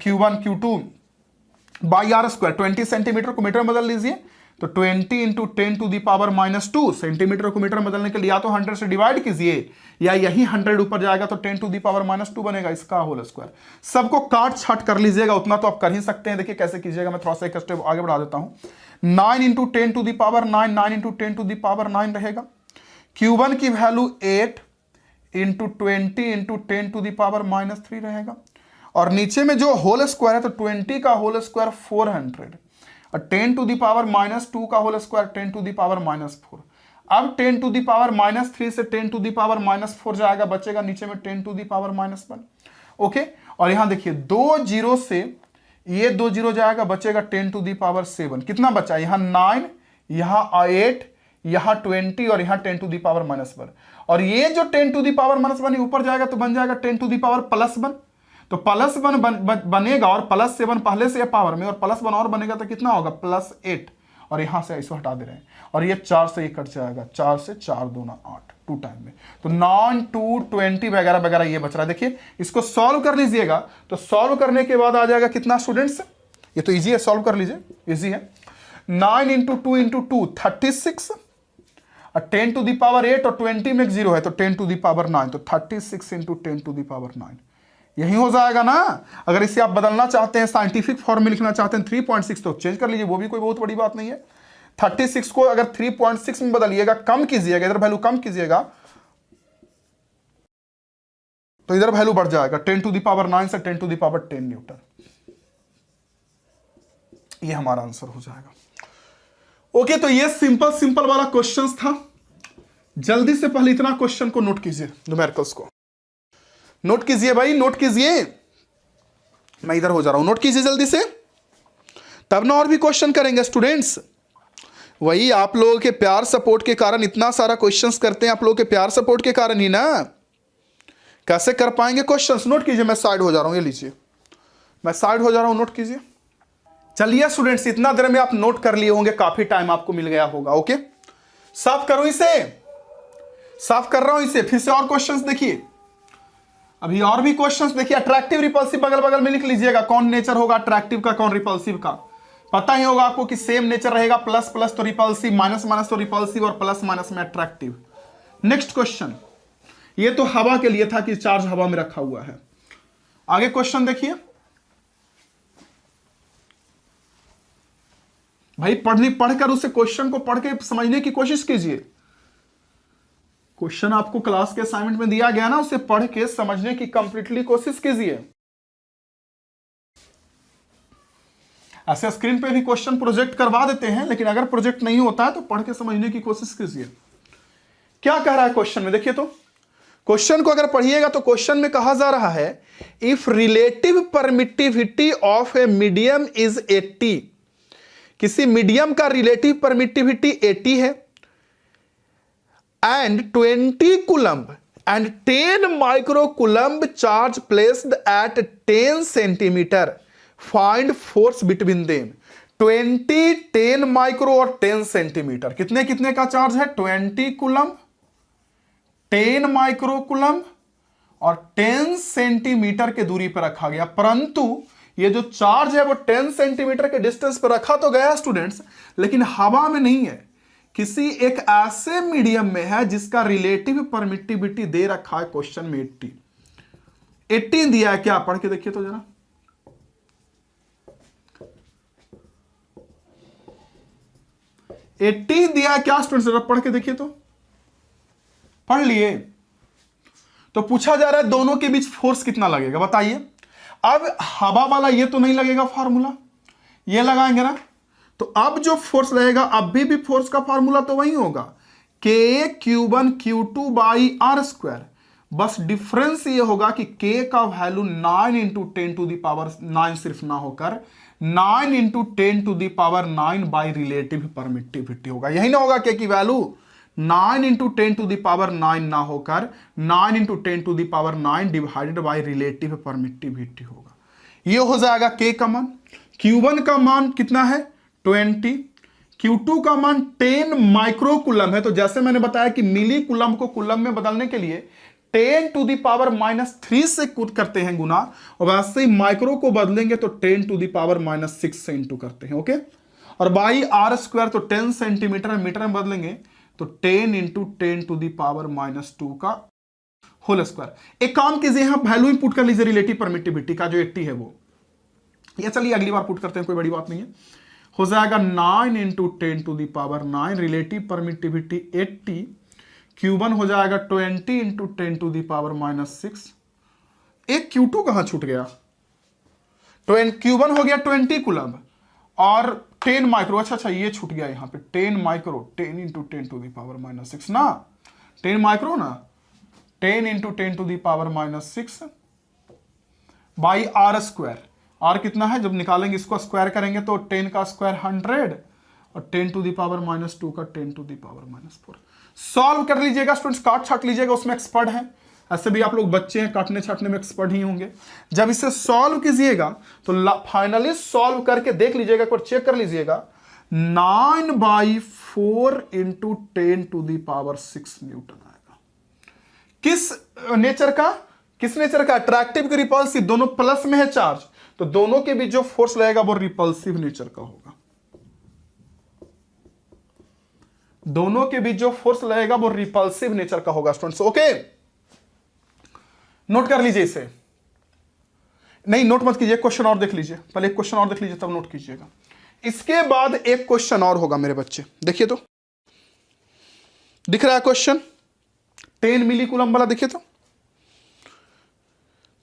Q1 Q2/r² 20 सेंटीमीटर को मीटर में बदल लीजिए तो 20 × 10⁻² सेंटीमीटर को मीटर में बदलने के लिए या तो 100 से डिवाइड कीजिए या यही 100 ऊपर जाएगा तो 10⁻² बनेगा, इसका होल स्क्वायर। सबको काट छाट कर लीजिएगा, उतना तो आप कर ही सकते हैं। देखिए कैसे कीजिएगा, मैं थोड़ा सा एक स्टेप आगे बढ़ा देता हूं। 9 × 10⁹ 9 × 10⁹ रहेगा। Q1 की वैल्यू 8 × 20 × 10⁻³ रहेगा और नीचे में जो होल स्क्वायर है तो 20 का होल स्क्वायर 400 और 10⁻² का होल स्क्वायर 10⁻⁻4। अब 10⁻³ से 10⁻⁻4 जाएगा, बचेगा नीचे में 10⁻⁻1। ओके और यहां देखिए 2 0 से ये 2 0 जाएगा, बचेगा 10⁻7। कितना बचा, यहां 9, यहां 8, यहां 20 और यहां 10⁻⁻1। और ये जो 10⁻⁻1 ऊपर जाएगा तो बन जाएगा 10⁻+1। तो +1 बनेगा और +7 पहले से पावर में और +1 और बनेगा तो कितना होगा +8 और यहां से इसको हटा दे रहे हैं और ये 4 से ये कट जाएगा, 4 से 4 दूना 8 2 टाइम में, तो 9 2 20 वगैरह वगैरह ये बच रहा है। देखिए इसको सॉल्व कर लीजिएगा तो सॉल्व करने के बाद आ जाएगा कितना स्टूडेंट्स, ये तो इजी है, सॉल्व कर लीजिए, इजी है। 9 × 2 × 2 36 और 10⁸ और 20 में 0 है तो 10⁹ तो 36 × 10⁹ यही हो जाएगा ना। अगर इसे आप बदलना चाहते हैं, साइंटिफिक फॉर्म में लिखना चाहते हैं 3.6 तो चेंज कर लीजिए, वो भी कोई बहुत बड़ी बात नहीं है। 36 को अगर 3.6 में बदलिएगा, कम कीजिएगा, इधर वैल्यू कम कीजिएगा तो इधर वैल्यू बढ़ जाएगा 10⁹ से 10⁻10 न्यूटन। ये हमारा आंसर हो जाएगा। ओके तो ये सिंपल सिंपल वाला क्वेश्चन था। जल्दी से पहले इतना क्वेश्चन को नोट कीजिए, न्यूमेरिकल्स को नोट कीजिए भाई, नोट कीजिए। मैं इधर हो जा रहा हूं, नोट कीजिए जल्दी से, तब ना और भी क्वेश्चन करेंगे स्टूडेंट्स। वही आप लोगों के प्यार सपोर्ट के कारण इतना सारा क्वेश्चंस करते हैं, आप लोगों के प्यार सपोर्ट के कारण ही ना। कैसे कर पाएंगे क्वेश्चंस, नोट कीजिए। मैं साइड हो जा रहा हूं, ये लीजिए, मैं साइड हो जा रहा हूं, नोट कीजिए। चलिए स्टूडेंट्स, इतना देर में आप नोट कर लिए होंगे, काफी टाइम आपको मिल गया होगा। ओके साफ करो इसे, साफ कर रहा हूं इसे, फिर से और क्वेश्चंस देखिए, अभी और भी क्वेश्चंस देखिए। अट्रैक्टिव रिपल्सिव बगल बगल में लिख लीजिएगा, कौन नेचर होगा अट्रैक्टिव का, कौन रिपल्सिव का। पता ही होगा आपको कि सेम नेचर रहेगा, प्लस प्लस तो रिपल्सिव, माइनस माइनस तो रिपल्सिव और प्लस माइनस में अट्रैक्टिव। नेक्स्ट क्वेश्चन, ये तो हवा के लिए था कि चार्ज हवा में रखा हुआ है। आगे क्वेश्चन देखिए भाई, पढ़कर उसे क्वेश्चन को पढ़ के समझने की कोशिश कीजिए। क्वेश्चन आपको क्लास के असाइनमेंट में दिया गया ना, उसे पढ़ के समझने की कंप्लीटली कोशिश कीजिए। ऐसे स्क्रीन पे भी क्वेश्चन प्रोजेक्ट करवा देते हैं, लेकिन अगर प्रोजेक्ट नहीं होता है तो पढ़ के समझने की कोशिश कीजिए। क्या कह रहा है क्वेश्चन में, देखिए तो क्वेश्चन को अगर पढ़िएगा तो क्वेश्चन में कहा जा रहा है if relative permittivity of a medium is 80, किसी मीडियम का रिलेटिव परमिटिविटी 80 है and 20 coulomb and 10 micro coulomb charge placed at 10 centimetre, find force between them. 20, 10 micro और 10 सेंटीमीटर, कितने कितने का चार्ज है, 20 कूलम्ब, 10 माइक्रो कूलम्ब और 10 सेंटीमीटर के दूरी पर रखा गया, परंतु ये जो चार्ज है वो 10 सेंटीमीटर के डिस्टेंस पर रखा तो गया स्टूडेंट्स, लेकिन हवा में नहीं है, किसी एक ऐसे मीडियम में है जिसका रिलेटिव परमिटिविटी दे रखा है क्वेश्चन में 80 दिया है। क्या पढ़ के देखिए तो जरा, एट्टी दिया है क्या स्टूडेंट्स, जरा पढ़ के देखिए तो, पढ़ लिए। तो पूछा जा रहा है दोनों के बीच फोर्स कितना लगेगा, बताइए। अब हवा वाला ये तो नहीं लगेगा फार्मूला, ये लगाएंगे ना, तो अब जो फोर्स लगेगा अभी भी फोर्स का फार्मूला तो वही होगा, K Q1 Q2 by are square, बस डिफरेंस ये होगा कि K का value 9 into 10 to the power 9 सिर्फ ना होकर 9 into 10 to the power 9 by relative permittivity होगा। यही ना होगा K की value 9 into 10 to the power 9 ना होकर 9 into 10 to the power 9 divided by relative permittivity होगा। ये हो जाएगा K का मान। Q1 का मान कितना है 20, Q2 का मान 10 माइक्रो कूलम है, तो जैसे मैंने बताया कि मिली कूलम को कूलम में बदलने के लिए 10 टू दी पावर -3 से कूद करते हैं गुना, और वैसे ही माइक्रो को बदलेंगे तो 10 टू दी पावर -6 से इंटू करते हैं, ओके। और बाई आर स्क्वायर तो 10 सेंटीमीटर मीटर में बदलेंगे तो 10 इंटू 10 टू दी पावर -2 का होल स्क्वायर। एक काम कीजिए, यहां वैल्यू ही पुट कर लीजिए रिलेटिव परमिटिविटी का, जो 80 है वो, या चलिए अगली बार पुट करते हैं, कोई बड़ी बात नहीं है। हो जाएगा 9 into 10 to the power 9, relative permittivity 80, Q1 हो जाएगा 20 इंटू 10 टू दी पावर -6। एक Q2 कहां छूट गया, Q1 हो गया 20 कूलम्ब और 10 माइक्रो, अच्छा ये छूट गया यहां पे 10 micro, 10 into 10 to the power -6 ना, 10 माइक्रो ना, 10 into 10 to the power -6 by are square. R कितना है, जब निकालेंगे इसको स्क्वायर करेंगे तो 10 का स्क्वायर 100 और 10 टू दी पावर -2 का 10 टू दी पावर -4। सॉल्व कर लीजिएगा स्टूडेंट्स, काट छाट लीजिएगा, उसमें एक्सपर्ट हैं, ऐसे भी आप लोग बच्चे हैं, काटने छाटने में एक्सपर्ट ही होंगे। जब इसे सॉल्व कीजिएगा तो फाइनली सॉल्व करके देख लीजिएगा, एक बार चेक कर लीजिएगा, 9/4 into 10 to the power 6 newton आएगा। किस नेचर का, किस नेचर का, अट्रैक्टिव की रिपल्सिव, दोनों प्लस में है चार्ज, तो दोनों के बीच जो फोर्स लगेगा वो रिपल्सिव नेचर का होगा। दोनों के बीच जो फोर्स लगेगा वो रिपल्सिव नेचर का होगा स्टूडेंट्स, ओके। नोट कर लीजिए इसे, नहीं नोट मत कीजिए, क्वेश्चन और देख लीजिए, पहले एक क्वेश्चन और देख लीजिए तब नोट कीजिएगा। इसके बाद एक क्वेश्चन और होगा मेरे बच्चे, देखिए तो, दिख रहा है क्वेश्चन 10 मिली कूलम वाला, देखिए तो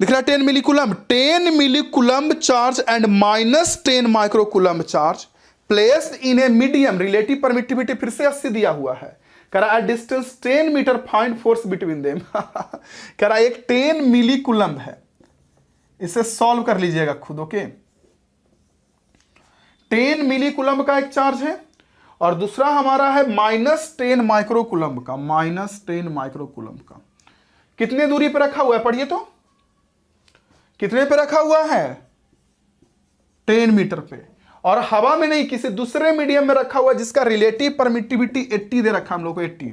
दिख रहा है 10 milli coulomb, 10 milli coulomb charge and -10 micro coulomb charge placed in a medium, relative permittivity फिर से 80 दिया हुआ है, कह रहा है distance 10 metre, find force between them. कह रहा है एक 10 मिली कूलम है, इसे सॉल्व कर लीजिएगा खुद, ओके। 10 मिली कूलम का एक चार्ज है और दूसरा हमारा है -10 माइक्रो कूलम का, -10 माइक्रो कूलम का। कितने दूरी पर रखा हुआ है, पढ़िए तो, कितने पे रखा हुआ है, 10 मीटर पे, और हवा में नहीं, किसी दूसरे मीडियम में रखा हुआ है जिसका रिलेटिव परमिटिविटी 80 दे रखा हम लोग को, 80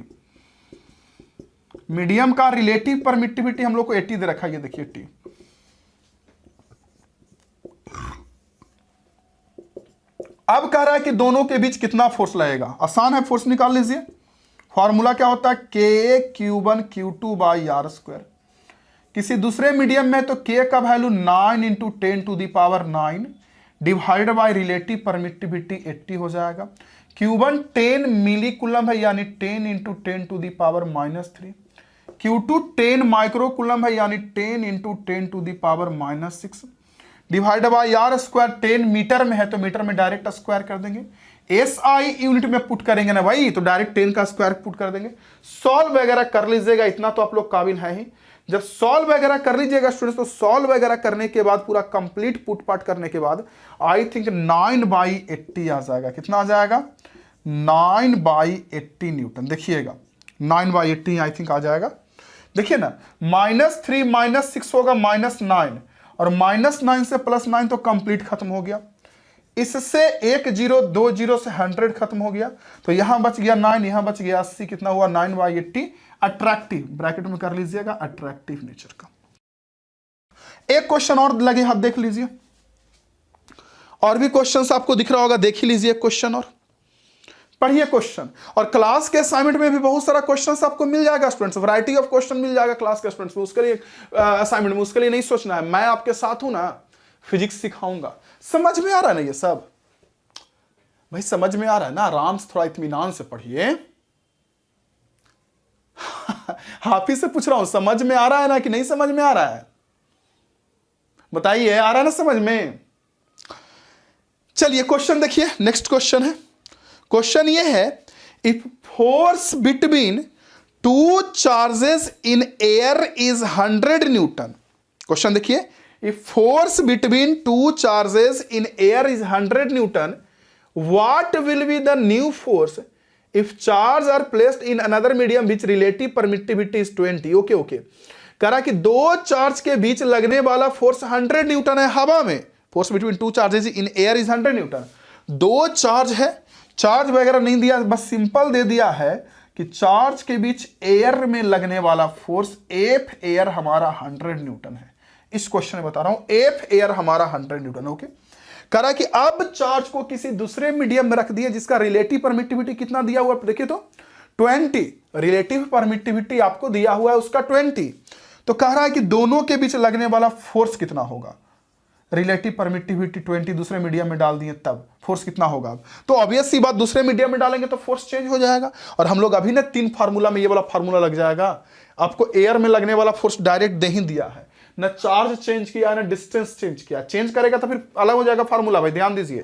मीडियम का रिलेटिव परमिटिविटी हम लोग को 80 दे रखा है, ये देखिए 80। अब कह रहा है कि दोनों के बीच कितना फोर्स लगेगा, आसान है, फोर्स निकाल लीजिए। फॉर्मूला क्या होता है, K Q1 Q2 by are square. किसी दूसरे मीडियम में तो K का value 9 into 10 to the power 9 divide by relative permittivity 80 हो जाएगा। Q1 10 मिली कूलम है, यानी 10 into 10 to the power -3। Q2 10 micro coulomb है, यानी 10 into 10 to the power -6 divide by R square. 10 metre में है तो मीटर में डायरेक्ट स्क्वायर कर देंगे, SI यूनिट में पुट करेंगे ना भाई, तो डायरेक्ट 10 का स्क्वायर पुट कर देंगे। सॉल्व वगैरह कर लीजिएगा, इतना तो आप लोग काबिल है ही। जब सॉल्व वगैरह कर लीजिएगा स्टूडेंट्स, तो सॉल्व वगैरह करने के बाद पूरा कंप्लीट पुट पाट करने के बाद आई थिंक 9/80 आ जाएगा। कितना आ जाएगा? 9/80 न्यूटन। देखिएगा 9/80 आई थिंक आ जाएगा। देखिए ना, -3 -6 होगा -9, और -9 से +9 तो कंप्लीट खत्म हो गया। इससे 1 0 2 0 से 100 खत्म हो गया, तो यहां बच गया 9, यहां बच गया 80। कितना हुआ? 9/80। अट्रैक्टिव ब्रैकेट में कर लीजिएगा, अट्रैक्टिव नेचर का। एक क्वेश्चन और लगे हाथ, देख लीजिए। और भी क्वेश्चन आपको दिख रहा होगा, देख ही लीजिए क्वेश्चन और पढ़िए क्वेश्चन। और क्लास के असाइनमेंट में भी बहुत सारा क्वेश्चन आपको मिल जाएगा स्टूडेंट्स, वैरायटी ऑफ क्वेश्चन मिल जाएगा क्लास के स्टूडेंट्स में। उसके लिए असाइनमेंट में उसके लिए नहीं सोचना है, मैं आपके साथ हूं ना, फिजिक्स सिखाऊंगा। समझ में आ रहा है ना ये सब? भाई समझ में आ रहा है ना? आराम से, थोड़ा इत्मीनान से पढ़िए। आप ही से पूछ रहा हूं, समझ में आ रहा है ना कि नहीं समझ में आ रहा है? बताइए, आ रहा है ना समझ में? चलिए क्वेश्चन देखिए, नेक्स्ट क्वेश्चन है। क्वेश्चन ये है, if force between two charges in air is 100 newton. Question देखिए, if force between two charges in air is 100 newton, what will be the new force if charge are placed in another medium which relative permittivity is 20। Okay okay, कह रहा कि दो charge के बीच लगने वाला force 100 Newton है हवा में। Force between two charges in air is 100 Newton. दो चार्ज है, चार्ज वगैरह नहीं दिया, बस सिंपल दे दिया है कि चार्ज के बीच एयर में लगने वाला फोर्स एफ एयर हमारा 100 न्यूटन है। इस क्वेश्चन में बता रहा हूं, एफ एयर हमारा 100 न्यूटन। ओके, कह रहा कि अब चार्ज को किसी दूसरे मीडियम में रख दिया जिसका रिलेटिव परमिटिविटी कितना दिया हुआ है, देखिए तो 20। रिलेटिव परमिटिविटी आपको दिया हुआ है उसका 20। तो कह रहा है कि दोनों के बीच लगने वाला फोर्स कितना होगा। रिलेटिव परमिटिविटी 20 दूसरे मीडियम में डाल दिए, तब फोर्स कितना होगा। तो ऑब्वियस सी बात, दूसरे मीडियम में डालेंगे तो फोर्स चेंज हो जाएगा। और हम लोग अभी ना 3 फार्मूला में ये वाला फार्मूला लग जाएगा। आपको एयर में लगने वाला फोर्स डायरेक्ट दे ही दिया है, ना चार्ज चेंज किया ना डिस्टेंस चेंज किया। चेंज करेगा तो फिर अलग हो जाएगा फार्मूला, भाई ध्यान दीजिए।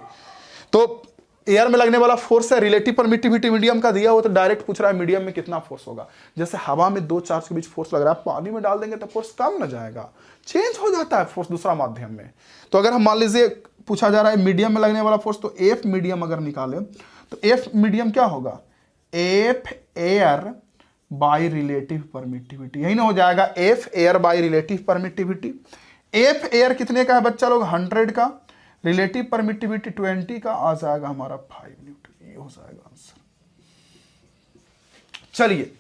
तो एयर में लगने वाला फोर्स है, रिलेटिव परमिटिविटी मीडियम का दिया हो, तो डायरेक्ट पूछ रहा है मीडियम में कितना फोर्स होगा। जैसे हवा में दो चार्ज के बीच फोर्स लग रहा है, पानी में डाल देंगे तो फोर्स कम ना जाएगा, चेंज हो जाता है फोर्स दूसरा माध्यम में। तो अगर हम मान लीजिए पूछा जा रहा है मीडियम में लगने वाला फोर्स, तो एफ मीडियम अगर निकाले तो एफ मीडियम क्या होगा? F air by relative permittivity, यही ना हो जाएगा, F air by relative permittivity. F air कितने का है बच्चा लोग? 100 का। रिलेटिव परमिटिविटी 20 का, आ जाएगा हमारा 5 न्यूटन। ये हो जाएगा आंसर। चलिए,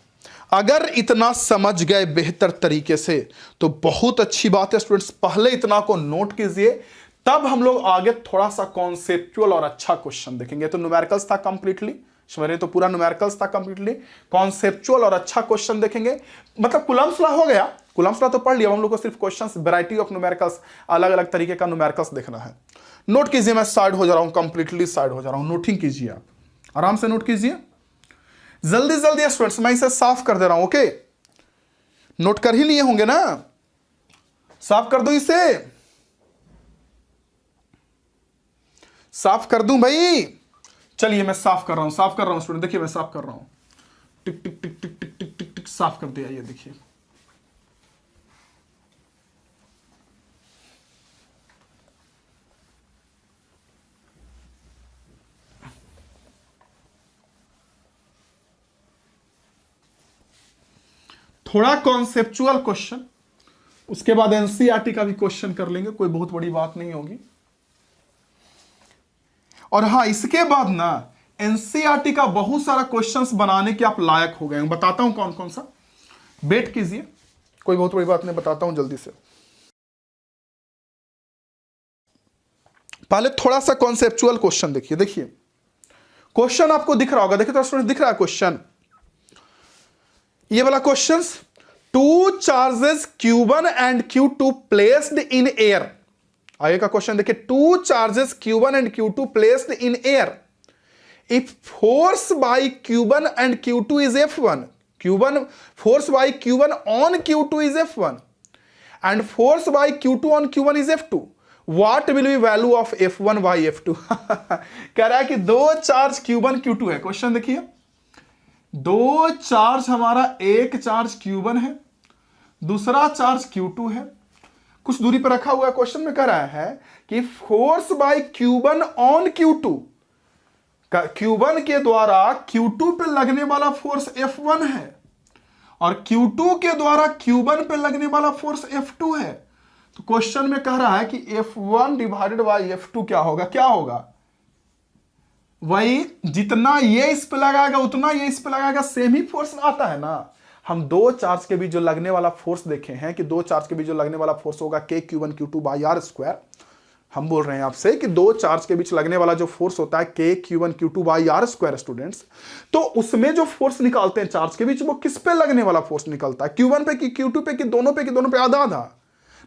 अगर इतना समझ गए बेहतर तरीके से तो बहुत अच्छी बात है स्टूडेंट्स। पहले इतना को नोट कीजिए, तब हम लोग आगे थोड़ा सा कॉन्सेप्चुअल और अच्छा क्वेश्चन देखेंगे। तो न्यूमेरिकल्स था कंप्लीटली, समझ तो पूरा न्यूमेरिकल्स था कंप्लीटली। कॉन्सेप्चुअल और अच्छा क्वेश्चन देखेंगे, मतलब कूलम्ब्स लॉ हो गया, कूलम्ब्स लॉ तो पढ़ लिया। हम लोग को सिर्फ क्वेश्चंस, वैरायटी ऑफ न्यूमेरिकल्स, अलग अलग तरीके का न्यूमेरिकल्स देखना है। नोट कीजिए, मैं साइड हो जा रहा हूं, कंप्लीटली साइड हो जा रहा हूं। नोटिंग कीजिए, आप आराम से नोट कीजिए, जल्दी जल्दी स्टूडेंट्स। मैं इसे साफ कर दे रहा हूं। ओके, नोट कर ही लिए होंगे ना? साफ कर दो, इसे साफ कर दूं भाई? चलिए मैं साफ कर रहा हूं, साफ कर रहा हूं स्टूडेंट। देखिए मैं साफ कर रहा हूं, टिक टिक टिक टिक टिक टिक टिक टिक साफ कर दिया। ये देखिए, थोड़ा कॉन्सेप्चुअल क्वेश्चन, उसके बाद एनसीईआरटी का भी क्वेश्चन कर लेंगे, कोई बहुत बड़ी बात नहीं होगी। और हाँ, इसके बाद ना एनसीईआरटी का बहुत सारा क्वेश्चंस बनाने के आप लायक हो गए हैं। बताता हूं कौन कौन सा, वेट कीजिए, कोई बहुत बड़ी बात नहीं, बताता हूं जल्दी से। पहले थोड़ा सा कॉन्सेप्चुअल क्वेश्चन देखिए। देखिए क्वेश्चन आपको दिख रहा होगा, देखिए तो स्टूडेंट दिख रहा है क्वेश्चन, ये वाला question. Two charges Q1 and Q2 placed in air. आगे का क्वेश्चन देखिए, two charges Q1 and Q2 placed in air, if force by Q1 and Q2 is F1, Q1 force by Q1 on Q2 is F1 and force by Q2 on Q1 is F2, what will B value of F1 by F2 कह रहा है कि दो charge Q1 Q2 है। Question देखिए, दो charge हमारा, एक चार्ज Q1 है, दूसरा चार्ज Q2 है, कुछ दूरी पर रखा हुआ है। क्वेश्चन में कह रहा है कि force by Q1 on Q2, Q1 के द्वारा Q2 पे लगने वाला फोर्स F1 है और Q2 के द्वारा Q1 पे लगने वाला फोर्स F2 है। तो क्वेश्चन में कह रहा है कि F1 डिवाइडेड बाई F2 क्या होगा, क्या होगा? वही जितना ये इस पे लगाएगा उतना ये इस पे लगाएगा, सेम ही फोर्स आता है ना। हम दो चार्ज के बीच जो लगने वाला फोर्स देखे हैं कि दो चार्ज के बीच जो लगने वाला फोर्स होगा K Q1 Q2 by R square. हम बोल रहे हैं आपसे कि दो चार्ज के बीच लगने वाला जो फोर्स होता है K Q1 Q2 by R square students, तो उसमें जो फोर्स निकालते हैं चार्ज के बीच, वो किस पे लगने वाला फोर्स निकलता है? Q1 पे कि Q2 पे कि दोनों पे, कि दोनों पे आधा आधा?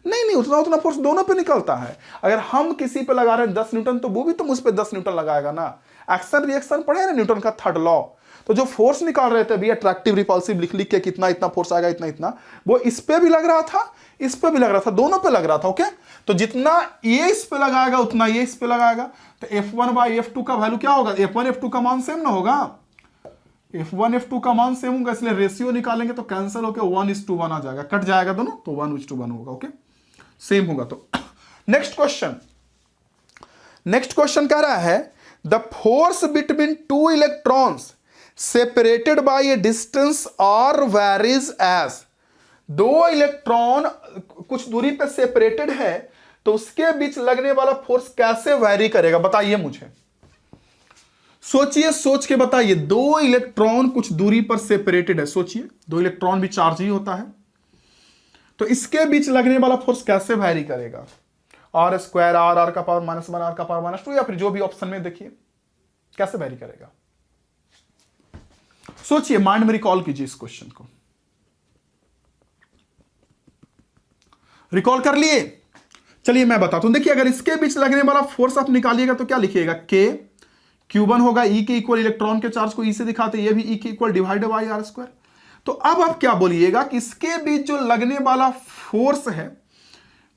नहीं, उतना उतना फोर्स दोनों पे निकलता है। अगर हम किसी पे लगा रहे हैं 10 न्यूटन, तो वो भी तो मुझ पे 10 न्यूटन लगाएगा ना। एक्शन रिएक्शन पढ़े ना न्यूटन का थर्ड लॉ। तो जो फोर्स निकाल रहे थे भैया अट्रैक्टिव रिपल्सिव लिख लिख के, कितना इतना फोर्स आएगा, इतना इतना, वो इस पे भी लग रहा था, इस पे भी लग रहा था, दोनों पे लग रहा था। ओके, तो जितना ये इस पे लगाएगा उतना ये इस पे लगाएगा। तो F1 बाई F2 का वैल्यू क्या होगा? F1 F2 का मान सेम ना होगा, F1 F2 का मान सेम होगा, इसलिए रेशियो निकालेंगे तो कैंसिल होकर 1:1 आ जाएगा, कट जाएगा दोनों, तो 1:1 होगा। ओके, सेम होगा। तो नेक्स्ट क्वेश्चन कह रहा है the force between two electrons separated by A distance और वेरीज एज। दो इलेक्ट्रॉन कुछ दूरी पे सेपरेटेड है, तो उसके बीच लगने वाला फोर्स कैसे वैरी करेगा, बताइए मुझे। सोचिए, सोच के बताइए। दो इलेक्ट्रॉन कुछ दूरी पर सेपरेटेड है, सोचिए, दो इलेक्ट्रॉन भी चार्ज ही होता है, तो इसके बीच लगने वाला फोर्स कैसे वैरी करेगा? R स्क्वायर, R का पावर -1, R का पावर -2, या फिर जो भी ऑप्शन में देखिए, कैसे वैरी करेगा? सोचिए, माइंड में रिकॉल कीजिए, इस क्वेश्चन को रिकॉल कर लिए। चलिए मैं बताता हूं। देखिए, अगर इसके बीच लगने वाला फोर्स आप निकालिएगा तो क्या लिखिएगा? K Q1 होगा, E के इक्वल, इलेक्ट्रॉन के चार्ज को E से दिखाते, ये भी E के equal divided by R square. तो अब आप क्या बोलिएगा कि इसके बीच जो लगने वाला फोर्स है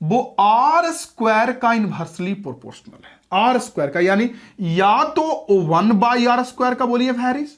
वो R स्क्वायर का इनवर्सली प्रोपोर्शनल है। R स्क्वायर का, यानी या तो 1 बाई R स्क्वायर का बोलिए वैरीज।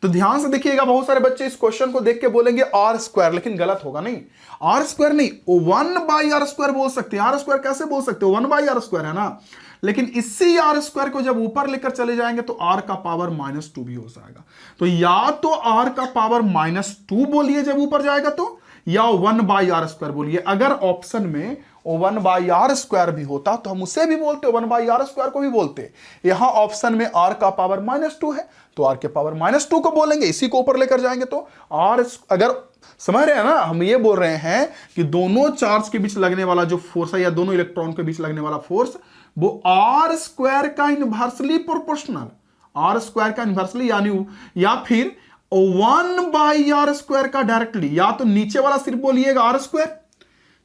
तो ध्यान से देखिएगा, बहुत सारे बच्चे इस क्वेश्चन को देख के बोलेंगे R स्क्वायर, लेकिन गलत होगा। नहीं, R स्क्वायर नहीं, 1 बाई R स्क्वायर बोल सकते हैं। R स्क्वायर कैसे बोल सकते हो? 1 बाई R स्क्वायर है ना। लेकिन इसी R स्क्वायर को जब ऊपर लेकर चले जाएंगे तो R का पावर -2 भी हो जाएगा। तो या तो R का पावर -2 बोलिए जब ऊपर जाएगा तो, या 1 बाई R स्क्वायर बोलिए। अगर ऑप्शन में 1 बाई R स्क्वायर भी होता तो हम उसे भी बोलते, 1 बाई R स्क्वायर को भी बोलते। यहां ऑप्शन में R का पावर -2 है, तो R के पावर -2 को बोलेंगे, इसी को ऊपर लेकर जाएंगे तो R, अगर समझ रहे हैं ना, हम ये बोल रहे हैं कि दोनों चार्ज के बीच लगने वाला जो फोर्स है, या दोनों इलेक्ट्रॉन के बीच लगने वाला फोर्स, वो R स्क्वायर का इनवर्सली प्रोपोर्शनल, R स्क्वायर का इनवर्सली, यानी या फिर 1 बाई R स्क्वायर का डायरेक्टली। या तो नीचे वाला सिर्फ बोलिएगा R स्क्वायर,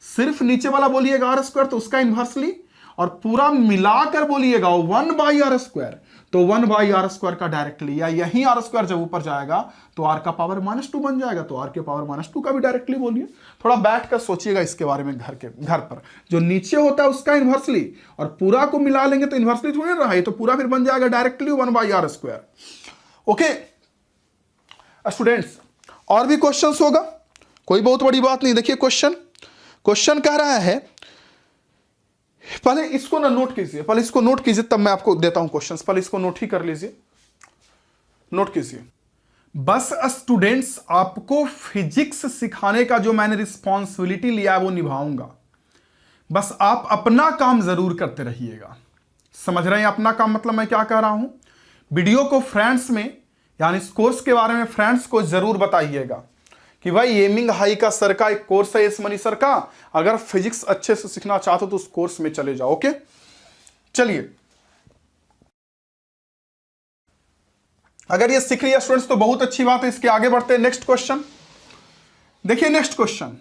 सिर्फ नीचे वाला बोलिएगा R स्क्वायर, तो उसका इनवर्सली, और पूरा मिलाकर बोलिएगा 1 बाई R स्क्वायर, तो 1 बाई R स्क्वायर का डायरेक्टली, या यही R स्क्वायर जब ऊपर जाएगा तो R का पावर -2 बन जाएगा, तो R के पावर -2 का भी डायरेक्टली बोलिए। थोड़ा बैठ कर सोचिएगा इसके बारे में घर पर। जो नीचे होता है उसका इनवर्सली, और पूरा को मिला लेंगे तो इनवर्सली थोड़ी रहा है, तो पूरा फिर बन जाएगा directly 1 by R square. Okay students, और भी क्वेश्चंस होगा, कोई बहुत बड़ी बात नहीं। देखिए क्वेश्चन कह रहा है, पहले इसको ना नोट कीजिए, पहले इसको नोट कीजिए, तब मैं आपको देता हूं क्वेश्चंस। पहले इसको नोट ही कर लीजिए, नोट कीजिए। बस स्टूडेंट्स, आपको फिजिक्स सिखाने का जो मैंने रिस्पॉन्सिबिलिटी लिया है वो निभाऊंगा। बस आप अपना काम जरूर करते रहिएगा। समझ रहे हैं अपना काम मतलब मैं क्या कह रहा हूं? वीडियो को फ्रेंड्स में, यानी इस कोर्स के बारे में फ्रेंड्स को जरूर बताइएगा कि भाई एमिंग हाई का सर का एक कोर्स है, एस मनी सर का, अगर फिजिक्स अच्छे से सीखना चाहते हो तो उस कोर्स में चले जाओ। ओके, चलिए, अगर ये सीख लिया स्टूडेंट्स तो बहुत अच्छी बात है। इसके आगे बढ़ते हैं। नेक्स्ट क्वेश्चन देखिए, नेक्स्ट क्वेश्चन,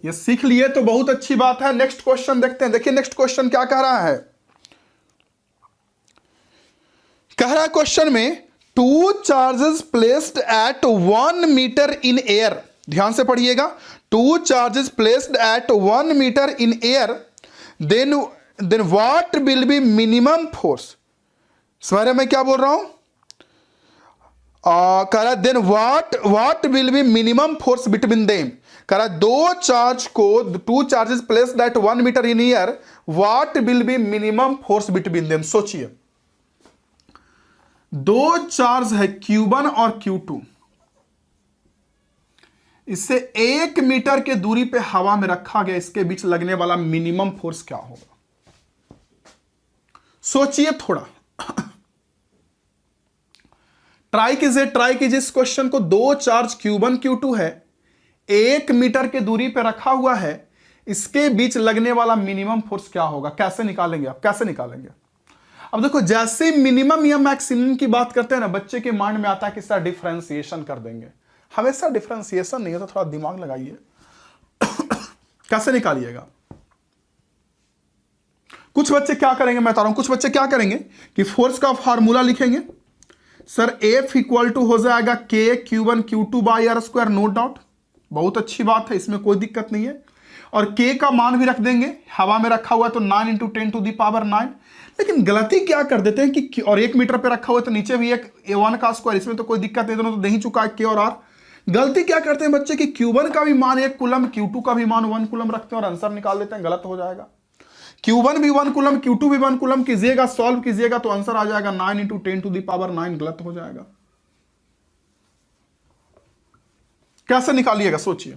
ये सीख लिए तो बहुत अच्छी बात है। नेक्स्ट क्वेश्चन देखते हैं। देखिए नेक्स्ट क्वेश्चन क्या कह रहा है? कह रहा है क्वेश्चन में, two charges placed at 1 metre in air. ध्यान से पढ़िएगा, two charges placed at 1 metre in air, then then what will be minimum force, समझ रहे मैं क्या बोल रहा हूं? कह रहा then what will be minimum force between them, कह रहा दो चार्ज को, two charges placed at 1 metre in air, what will be minimum force between them. सोचिए, दो चार्ज है Q1 और Q2, इससे 1 मीटर के दूरी पे हवा में रखा गया, इसके बीच लगने वाला मिनिमम फोर्स क्या होगा? सोचिए थोड़ा, ट्राई कीजिए इस क्वेश्चन को। दो चार्ज Q1 Q2 है, 1 मीटर के दूरी पे रखा हुआ है, इसके बीच लगने वाला मिनिमम फोर्स क्या होगा? कैसे निकालेंगे आप, कैसे निकालेंगे? अब देखो, जैसे मिनिमम या मैक्सिमम की बात करते हैं ना, बच्चे के माइंड में आता है कि सर डिफरेंशिएशन कर देंगे। हमेशा डिफरेंशिएशन नहीं है, तो थोड़ा दिमाग लगाइए। कैसे निकालिएगा? कुछ बच्चे क्या करेंगे, मैं बता रहा हूं, कुछ बच्चे क्या करेंगे कि फोर्स का फार्मूला लिखेंगे, सर F इक्वल टू हो जाएगा K Q1 Q2 by are square, no doubt, बहुत अच्छी बात है, इसमें कोई दिक्कत नहीं है। और K का मान भी रख देंगे, हवा में रखा हुआ है तो 9 × 10⁻⁹। लेकिन गलती क्या कर देते हैं कि और 1 मीटर पे रखा हुआ है तो नीचे भी एक A1 का स्क्वायर, इसमें तो कोई दिक्कत नहीं, दोनों तो दे ही चुका है K और R। गलती क्या करते हैं बच्चे कि Q1 का भी मान 1 कूलम, Q2 का भी मान 1 कूलम रखते हैं और आंसर निकाल देते हैं, गलत हो जाएगा। Q1 भी 1 कूलम, Q2 भी 1 कूलम कीजिएगा, सॉल्व कीजिएगा तो आंसर आ जाएगा 9 × 10⁹, गलत हो जाएगा। कैसे निकालिएगा सोचिए,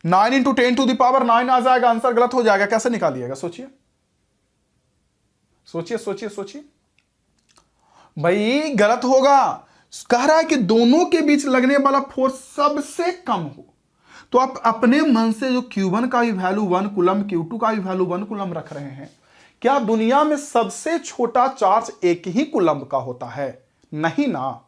9 × 10⁹ आ जाएगा, आंसर गलत हो जाएगा, कैसे निकालिएगा? सोचिए सोचिए सोचिए सोचिए भाई, गलत होगा। कह रहा है कि दोनों के बीच लगने वाला फोर्स सबसे कम हो, तो आप अपने मन से जो Q1 का भी वैल्यू 1 कूलम, Q2 का भी वैल्यू 1 कूलम रख रहे हैं। क्या दुनिया में सबसे छोटा चार्ज 1 ही कूलम का होता है? नहीं ना,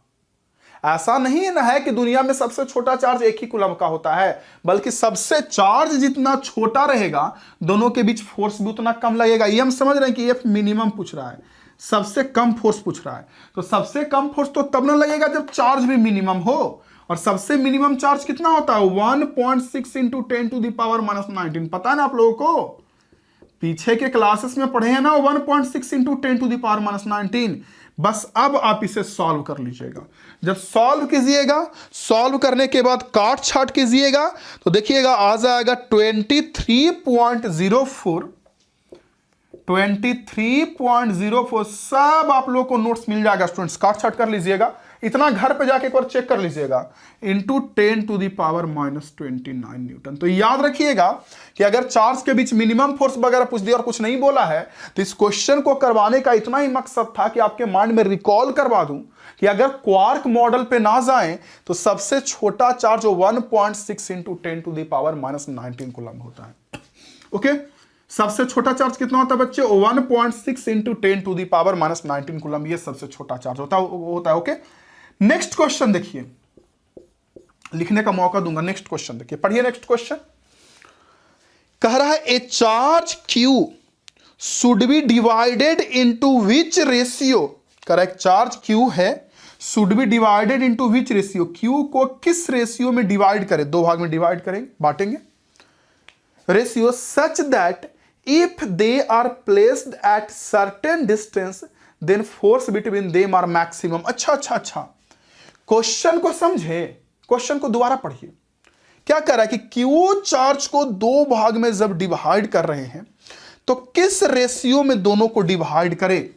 ऐसा नहीं है कि दुनिया में सबसे छोटा चार्ज 1 ही कूलम का होता है, बल्कि सबसे चार्ज जितना छोटा रहेगा, दोनों के बीच फोर्स भी उतना कम लगेगा। ये हम समझ रहे हैं कि F मिनिमम पूछ रहा है, सबसे कम फोर्स पूछ रहा है, तो सबसे कम फोर्स तो तब ना लगेगा जब चार्ज भी मिनिमम हो। और सबसे मिनिमम चार्ज कितना होता है? 1.6 × 10⁻⁻⁹। पता है ना आप लोगों को, पीछे के क्लासेस में पढ़े हैं ना, 1.6 × 10⁻⁻⁹। बस अब आप इसे सॉल्व कर लीजिएगा। जब सॉल्व कीजिएगा, सॉल्व करने के बाद काट छाट कीजिएगा तो देखिएगा आ जाएगा 23.04। 23.04 सब आप लोगों को नोट्स मिल जाएगा स्टूडेंट्स, काट छाट कर लीजिएगा, इतना घर पे जाके एक बार चेक कर लीजिएगा, इंटू 10⁻⁻29 न्यूटन। तो याद रखिएगा कि अगर चार्ज के बीच मिनिमम फोर्स वगैरह पूछ दिया और कुछ नहीं बोला है, तो इस क्वेश्चन को करवाने का इतना ही मकसद था कि आपके माइंड में रिकॉल करवा दूं कि अगर क्वार्क मॉडल पे ना जाएं तो सबसे छोटा चार्ज 1.6 × 10⁻⁻19 कूलम होता है। ओके, सबसे छोटा चार्ज कितना होता है बच्चे? 1.6 × 10⁻⁻19 कूलम, ये सबसे छोटा चार्ज होता है। ओके, नेक्स्ट क्वेश्चन देखिए, लिखने का मौका दूंगा। नेक्स्ट क्वेश्चन देखिए, पढ़िए नेक्स्ट क्वेश्चन। कह रहा है ए charge Q should be divided into which ratio. कह रहा है चार्ज Q है, should be divided into which ratio, Q को किस रेशियो में डिवाइड करें? दो भाग में डिवाइड करेंगे, बांटेंगे। Ratio such that if they are placed at certain distance then force between them are maximum. अच्छा, क्वेश्चन को समझे, क्वेश्चन को दोबारा पढ़िए। क्या कर रहा है कि क्यू चार्ज को दो भाग में जब डिवाइड कर रहे हैं तो किस रेशियो में दोनों को डिवाइड करें,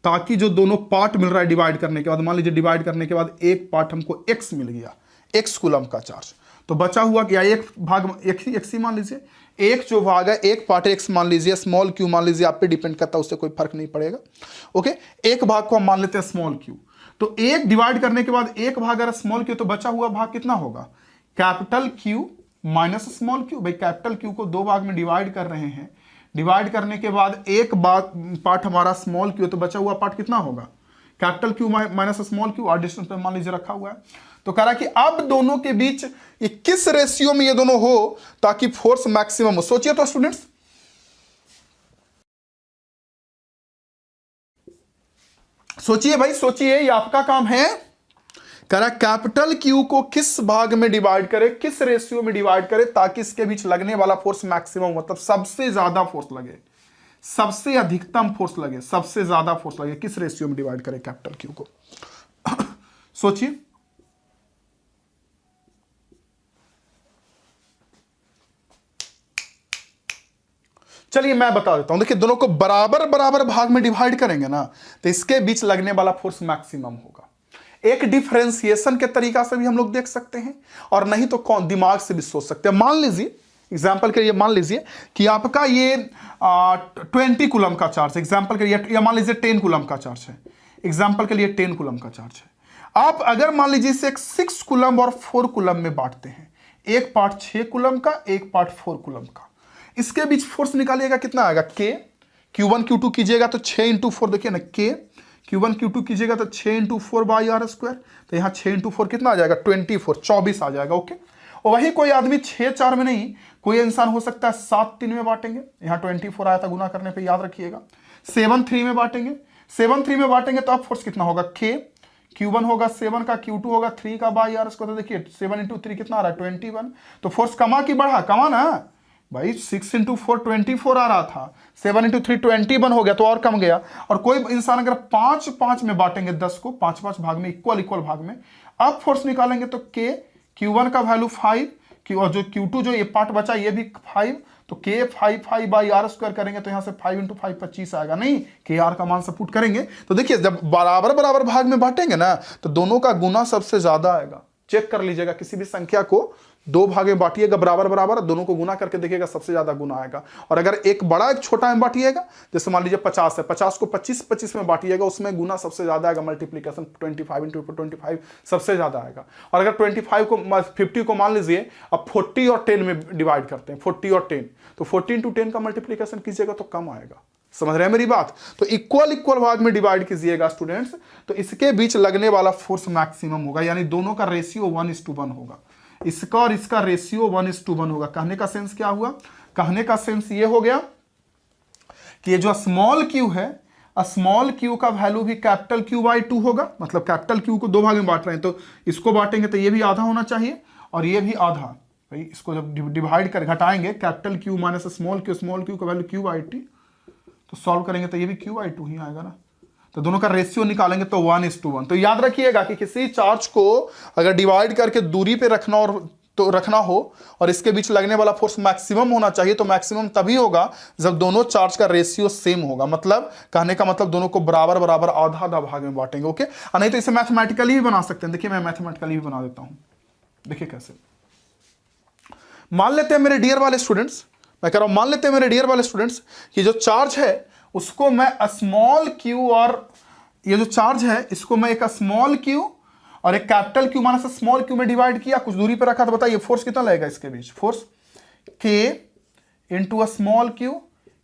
ताकि जो दोनों पार्ट मिल रहा है डिवाइड करने के बाद, मान लीजिए डिवाइड करने के बाद एक पार्ट हमको x मिल गया, x कूलम का चार्ज, तो बचा हुआ क्या? एक भाग x ही मान लीजिए, एक जो भाग है एक पार्ट x मान लीजिए, स्मॉल q मान लीजिए, आप पे डिपेंड करता है, उससे कोई फर्क नहीं पड़ेगा। ओके, एक भाग को हम मान लेते हैं स्मॉल q, तो एक डिवाइड करने के बाद एक भाग अगर स्मॉल q, तो बचा हुआ भाग कितना होगा? Capital Q minus small q। भाई कैपिटल Q को दो भाग में डिवाइड कर रहे हैं, डिवाइड करने के बाद एक पार्ट हमारा स्मॉल q, तो बचा हुआ पार्ट कितना होगा? Capital Q minus small q, और डिस्टेंस पे मान लीजिए रखा हुआ है। तो कह रहा है कि अब दोनों के बीच ये किस रेशियो में ये दोनों हो ताकि फोर्स मैक्सिमम हो। सोचिए तो स्टूडेंट्स, सोचिए भाई, सोचिए, ये आपका काम है। कह रहा कैपिटल Q को किस भाग में डिवाइड करे, किस रेशियो में डिवाइड करे ताकि इसके बीच लगने वाला फोर्स मैक्सिमम, मतलब सबसे ज्यादा फोर्स लगे, सबसे अधिकतम फोर्स लगे, सबसे ज्यादा फोर्स लगे, किस रेशियो में डिवाइड करें कैपिटल क्यू को? सोचिए। चलिए मैं बता देता हूं, देखिए दोनों को बराबर बराबर भाग में डिवाइड करेंगे ना, तो इसके बीच लगने वाला फोर्स मैक्सिमम होगा। एक डिफरेंशिएशन के तरीका से भी हम लोग देख सकते हैं, और नहीं तो कौन दिमाग से भी सोच सकते हैं। मान लीजिए एग्जाम्पल के लिए, मान लीजिए कि आपका ये 20 कूलम का चार्ज, एग्जाम्पल के लिए, या मान लीजिए 10 कूलम का चार्ज है, एग्जाम्पल के लिए 10 कूलम का चार्ज है। आप अगर मान लीजिए इसे 6 कूलम और 4 कूलम में बांटते हैं, एक पार्ट 6 कूलम का, एक पार्ट 4 कूलम का, इसके बीच फोर्स निकालिएगा, कितना आएगा? के Q1 Q2 कीजिएगा तो 6 × 4, देखिए ना, के Q1 Q2 कीजिएगा तो 6 × 4 बाई आर स्क्वायर, तो यहाँ 6 × 4 कितना आ जाएगा? 24 आ जाएगा। ओके, और वही कोई आदमी 6-4 में नहीं, कोई इंसान हो सकता है 7-3 में बांटेंगे, यहाँ 24 आया था गुना करने पे, याद रखिएगा। 7-3 में बांटेंगे, 7-3 में बांटेंगे तो अब फोर्स कितना होगा? के Q1 होगा 7 का, Q2 होगा 3 का बाई आर स्क्वायर, तो देखिए 7 × 3 कितना आ रहा है? 21। तो फोर्स कमा कि बढ़ा? कमा ना भाई, 6 × 4 24 आ रहा था, 7 × 3 21 हो गया, तो और कम गया। और कोई इंसान अगर 5-5 में बांटेंगे 10 को, 5-5 भाग में, इक्वल भाग में, अब फोर्स निकालेंगे तो के Q1 का वैल्यू 5, और जो Q2 जो ये पार्ट बचा ये भी 5, तो के 5 बाई आर स्क्वायर करेंगे तो यहाँ से 5 × 5 25 आएगा, नहीं के आर का मान सपोर्ट करेंगे। तो देखिए जब बराबर बराबर भाग में बांटेंगे ना, तो दोनों का गुना सबसे ज्यादा आएगा। चेक कर लीजिएगा, किसी भी संख्या को 2 भाग में बांटिएगा बराबर बराबर, दोनों को गुना करके देखिएगा सबसे ज्यादा गुना आएगा। और अगर एक बड़ा एक छोटा में बांटिएगा, जैसे मान लीजिए 50 है, 50 को 25-25 में बांटिएगा, उसमें गुना सबसे ज्यादा आएगा, मल्टीप्लीकेशन 25 × 25 सबसे ज्यादा आएगा। और अगर 25 को 50 को मान लीजिए अब 40 और 10 में डिवाइड करते हैं, 40 और 10, तो 14 × 10 का मल्टीप्लीकेशन कीजिएगा तो कम आएगा। समझ रहे हैं मेरी बात? तो इक्वल भाग में डिवाइड कीजिएगा स्टूडेंट्स, तो इसके बीच लगने वाला फोर्स मैक्सिमम होगा, यानी दोनों का रेशियो 1:1 होगा। इसका और इसका रेशियो 1:1 होगा। कहने का सेंस क्या हुआ? कहने का सेंस ये हो गया कि ये जो स्मॉल क्यू है, स्मॉल क्यू का वैल्यू भी कैपिटल Q/2 होगा। मतलब कैपिटल क्यू को 2 भाग में बांट रहे हैं, तो इसको बांटेंगे तो ये भी आधा होना चाहिए और ये भी आधा। भाई इसको जब डिवाइड कर घटाएंगे, capital Q minus small Q का वैल्यू Q/T, तो सॉल्व करेंगे तो ये भी Q/2 ही आएगा ना। तो दोनों का रेशियो निकालेंगे तो 1:1। तो याद रखिएगा कि किसी चार्ज को अगर डिवाइड करके दूरी पे रखना हो और इसके बीच लगने वाला फोर्स मैक्सिमम होना चाहिए, तो मैक्सिमम तभी होगा जब दोनों चार्ज का रेशियो सेम होगा। मतलब कहने का मतलब दोनों को बराबर बराबर आधा भाग में बांटेंगे। ओके, और नहीं तो इसे मैथमेटिकली भी बना सकते हैं। देखिए मैं मैथमेटिकली भी बना देता हूं, देखिए कैसे। मान लेते हैं मेरे डियर वाले स्टूडेंट्स, मैं कह रहा हूं मान लेते हैं मेरे डियर वाले स्टूडेंट्स कि जो चार्ज है उसको मैं स्मॉल क्यू, और ये जो चार्ज है इसको मैं एक स्मॉल क्यू और एक capital Q minus small Q में डिवाइड किया, कुछ दूरी पे रखा, तो बताइए फोर्स कितना लगेगा इसके बीच? Force K into small Q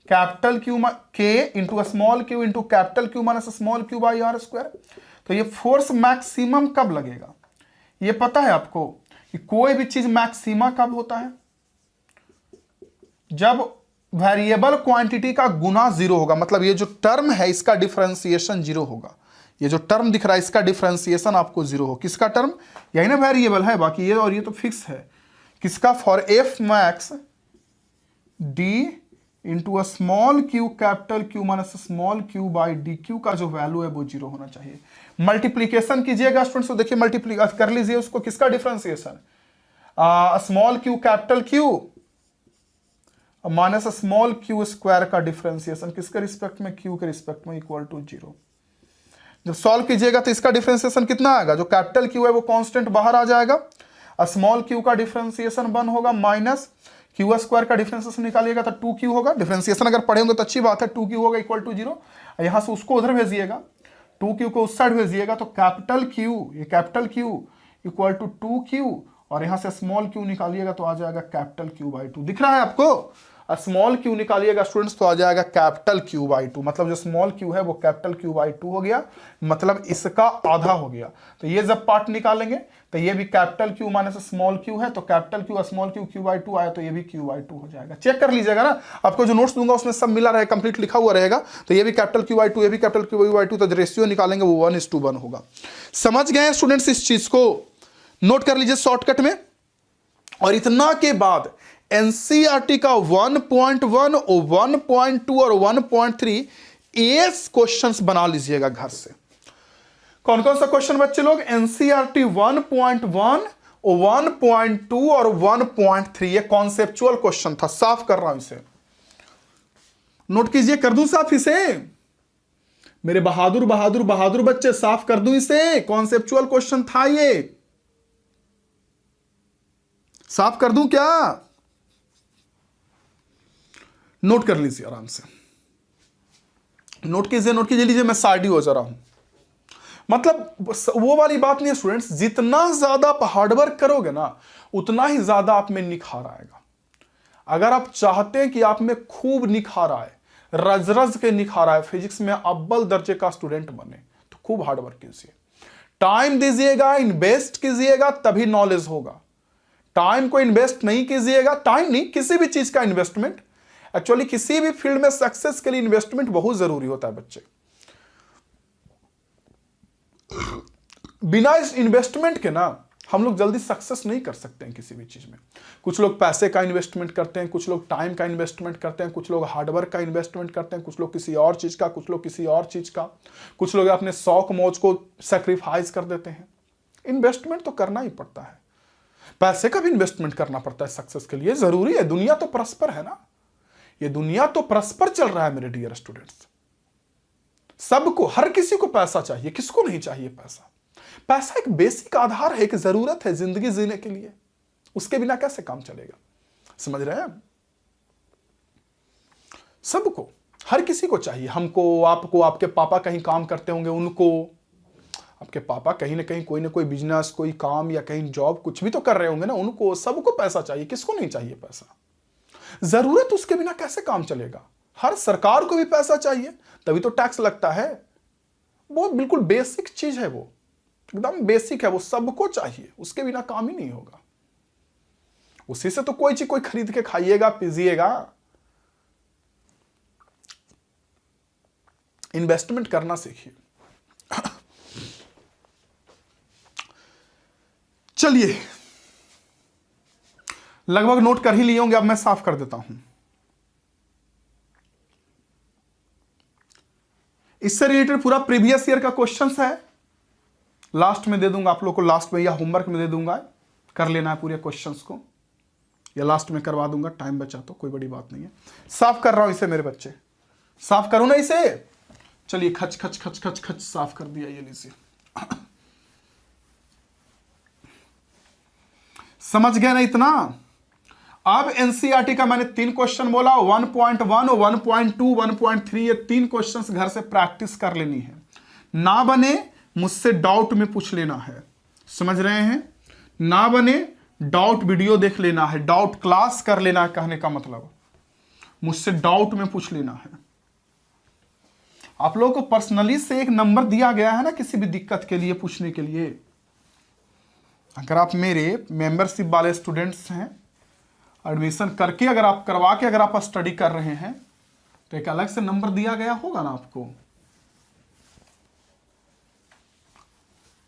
capital Q, K into small Q into capital Q minus small Q by are square. तो ये फोर्स मैक्सिमम कब लगेगा? ये पता है आपको कि कोई भी चीज मैक्सिमा कब होता है? जब वेरिएबल क्वांटिटी का गुना 0 होगा। मतलब ये जो टर्म है इसका डिफरेंशिएशन 0 होगा। ये जो टर्म दिख रहा है इसका डिफरेंशिएशन आपको 0 हो। किसका टर्म? यही ना वेरिएबल है, बाकी ये और ये तो फिक्स है। किसका? For F max D into small Q capital Q minus small Q by D Q का जो वैल्यू है वो 0 होना चाहिए। मल्टीप्लीकेशन कीजिएगा स्टूडेंट्स, तो देखिए मल्टीप्लीकेशन कर लीजिए उसको। किसका differentiation? Small Q capital Q minus small Q square का डिफरेंशिएशन किसके रिस्पेक्ट में? क्यू के रिस्पेक्ट में, इक्वल टू 0। जब सॉल्व कीजिएगा तो इसका डिफरेंशिएशन कितना आएगा? जो कैपिटल क्यू है वो कांस्टेंट बाहर आ जाएगा, स्मॉल क्यू का डिफरेंशिएशन 1 होगा, माइनस क्यू स्क्वायर का डिफरेंशिएशन निकालिएगा तो 2q होगा। डिफरेंशिएशन अगर पढ़े होंगे तो अच्छी बात है, 2q होगा इक्वल टू 0। यहां से उसको उधर भेजिएगा, 2q को उस साइड भेजिएगा, तो कैपिटल क्यू, ये capital Q equal to 2q, और यहां से स्मॉल क्यू निकालिएगा तो आ जाएगा कैपिटल Q/2। दिख रहा है आपको? स्मॉल क्यू निकालिएगा स्टूडेंट्स तो आ जाएगा कैपिटल Q/2। मतलब जो स्मॉल क्यू है वो कैपिटल Q/2 हो गया, मतलब इसका आधा हो गया। तो ये जब पार्ट निकालेंगे तो ये भी capital Q minus small Q है, तो capital Q small Q Q/2 आया तो ये भी Q/2 हो जाएगा। चेक कर लीजिएगा ना, आपको जो नोट्स दूंगा उसमें सब मिला रहेगा, कंप्लीट लिखा हुआ रहेगा। तो ये भी कैपिटल Q/2, ये भी कैपिटल Q/2, तो रेशियो निकालेंगे वो 1:1 होगा। समझ गए स्टूडेंट्स? इस चीज को नोट कर लीजिए शॉर्टकट में। और इतना के बाद एनसीईआरटी का 1.1 और 1.2 और 1.3 ये क्वेश्चंस बना लीजिएगा घर से। कौन कौन सा क्वेश्चन बच्चे लोग? एनसीईआरटी 1.1 और 1.2 और 1.3 ये कॉन्सेप्चुअल क्वेश्चन था। साफ कर रहा हूं इसे, नोट कीजिए। कर दूं साफ इसे मेरे बहादुर बहादुर बहादुर बच्चे? साफ कर दूं इसे? कॉन्सेप्चुअल क्वेश्चन था ये, साफ कर दूं क्या? नोट कर लीजिए आराम से, नोट कीजिए लीजिए। मैं साइड हो जा रहा हूं, मतलब वो वाली बात नहीं है स्टूडेंट्स, जितना ज्यादा आप हार्डवर्क करोगे ना उतना ही ज्यादा आप में निखार आएगा। अगर आप चाहते हैं कि आप में खूब निखार आए, रज रज के निखार आए, फिजिक्स में अव्वल दर्जे का स्टूडेंट बने, तो खूब हार्डवर्क कीजिए, टाइम दीजिएगा, इन्वेस्ट कीजिएगा, तभी नॉलेज होगा। टाइम को इन्वेस्ट नहीं कीजिएगा, टाइम नहीं किसी भी चीज का इन्वेस्टमेंट, एक्चुअली किसी भी फील्ड में सक्सेस के लिए इन्वेस्टमेंट बहुत जरूरी होता है बच्चे। बिना इस इन्वेस्टमेंट के ना हम लोग जल्दी सक्सेस नहीं कर सकते हैं किसी भी चीज में। कुछ लोग पैसे का इन्वेस्टमेंट करते हैं, कुछ लोग टाइम का इन्वेस्टमेंट करते हैं, कुछ लोग हार्डवर्क का इन्वेस्टमेंट करते हैं, कुछ लोग किसी और चीज का, कुछ लोग किसी और चीज का, कुछ लोग अपने शौक मौज को सेक्रीफाइस कर देते हैं। इन्वेस्टमेंट तो करना ही पड़ता है, पैसे का भी इन्वेस्टमेंट करना पड़ता है सक्सेस के लिए, जरूरी है। दुनिया तो परस्पर है ना, ये दुनिया तो परस्पर चल रहा है मेरे डियर स्टूडेंट्स। सबको, हर किसी को पैसा चाहिए, किसको नहीं चाहिए पैसा? पैसा एक बेसिक आधार है, एक जरूरत है जिंदगी जीने के लिए, उसके बिना कैसे काम चलेगा? समझ रहे हैं? सबको, हर किसी को चाहिए, हमको, आपको, आपके पापा कहीं काम करते होंगे उनको, आपके पापा कहीं ना कहीं कोई ना कोई बिजनेस, कोई काम या कहीं जॉब कुछ भी तो कर रहे होंगे ना, उनको, सबको पैसा चाहिए, किसको नहीं चाहिए पैसा? जरूरत, उसके बिना कैसे काम चलेगा? हर सरकार को भी पैसा चाहिए, तभी तो टैक्स लगता है। बहुत बिल्कुल बेसिक चीज है, वो एकदम बेसिक है, वो सबको चाहिए, उसके बिना काम ही नहीं होगा। उसी से तो कोई चीज कोई खरीद के खाइएगा, पीजिएगा। इन्वेस्टमेंट करना सीखिए। चलिए, लगभग नोट कर ही लिए होंगे, अब मैं साफ कर देता हूं। इससे रिलेटेड पूरा प्रीवियस ईयर का क्वेश्चंस है, लास्ट में दे दूंगा आप लोग को, लास्ट में या होमवर्क में दे दूंगा, कर लेना है पूरे क्वेश्चंस को, या लास्ट में करवा दूंगा, टाइम बचा तो कोई बड़ी बात नहीं है। साफ कर रहा हूं इसे मेरे बच्चे, साफ करूं ना इसे? चलिए, खच खच खच खच खच साफ कर दिया, ये लीजिए। समझ गए ना इतना? अब एनसीईआरटी का मैंने 3 क्वेश्चन बोला, 1.1 और 1.2, 1.3, ये 3 क्वेश्चंस घर से प्रैक्टिस कर लेनी है। ना बने मुझसे डाउट में पूछ लेना है, समझ रहे हैं? ना बने डाउट वीडियो देख लेना है, डाउट क्लास कर लेना है, कहने का मतलब मुझसे डाउट में पूछ लेना है। आप लोगों को पर्सनली से एक नंबर दिया गया है ना किसी भी दिक्कत के लिए पूछने के लिए। अगर आप मेरे मेंबरशिप वाले स्टूडेंट्स हैं, एडमिशन करके अगर आप करवा के अगर आप स्टडी कर रहे हैं, तो एक अलग से नंबर दिया गया होगा ना आपको।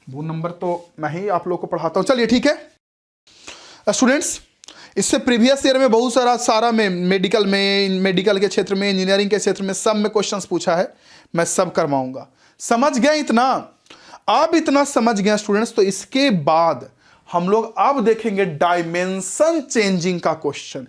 वो नंबर तो मैं ही आप लोग को पढ़ाता हूं। चलिए ठीक है स्टूडेंट्स, इससे प्रीवियस ईयर में बहुत सारा में मेडिकल के क्षेत्र में, इंजीनियरिंग के क्षेत्र में, सब में क्वेश्चंस पूछा है, मैं सब करवाऊंगा। समझ गए इतना? अब इतना समझ गए स्टूडेंट्स, तो इसके बाद हम लोग अब देखेंगे डायमेंशन चेंजिंग का क्वेश्चन।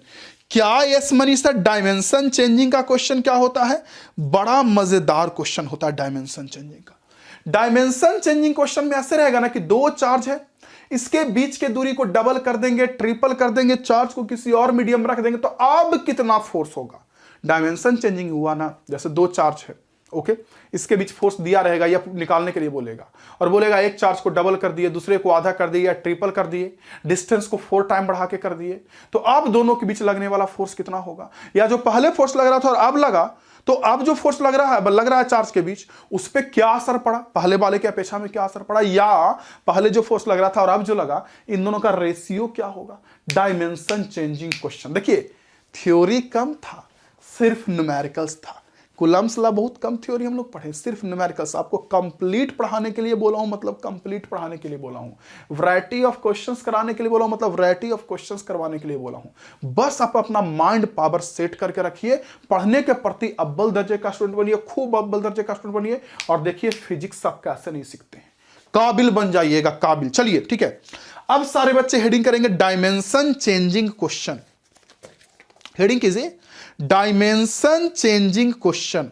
क्या यस मनीषा, डायमेंशन चेंजिंग का क्वेश्चन क्या होता है? बड़ा मजेदार क्वेश्चन होता है डायमेंशन चेंजिंग का। डायमेंशन चेंजिंग क्वेश्चन में ऐसे रहेगा ना कि 2 चार्ज है, इसके बीच के दूरी को डबल कर देंगे, ट्रिपल कर देंगे, चार्ज को किसी और मीडियम रख देंगे, तो अब कितना फोर्स होगा? डायमेंशन चेंजिंग हुआ ना, जैसे 2 चार्ज है, ओके, इसके बीच फोर्स दिया रहेगा, या निकालने के लिए बोलेगा, और बोलेगा एक चार्ज को डबल कर दिए, दूसरे को आधा कर दिए, या ट्रिपल कर दिए, डिस्टेंस को 4 टाइम बढ़ा के कर दिए, तो अब दोनों के बीच लगने वाला फोर्स कितना होगा? या जो पहले फोर्स लग रहा था और अब लगा, तो अब जो फोर्स लग रहा है चार्ज के बीच, उस पर क्या असर पड़ा, पहले वाले की अपेक्षा में क्या असर पड़ा, या पहले जो फोर्स लग रहा था और अब जो लगा, इन दोनों का रेशियो क्या होगा? Dimension changing question. देखिए, थ्योरी कम था, सिर्फ न्यूमेरिकल्स था, कूलम्ब्स लॉ बहुत कम थ्योरी हम लोग पढ़े, सिर्फ न्यूमेरिकल्स। आपको कंप्लीट पढ़ाने के लिए बोला हूं, मतलब कंप्लीट पढ़ाने के लिए बोला हूं। वैरायटी ऑफ क्वेश्चंस कराने के लिए बोला हूं, मतलब वैरायटी ऑफ क्वेश्चंस करवाने के लिए बोला हूं। बस आप अपना माइंड पावर सेट करके रखिए, पढ़ने के प्रति अव्वल दर्जे का स्टूडेंट बनिए, खूब अव्वल दर्जे का स्टूडेंट बनिए, और देखिए फिजिक्स आप कैसे नहीं सीखते हैं, काबिल बन जाइएगा, काबिल। चलिए ठीक है, अब सारे बच्चे हेडिंग करेंगे डायमेंशन चेंजिंग क्वेश्चन। हेडिंग कीजिए डायमेंशन चेंजिंग क्वेश्चन,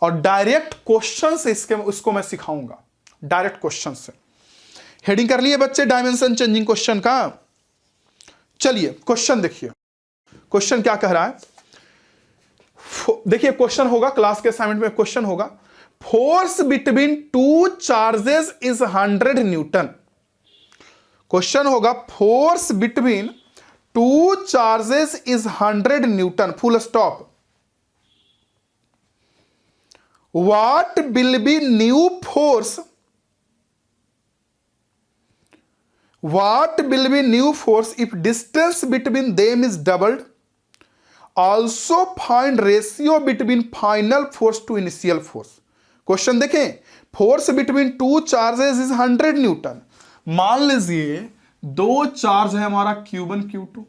और डायरेक्ट क्वेश्चन से उसको मैं सिखाऊंगा, डायरेक्ट क्वेश्चन से। हेडिंग कर लिए बच्चे डायमेंशन चेंजिंग क्वेश्चन का। चलिए क्वेश्चन देखिए, क्वेश्चन क्या कह रहा है, देखिए क्वेश्चन होगा, क्लास के असाइनमेंट में क्वेश्चन होगा, force between two charges is 100 newton. Question होगा force between two charges is 100 newton, full stop. What will be new force, what will be new force if distance between them is doubled, also find ratio between final force to initial force. Question देखें, force between two charges is 100 newton. मान लीजिए दो charge है हमारा Q1 Q2,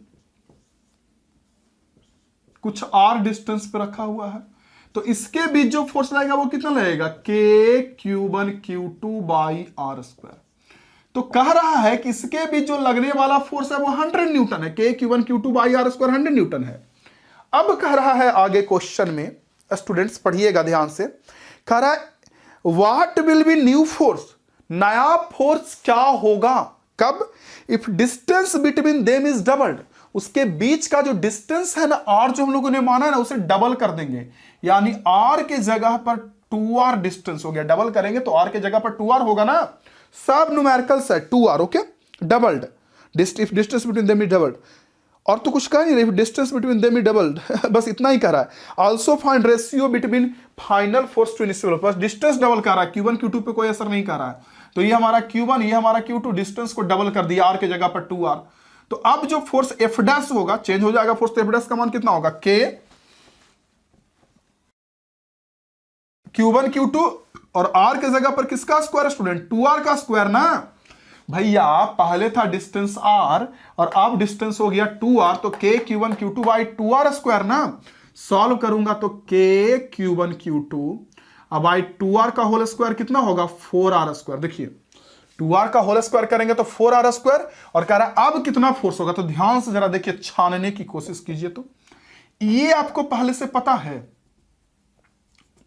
कुछ R distance पे रखा हुआ है, तो इसके बीच जो फोर्स लगेगा वो कितना लगेगा, K Q1 Q2 by R square. तो कह रहा है कि इसके बीच जो लगने वाला फोर्स है वो 100 न्यूटन है, K Q1 Q2 by R square 100 Newton है। अब कह रहा है आगे क्वेश्चन में, स्टूडेंट्स पढ़िएगा ध्यान से, कह रहा है what will be new force, नया फोर्स क्या होगा, कब, if distance between them is doubled, उसके बीच का जो डिस्टेंस है ना R जो हम लोगों ने माना है ना, उसे डबल कर देंगे, यानी R के जगह पर 2R डिस्टेंस हो गया, डबल करेंगे तो R के जगह पर 2R होगा ना, सब न्यूमेरिकल्स है 2R, okay, doubled, if distance between them is doubled, और तो कुछ कह नहीं रहे, distance between them is doubled, बस इतना ही कह रहा है। Also find ratio between final force to initial, बस डिस्टेंस डबल कर रहा है, Q1 Q2 पे कोई असर नहीं कर रहा है, तो ये हमारा Q1 ये हमारा Q2, डिस्टेंस को डबल कर दिया, R के जगह पर 2R। तो अब जो फोर्स F डैश होगा, चेंज हो जाएगा फोर्स, तो F डैश का मान कितना होगा, K Q1 Q2, और R के जगह पर किसका स्क्वायर स्टूडेंट, 2R का स्क्वायर ना भैया, पहले था डिस्टेंस R और अब डिस्टेंस हो गया 2R, तो K Q1 Q2 by 2R square ना, सॉल्व करूंगा तो K Q1 Q2 अब बाई 2R का होल स्क्वायर कितना होगा, 4R स्क्वायर। देखिए 2R का होल स्क्वायर करेंगे तो 4R स्क्वायर, और कह रहा है अब कितना फोर्स होगा, तो ध्यान से जरा देखिए, छानने की कोशिश कीजिए। तो ये आपको पहले से पता है,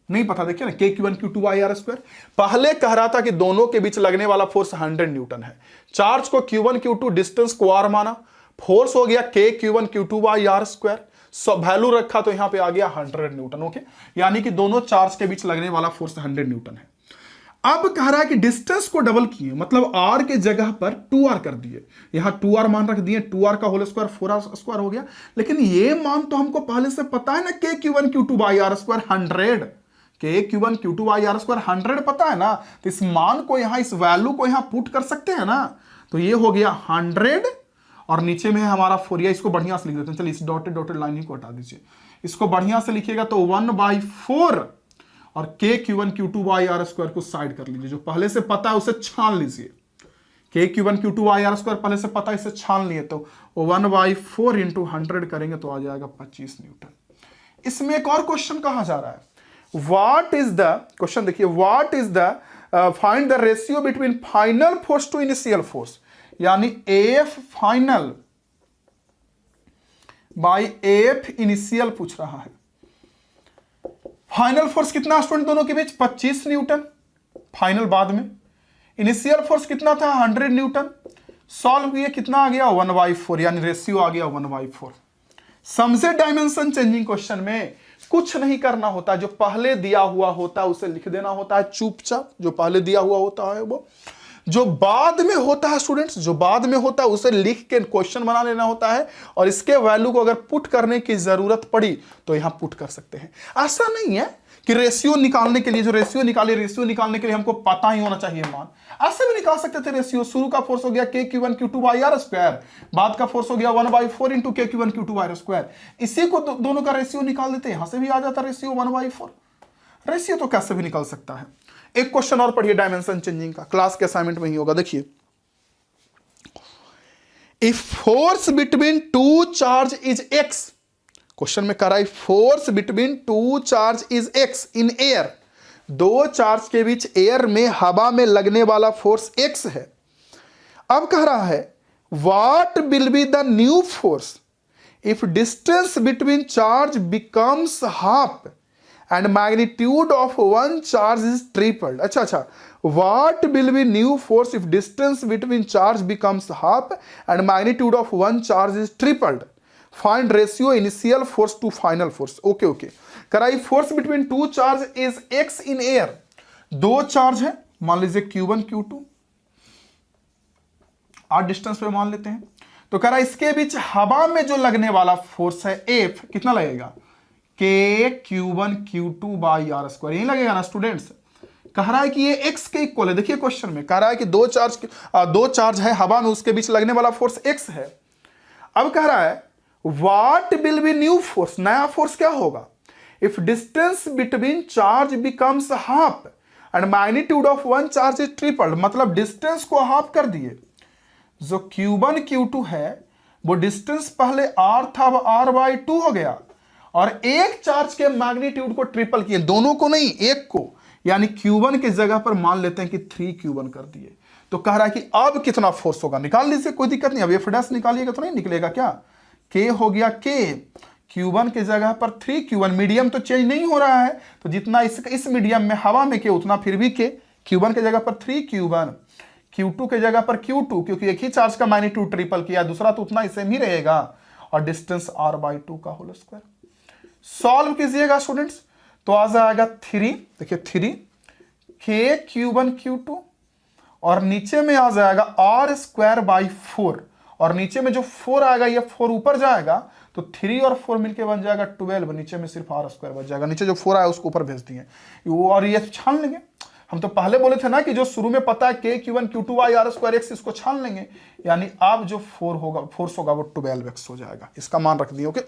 नहीं पता, देखिए ना, K Q1 Q2 by R square. पहले कह रहा था कि दोनों के बीच लगने वाला फोर्स 100 न्यूटन है, चार्ज को Q1 Q2, डिस्टेंस को R माना, फोर्स हो गया K Q1 Q2 by R square, value रखा तो यहां पे आ गया 100 न्यूटन, ओके, यानी कि दोनों चार्ज के बीच लगने वाला फोर्स 100 न्यूटन है। अब कह रहा है कि डिस्टेंस को डबल किए, मतलब R के जगह पर 2R कर दिए, यहां 2R मान रख दिए, 2R का होल स्क्वायर 4R स्क्वायर हो गया, लेकिन ये मान तो हमको पहले से पता है ना, K Q1 Q2 by R square 100, K Q1 Q2 by R square 100 पता है ना, तो इस मान को यहां, इस वैल्यू को यहां पुट कर सकते हैं ना, तो ये हो गया 100, और नीचे में है हमारा 4, या इसको बढ़िया से लिख देते हैं, चलिए इस डॉटेड डॉटेड लाइन को हटा दीजिए, इसको बढ़िया से लिखिएगा तो 1/4, और K Q1 Q2 by R square को साइड कर लीजिए, जो पहले से पता है उसे छान लीजिए, K Q1 Q2 by R square पहले से पता है, इसे छान लिए, तो 1/4 इंटू 100 करेंगे तो आ जाएगा 25 न्यूटन। इसमें एक और क्वेश्चन कहा जा रहा है, व्हाट इज द, क्वेश्चन देखिए, what is the, find the ratio between final force to initial force, यानी AF final by AF initial पूछ रहा है। फाइनल फोर्स कितना स्टूडेंट दोनों के बीच, 25 न्यूटन, फाइनल बाद में, इनिशियल फोर्स कितना था, 100 न्यूटन, सॉल्व किए कितना आ गया, 1/4, यानी रेशियो आ गया 1/4। समझे, डायमेंशन चेंजिंग क्वेश्चन में कुछ नहीं करना होता, जो पहले दिया हुआ होता है उसे लिख देना होता है चुपचाप, जो पहले दिया हुआ होता है वो, जो बाद में होता है स्टूडेंट्स, जो बाद में होता है उसे लिख के क्वेश्चन बना लेना होता है, और इसके वैल्यू को अगर पुट करने की जरूरत पड़ी तो यहां पुट कर सकते हैं। ऐसा नहीं है कि रेशियो निकालने के लिए, जो रेशियो निकालने के लिए हमको पता ही होना चाहिए मान, ऐसे भी निकाल सकते थे रेशियो। शुरू का फोर्स हो गया K Q1 Q2 by R square, बाद का फोर्स हो गया 1/4 into K Q1 Q2 by R square, इसी को दोनों का रेशियो निकाल देते, यहां से भी आ जाता रेशियो 1/4। रेशियो तो कैसे भी निकल सकता है। एक क्वेश्चन और पढ़िए डायमेंशन चेंजिंग का, क्लास के असाइनमेंट में ही होगा। देखिए, if force between two charge is x, question में कह रहा है force between two charge is X in air, दो चार्ज के बीच एयर में हवा में लगने वाला फोर्स एक्स है। अब कह रहा है what will be the new force if distance between charge becomes half and magnitude of one charge is tripled. अच्छा, what will be new force if distance between charge becomes half and magnitude of one charge is tripled, find ratio initial force to final force. Okay, कराई force between two charge is X in air, दो charge है, मान लीजिए Q1 Q2, are distance पे मान लेते हैं। तो कह रहा है इसके बीच हवा में जो लगने वाला फोर्स है F कितना लगेगा, K Q1 Q2 by are square, यही लगेगा ना स्टूडेंट्स। कह रहा है कि ये x के इक्वल है। देखिए क्वेश्चन में कह रहा है कि दो चार्ज है हवा में, उसके बीच लगने वाला फोर्स x है। अब कह रहा है what will be new force, नया फोर्स क्या होगा, if distance between charge becomes half and magnitude of one charge is tripled, मतलब डिस्टेंस को हाफ कर दिए। जो Q1 Q2 है वो डिस्टेंस पहले r था, अब r/2 हो गया, और एक चार्ज के मैग्नीट्यूड को ट्रिपल किए, दोनों को नहीं एक को, यानी Q1 की जगह पर मान लेते हैं कि 3Q1 कर दिए। तो कह रहा है कि अब कितना फोर्स होगा, निकाल लीजिए, कोई दिक्कत नहीं। अब F' निकालिएगा तो नहीं निकलेगा क्या, K हो गया K, Q1 की जगह पर 3Q1, मीडियम तो चेंज नहीं हो रहा है, तो जितना इस मीडियम में हवा में K उतना फिर भी K, Q1 की जगह पर 3Q1, Q2 की जगह पर Q2, क्योंकि एक ही चार्ज का मैग्नीट्यूड ट्रिपल किया, दूसरा तो उतना ही सेम ही रहेगा, और डिस्टेंस r/2 का होल स्क्वायर। सॉल्व कीजिएगा स्टूडेंट्स, तो आ जाएगा 3, देखिए 3 K Q1 Q2, और नीचे में आ जाएगा r²/4, और नीचे में जो 4 आएगा ये 4 ऊपर जाएगा, तो 3 और 4 मिलके बन जाएगा 12, नीचे में सिर्फ r² बच जाएगा, नीचे जो 4 आया उसको ऊपर भेज दिए, और ये छान लेंगे। हम तो पहले बोले थे ना कि जो शुरू में पता है K Q1 Q2 by r²x, इसको छान लेंगे, यानी अब जो फोर्स होगा वो 12x हो जाएगा। इसका मान रख दिए। ओके,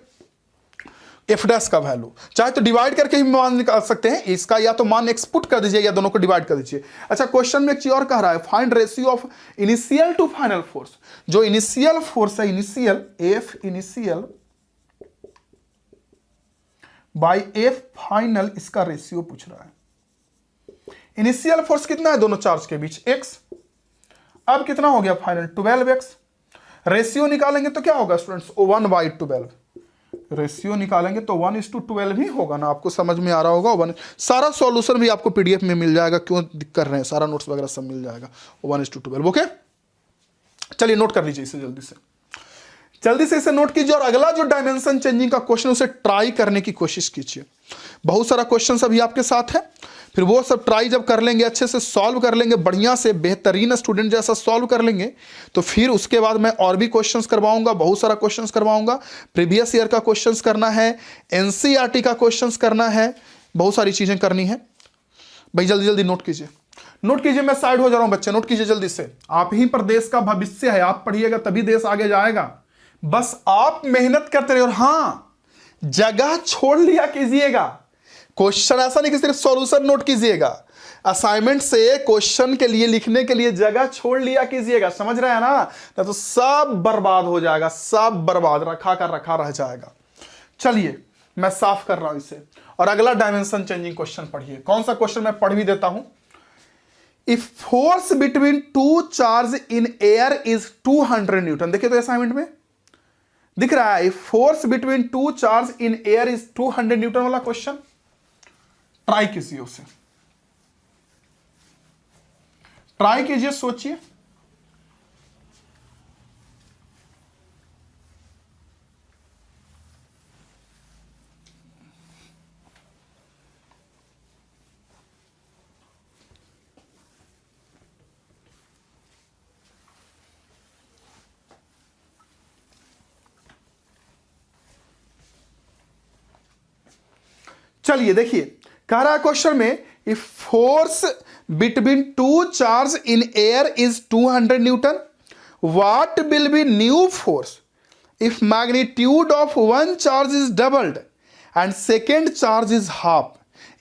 F' का वैल्यू चाहे तो डिवाइड करके ही मान निकाल सकते हैं, इसका या तो मान x पुट कर दीजिए या दोनों को डिवाइड कर दीजिए। अच्छा, क्वेश्चन में एक चीज और कह रहा है, find ratio of initial to final force, जो इनिशियल फोर्स है, initial F initial by F final, इसका रेशियो पूछ रहा है। इनिशियल फोर्स कितना है दोनों चार्ज के बीच, x, अब कितना हो गया फाइनल 12x, रेशियो निकालेंगे तो क्या होगा स्टूडेंट्स, 1/12, रेशियो निकालेंगे तो 1:12 ही होगा ना, आपको समझ में आ रहा होगा। 1, सारा सॉल्यूशन भी आपको पीडीएफ में मिल जाएगा, क्यों कर रहे हैं, सारा नोट्स वगैरह सब मिल जाएगा, 1:12। ओके, चलिए नोट कर लीजिए इसे, जल्दी से इसे नोट कीजिए, और अगला जो डायमेंशन चेंजिंग का क्वेश्चन उसे ट्राई करने की कोशिश कीजिए। बहुत सारा क्वेश्चन अभी आपके साथ है, फिर वो सब ट्राई जब कर लेंगे, अच्छे से सॉल्व कर लेंगे, बढ़िया से बेहतरीन स्टूडेंट जैसा सॉल्व कर लेंगे, तो फिर उसके बाद मैं और भी क्वेश्चंस करवाऊंगा, बहुत सारा क्वेश्चंस करवाऊंगा। प्रीवियस ईयर का क्वेश्चंस करना है, एनसीईआरटी का क्वेश्चंस करना है, बहुत सारी चीजें करनी है भाई। जल्दी जल्दी नोट कीजिए, नोट कीजिए, मैं साइड हो जा रहा हूं बच्चे, नोट कीजिए जल्दी से। आप ही पर देश का भविष्य है, आप पढ़िएगा तभी देश आगे जाएगा, बस आप मेहनत करते रहिए। और हाँ, जगह छोड़ लिया कीजिएगा, क्वेश्चन ऐसा नहीं कि सिर्फ सॉल्यूशन नोट कीजिएगा, असाइनमेंट से क्वेश्चन के लिए लिखने के लिए जगह छोड़ लिया कीजिएगा, समझ रहे हैं ना, तो सब बर्बाद हो जाएगा, सब बर्बाद रखा रह जाएगा। चलिए मैं साफ कर रहा हूं इसे, और अगला डायमेंशन चेंजिंग क्वेश्चन पढ़िए। कौन सा क्वेश्चन मैं पढ़ भी देता हूं, if force between two charge in air is 200 Newton, देखिए तो असाइनमेंट में दिख रहा है, force between two charge in air is 200 Newton वाला क्वेश्चन, ट्राई कीजिए उसे, ट्राई कीजिए, सोचिए। चलिए देखिए, कह रहा है क्वेश्चन में, if force between two charge in air is 200 Newton, what will be new force if magnitude of one charge is doubled and second charge is half,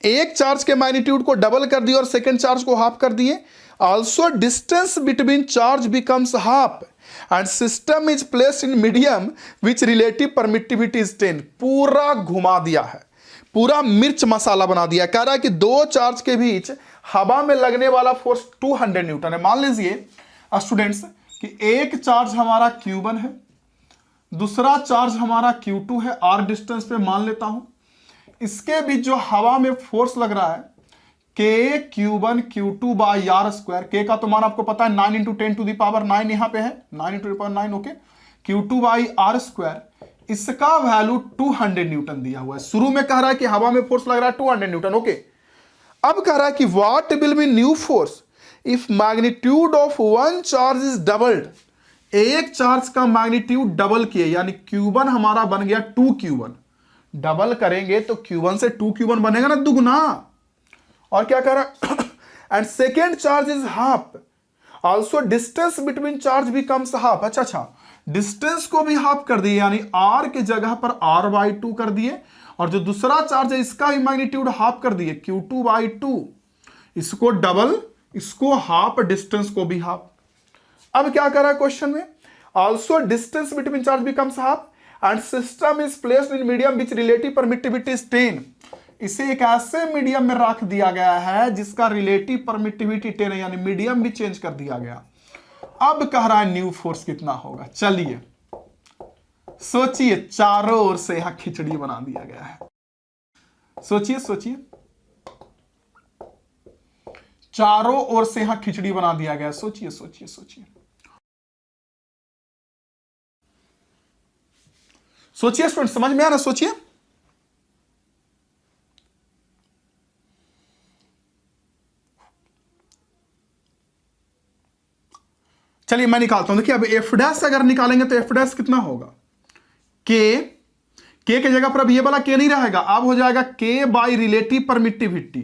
एक चार्ज के मैग्नीट्यूड को डबल कर दिए और सेकेंड चार्ज को half कर दिए। Also distance between charge becomes half and system is placed in medium which relative permittivity is 10। पूरा घुमा दिया है, पूरा मिर्च मसाला बना दिया। कह रहा है कि दो चार्ज के बीच हवा में लगने वाला फोर्स 200 न्यूटन है। मान लीजिए स्टूडेंट्स कि एक चार्ज हमारा Q1 है, दूसरा चार्ज हमारा Q2 है, r डिस्टेंस पे मान लेता हूं। इसके बीच जो हवा में फोर्स लग रहा है k Q1 Q2 by are square. k का तो मान आपको पता है 9 × 10⁹ यहां पे है, 9 × 10⁹ okay. Q2 by are square, इसका वैल्यू 200 न्यूटन दिया हुआ है। शुरू में कह रहा है कि हवा में फोर्स लग रहा है 200 न्यूटन, ओके। अब कह रहा है कि what will be new force if magnitude of one charge is doubled. एक चार्ज का मैग्नीट्यूड डबल किए, यानी Q1 हमारा बन गया 2Q1, डबल करेंगे तो Q1 से 2Q1 बनेगा ना, दुगुना। और क्या कह रहा है and second charge is half, also distance between charge becomes half. अच्छा, डिस्टेंस को भी हाफ कर दिए, यानी r के जगह पर r/2 कर दिए, और जो दूसरा चार्ज है इसका भी मैग्नीट्यूड हाफ कर दिए, Q2/2। इसको डबल, इसको हाफ, डिस्टेंस को भी हाफ। अब क्या कर रहा है क्वेश्चन में, also distance between charge becomes half and system is placed in medium which relative permittivity is 10। इसे एक ऐसे मीडियम में रख दिया गया है जिसका रिलेटिव परमिटिविटी 10 है, यानी मीडियम भी चेंज कर दिया गया। अब कह रहा है न्यू फोर्स कितना होगा। चलिए सोचिए, चारों ओर से यहां खिचड़ी बना दिया गया है। सोचिए, चारों ओर से यहां खिचड़ी बना दिया गया है। सोचिए, स्टूडेंट, समझ में आ रहा? सोचिए, चलिए मैं निकालता हूं। देखिए अब एफ डैश अगर निकालेंगे तो एफ डैश कितना होगा, के जगह पर अब ये वाला के नहीं रहेगा, अब हो जाएगा के बाई रिलेटिव परमिटिविटी।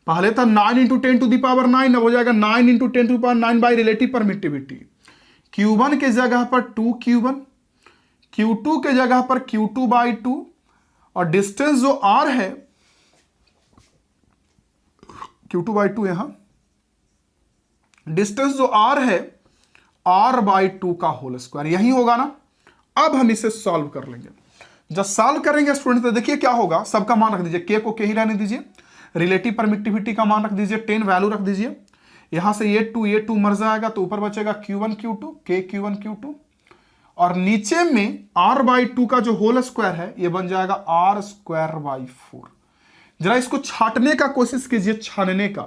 पहले था 9 × 10⁹, अब हो जाएगा 9 × 10⁹ बाई रिलेटिव परमिटिविटी। Q1 के जगह पर 2Q1, Q2 के जगह पर Q2/2, और डिस्टेंस जो r है Q2/2, यहां डिस्टेंस जो r है r/2 का होल स्क्वायर, यही होगा ना। अब हम इसे सॉल्व कर लेंगे। जब सॉल्व करेंगे स्टूडेंट तो देखिए क्या होगा, सबका मान रख दीजिए, के को के ही रहने दीजिए, रिलेटिव परमिटिविटी का मान रख दीजिए 10, वैल्यू रख दीजिए। यहां से ये 2 मर जाएगा तो ऊपर बचेगा Q1 Q2, के Q1 Q2, और नीचे में r/2 का जो होल स्क्वायर है ये बन जाएगा r²/4। जरा इसको छाटने का कोशिश कीजिए, छानने का,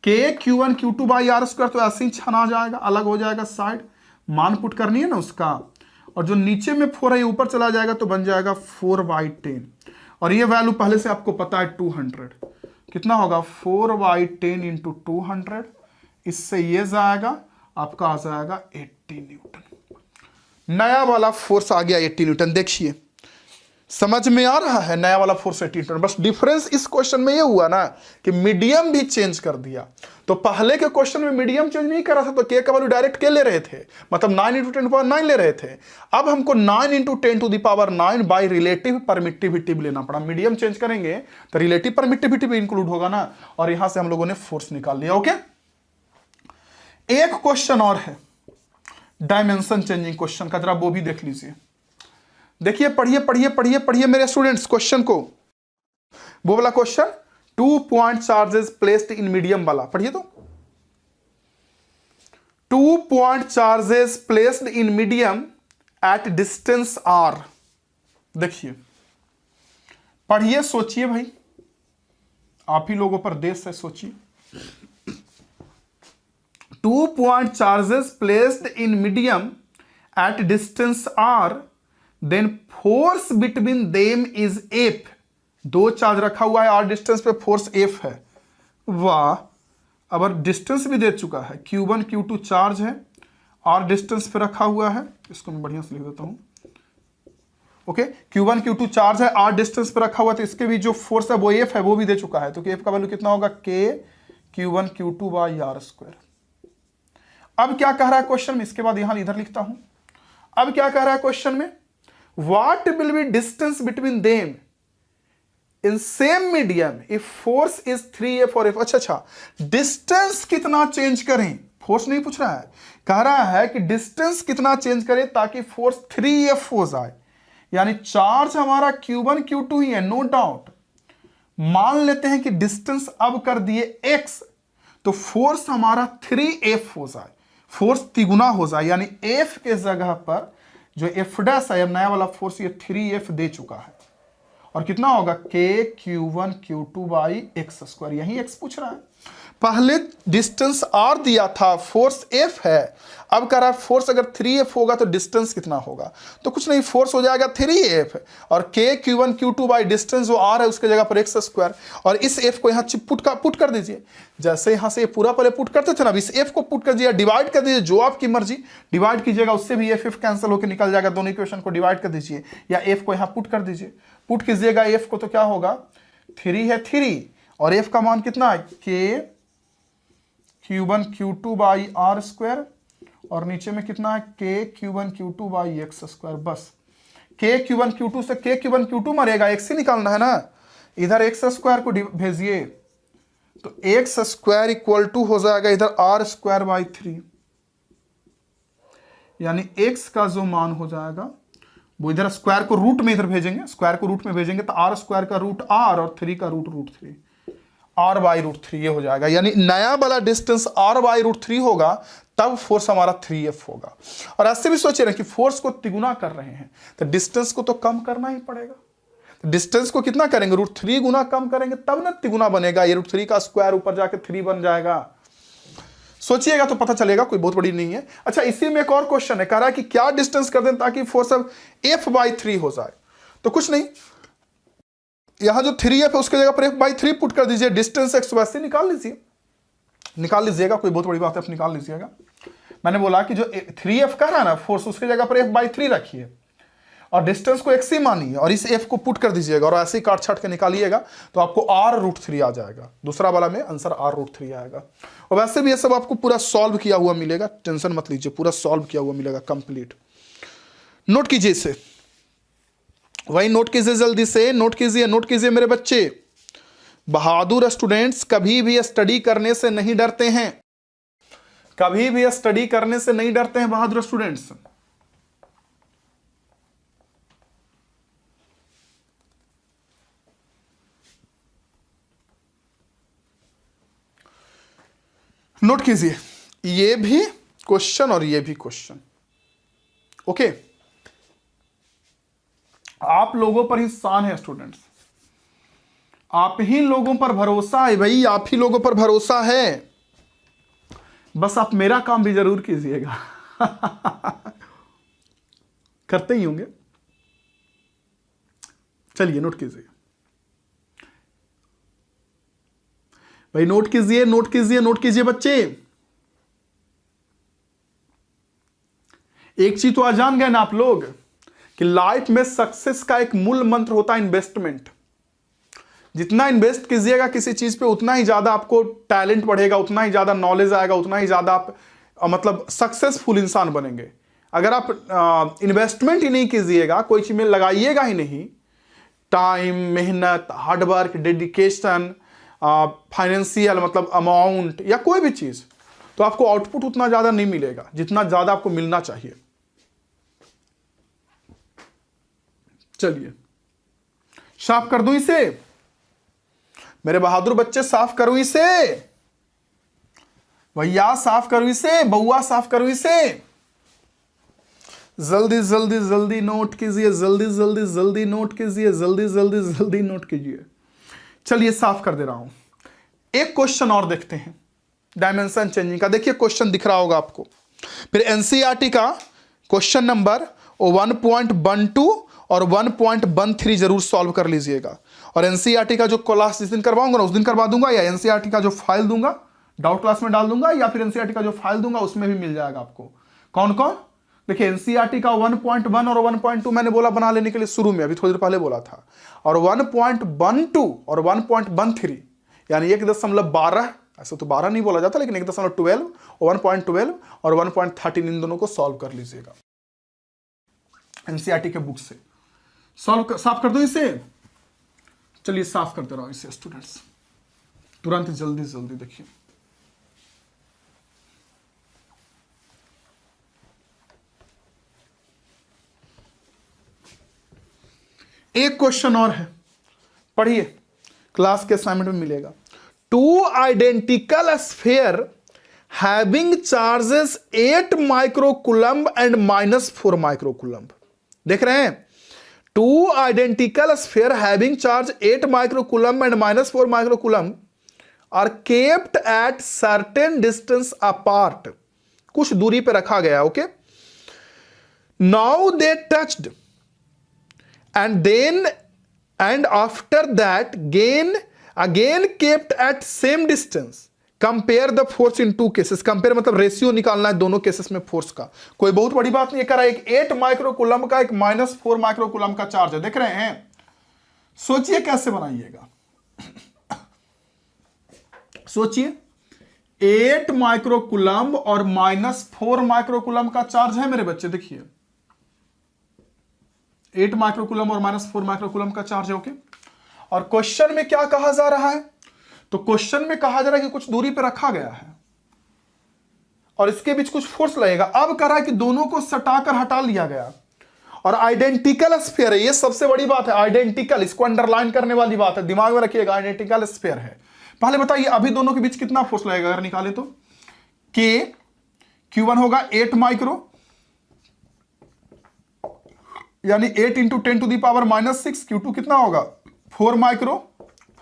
के Q1 Q2/r² तो ऐसे ही छना जाएगा, अलग हो जाएगा साइड, मान पुट करनी है ना उसका, और जो नीचे में 4 है ऊपर चला जाएगा तो बन जाएगा 4/10, और ये वैल्यू पहले से आपको पता है 200। कितना होगा 4/10 × 200, इससे ये जाएगा आपका आ जाएगा 80 न्यूटन। नया वाला फोर्स आ गया 80 न्यूटन। देखिए समझ में आ रहा है, नया वाला फोर्स 80 न्यूटन। बस डिफरेंस इस क्वेश्चन में ये हुआ ना कि मीडियम भी चेंज कर दिया। तो पहले के क्वेश्चन में मीडियम चेंज नहीं कर रहा था तो के का वैल्यू डायरेक्ट के ले रहे थे, मतलब 9 × 10⁹ ले रहे थे। अब हमको 9 × 10⁹ बाई रिलेटिव परमिटिविटी भी लेना पड़ा। मीडियम चेंज करेंगे तो रिलेटिव परमिटिविटी भी इंक्लूड होगा ना, और यहां से हम लोगों ने फोर्स निकाल लिया। ओके, एक क्वेश्चन और है डायमेंशन चेंजिंग क्वेश्चन का, जरा वो भी देख लीजिए। देखिए पढ़िए मेरे स्टूडेंट्स क्वेश्चन को, वो वाला question 2 point charges placed in medium वाला पढ़िए। तो 2 point charges placed in medium at distance r। देखिए पढ़िए, सोचिए भाई, आप ही लोगों पर देश है, सोचिए। 2 point charges placed in medium at distance r, then force between them is F। दो चार्ज रखा हुआ है, r डिस्टेंस पे फोर्स F है। वाह, अब डिस्टेंस भी दे चुका है, Q1 Q2 चार्ज है, r डिस्टेंस पे रखा हुआ है, इसको मैं बढ़िया से लिख देता हूं। ओके, Q1 Q2 चार्ज है, r डिस्टेंस पे रखा हुआ है, तो इसके भी जो फोर्स है वो F है, वो भी दे चुका है। तो F का वैल्यू कितना होगा, K Q1 Q2/r²। अब क्या कह रहा है क्वेश्चन में, इसके बाद यहां इधर लिखता हूं। अब क्या कह रहा है क्वेश्चन में, what will B distance between them in same medium if force is 3F और F। अच्छा, डिस्टेंस कितना चेंज करें, फोर्स नहीं पूछ रहा है, कह रहा है कि डिस्टेंस कितना चेंज करें ताकि फोर्स 3F हो जाए। यानी चार्ज हमारा Q1 Q2 ही है, नो डाउट। मान लेते हैं कि डिस्टेंस अब कर दिए x, तो फोर्स हमारा 3F हो जाए, फोर्स तिगुना हो जाए। यानी F के जगह पर जो F डैश है, नया वाला फोर्स ये 3F दे चुका है। और कितना होगा K Q1 Q2 by x square, यही x पूछ रहा है। पहले डिस्टेंस r दिया था, फोर्स F है, अब कह रहा है फोर्स अगर 3F होगा तो डिस्टेंस कितना होगा, तो कुछ नहीं, फोर्स हो जाएगा 3F और K Q1 Q2 by distance जो r है उसके जगह पर एक्स स्क्वायर। और इस F को यहाँ पुट कर दीजिए, जैसे यहाँ से ये पूरा पहले पुट करते थे ना, अब इस F को पुट कर दीजिए, डिवाइड कर दीजिए, जो आपकी मर्जी डिवाइड कीजिएगा, उससे भी F कैंसिल होकर निकल जाएगा, दोनों इक्वेशन को डिवाइड कर दीजिए या F को यहाँ पुट कर दीजिए। पुट कीजिएगा F को तो क्या होगा, 3 है 3 और F का मान कितना है K Q1 Q2 by are square और नीचे में कितना है K Q1 Q2 by x square. बस K Q1 Q2 से K Q1 Q2 मरेगा, एक्स ही निकालना है ना, इधर एक्स स्क्वायर को भेजिए तो एक्स स्क्वायर इक्वल टू हो जाएगा इधर आर स्क्वायर बाई 3। यानी एक्स का जो मान हो जाएगा वो इधर स्क्वायर को रूट में इधर भेजेंगे, स्क्वायर को रूट में भेजेंगे तो आर स्क्वायर का रूट आर और 3 का रूट 3, आर बाई रूट 3 ये हो जाएगा। यानी नया वाला डिस्टेंस आर बाई रूट 3 होगा, तब फोर्स हमारा 3F होगा। और ऐसे भी सोचिए ना कि फोर्स को तिगुना कर रहे हैं तो डिस्टेंस को तो कम करना ही पड़ेगा। तो डिस्टेंस को कितना करेंगे, रूट 3 गुना कम करेंगे तब ना तिगुना बनेगा, ये रूट 3 का स्क्वायर ऊपर जाके 3 बन जाएगा। सोचिएगा तो पता चलेगा, कोई बहुत बड़ी नहीं है। अच्छा, इसी में एक और क्वेश्चन है, कह रहा है कि क्या डिस्टेंस कर दें ताकि फोर्स अब F बाई 3 हो जाए। तो कुछ नहीं, यहां जो 3F है उसके जगह पर F बाई 3 पुट कर दीजिए, डिस्टेंस x वैसे निकाल लीजिएगा, कोई बहुत बड़ी बात है, F निकाल लीजिएगा। मैंने बोला कि जो 3F कह रहा है ना फोर्स, उसके जगह पर F बाई 3 रखिए और डिस्टेंस को x ही मानिए और इस F को पुट कर दीजिएगा और ऐसे ही काट छाट के निकालिएगा तो आपको r रूट 3 आ जाएगा। दूसरा वाला में आंसर r रूट 3 आएगा। और वैसे भी ये सब आपको पूरा सॉल्व किया हुआ मिलेगा, टेंशन मत लीजिए, पूरा सॉल्व किया हुआ मिलेगा कंप्लीट। नोट कीजिए इसे, वही नोट कीजिए, जल्दी से नोट कीजिए मेरे बच्चे। बहादुर स्टूडेंट्स कभी भी स्टडी करने से नहीं डरते हैं, कभी भी स्टडी करने से नहीं डरते हैं बहादुर स्टूडेंट्स। नोट कीजिए, ये भी क्वेश्चन और ये भी क्वेश्चन, ओके। आप लोगों पर ही शान है स्टूडेंट्स, आप ही लोगों पर भरोसा है भाई, आप ही लोगों पर भरोसा है, बस आप मेरा काम भी जरूर कीजिएगा। करते ही होंगे। चलिए नोट कीजिए भाई, नोट कीजिए बच्चे। एक चीज तो आज जान गए ना आप लोग कि लाइफ में सक्सेस का एक मूल मंत्र होता है इन्वेस्टमेंट। जितना इन्वेस्ट कीजिएगा किसी चीज पे उतना ही ज्यादा आपको टैलेंट बढ़ेगा, उतना ही ज्यादा नॉलेज आएगा, उतना ही ज्यादा आप मतलब सक्सेसफुल इंसान बनेंगे। अगर आप इन्वेस्टमेंट ही नहीं कीजिएगा, कोई चीज में लगाइएगा ही नहीं, टाइम, मेहनत, हार्डवर्क, डेडिकेशन, फाइनेंशियल मतलब अमाउंट या कोई भी चीज, तो आपको आउटपुट उतना ज्यादा नहीं मिलेगा जितना ज्यादा आपको मिलना चाहिए। चलिए साफ कर दूं इसे मेरे बहादुर बच्चे, साफ करूं इसे भैया, साफ करूं इसे बउआ, साफ करूं इसे। जल्दी जल्दी जल्दी नोट कीजिए, जल्दी जल्दी जल्दी नोट कीजिए, जल्दी जल्दी जल्दी नोट कीजिए। चलिए साफ कर दे रहा हूं। एक क्वेश्चन और देखते हैं डायमेंशन चेंजिंग का। देखिए क्वेश्चन दिख रहा होगा आपको। फिर एनसीईआरटी का क्वेश्चन नंबर 1.12 और 1.13 जरूर सॉल्व कर लीजिएगा। और एनसीईआरटी का जो क्लास जिस दिन करवाऊंगा ना उस दिन करवा दूंगा, या एनसीईआरटी का जो फाइल दूंगा डाउट क्लास में डाल दूंगा, या फिर एनसीईआरटी का जो फाइल दूंगा उसमें भी मिल जाएगा आपको। कौन कौन? देखिए एनसीईआरटी का 1.1 और 1.2 मैंने बोला बना लेने के लिए शुरू में, अभी थोड़ी देर पहले बोला था। और 1.12 और 1.13 यानी 1.12, ऐसे तो 12 नहीं बोला जाता लेकिन 1.12, 1.12 और 1.13 इन दोनों को सॉल्व कर लीजिएगा एनसीईआरटी के बुक से। साफ कर दो इसे। चलिए साफ करते रहो इसे स्टूडेंट्स, तुरंत जल्दी जल्दी देखिए। एक क्वेश्चन और है, पढ़िए, क्लास के असाइनमेंट में मिलेगा। Two identical sphere having charges 8 microcoulomb and -4 microcoulomb. देख रहे हैं, two identical sphere having charge 8 microcoulomb and -4 microcoulomb are kept at certain distance apart. कुछ दूरी पे रखा गया, okay. Now they touched and after that again kept at same distance. Compare the force in two cases. Compare मतलब ratio निकालना है दोनों cases में फोर्स का। कोई बहुत बड़ी बात नहीं है, करा एक 8 माइक्रोकूलम्ब का, एक -4 माइक्रोकूलम्ब का चार्ज है, देख रहे हैं। सोचिए कैसे बनाइएगा, सोचिए। 8 माइक्रोकूलम्ब और -4 माइक्रोकूलम्ब का चार्ज है मेरे बच्चे, देखिए 8 माइक्रोकूलम्ब और -4 माइक्रोकूलम्ब का चार्ज है, ओके। और क्वेश्चन में क्या कहा जा रहा है, तो क्वेश्चन में कहा जा रहा है कि कुछ दूरी पे रखा गया है और इसके बीच कुछ फोर्स लगेगा। अब कह रहा है कि दोनों को सटाकर हटा लिया गया और आइडेंटिकल स्फीयर है, ये सबसे बड़ी बात है, आइडेंटिकल, इसको अंडरलाइन करने वाली बात है, दिमाग में रखिएगा, आइडेंटिकल स्फीयर है। पहले बताइए अभी दोनों के बीच कितना फोर्स लगेगा, अगर निकाले तो Q1 होगा 8 माइक्रो, यानी 8 into 10 to the power -6। Q2 कितना होगा 4 micro,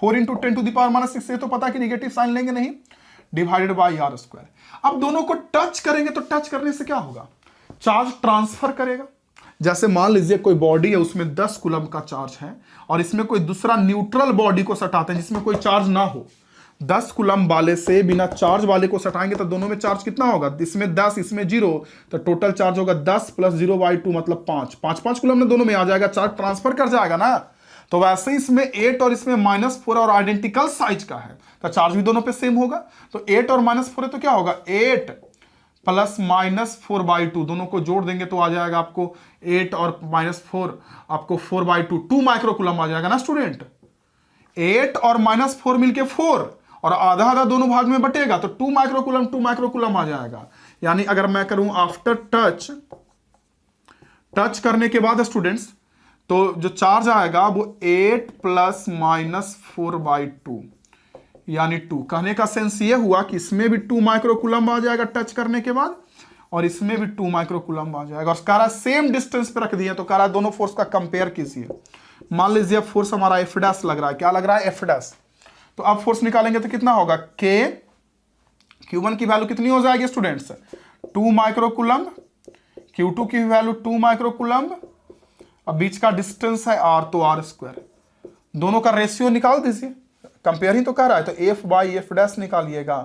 4 into 10 to the power -6, ये तो पता है कि निगेटिव साइन लेंगे नहीं, डिवाइडेड बाई r स्क्वायर। अब दोनों को टच करेंगे तो टच करने से क्या होगा, चार्ज ट्रांसफर करेगा। जैसे मान लीजिए कोई बॉडी है, उसमें 10 कूलम्ब का चार्ज है और इसमें कोई दूसरा न्यूट्रल बॉडी को सटाते हैं जिसमें कोई चार्ज ना हो। 10 कूलम्ब वाले से बिना चार्ज वाले को सटाएंगे तो दोनों में चार्ज कितना होगा, इसमें 10 इसमें 0, तो टोटल चार्ज होगा 10 + 0/2 मतलब 5 कूलम्ब में दोनों में आ जाएगा, चार्ज ट्रांसफर कर जाएगा ना। तो वैसे ही इसमें 8 और इसमें -4 और आइडेंटिकल साइज का है तो चार्ज भी दोनों पे सेम होगा। तो 8 और -4 है तो क्या होगा, 8 + -4/2, दोनों को जोड़ देंगे तो आ जाएगा आपको 8 और -4 आपको 4/2, 2 माइक्रोकूलम्ब आ जाएगा ना स्टूडेंट। 8 और -4 मिलके 4 और आधा आधा दोनों भाग में बटेगा तो 2 माइक्रोकूलम्ब आ जाएगा। यानी अगर मैं करूं आफ्टर टच करने के बाद स्टूडेंट्स, तो जो चार्ज आएगा वो 8 + -4/2 यानी 2। कहने का सेंस ये हुआ कि इसमें भी 2 माइक्रोकूलम्ब आ जाएगा टच करने के बाद और इसमें भी 2 माइक्रोकूलम्ब आ जाएगा। और कह रहा सेम डिस्टेंस पे रख दिया तो कह रहा दोनों फोर्स का कंपेयर कीजिए। मान लीजिए फोर्स हमारा F' लग रहा है, क्या लग रहा है F', तो अब फोर्स निकालेंगे तो कितना होगा, Q1 की वैल्यू कितनी हो जाएगी स्टूडेंट्स, 2 माइक्रोकूलम्ब, Q2 की वैल्यू 2 माइक्रोकूलम्ब, अब बीच का डिस्टेंस है r, तो r²। दोनों का रेशियो निकाल दीजिए, कंपेयर ही तो कर रहा है, तो F/F' निकालिएगा।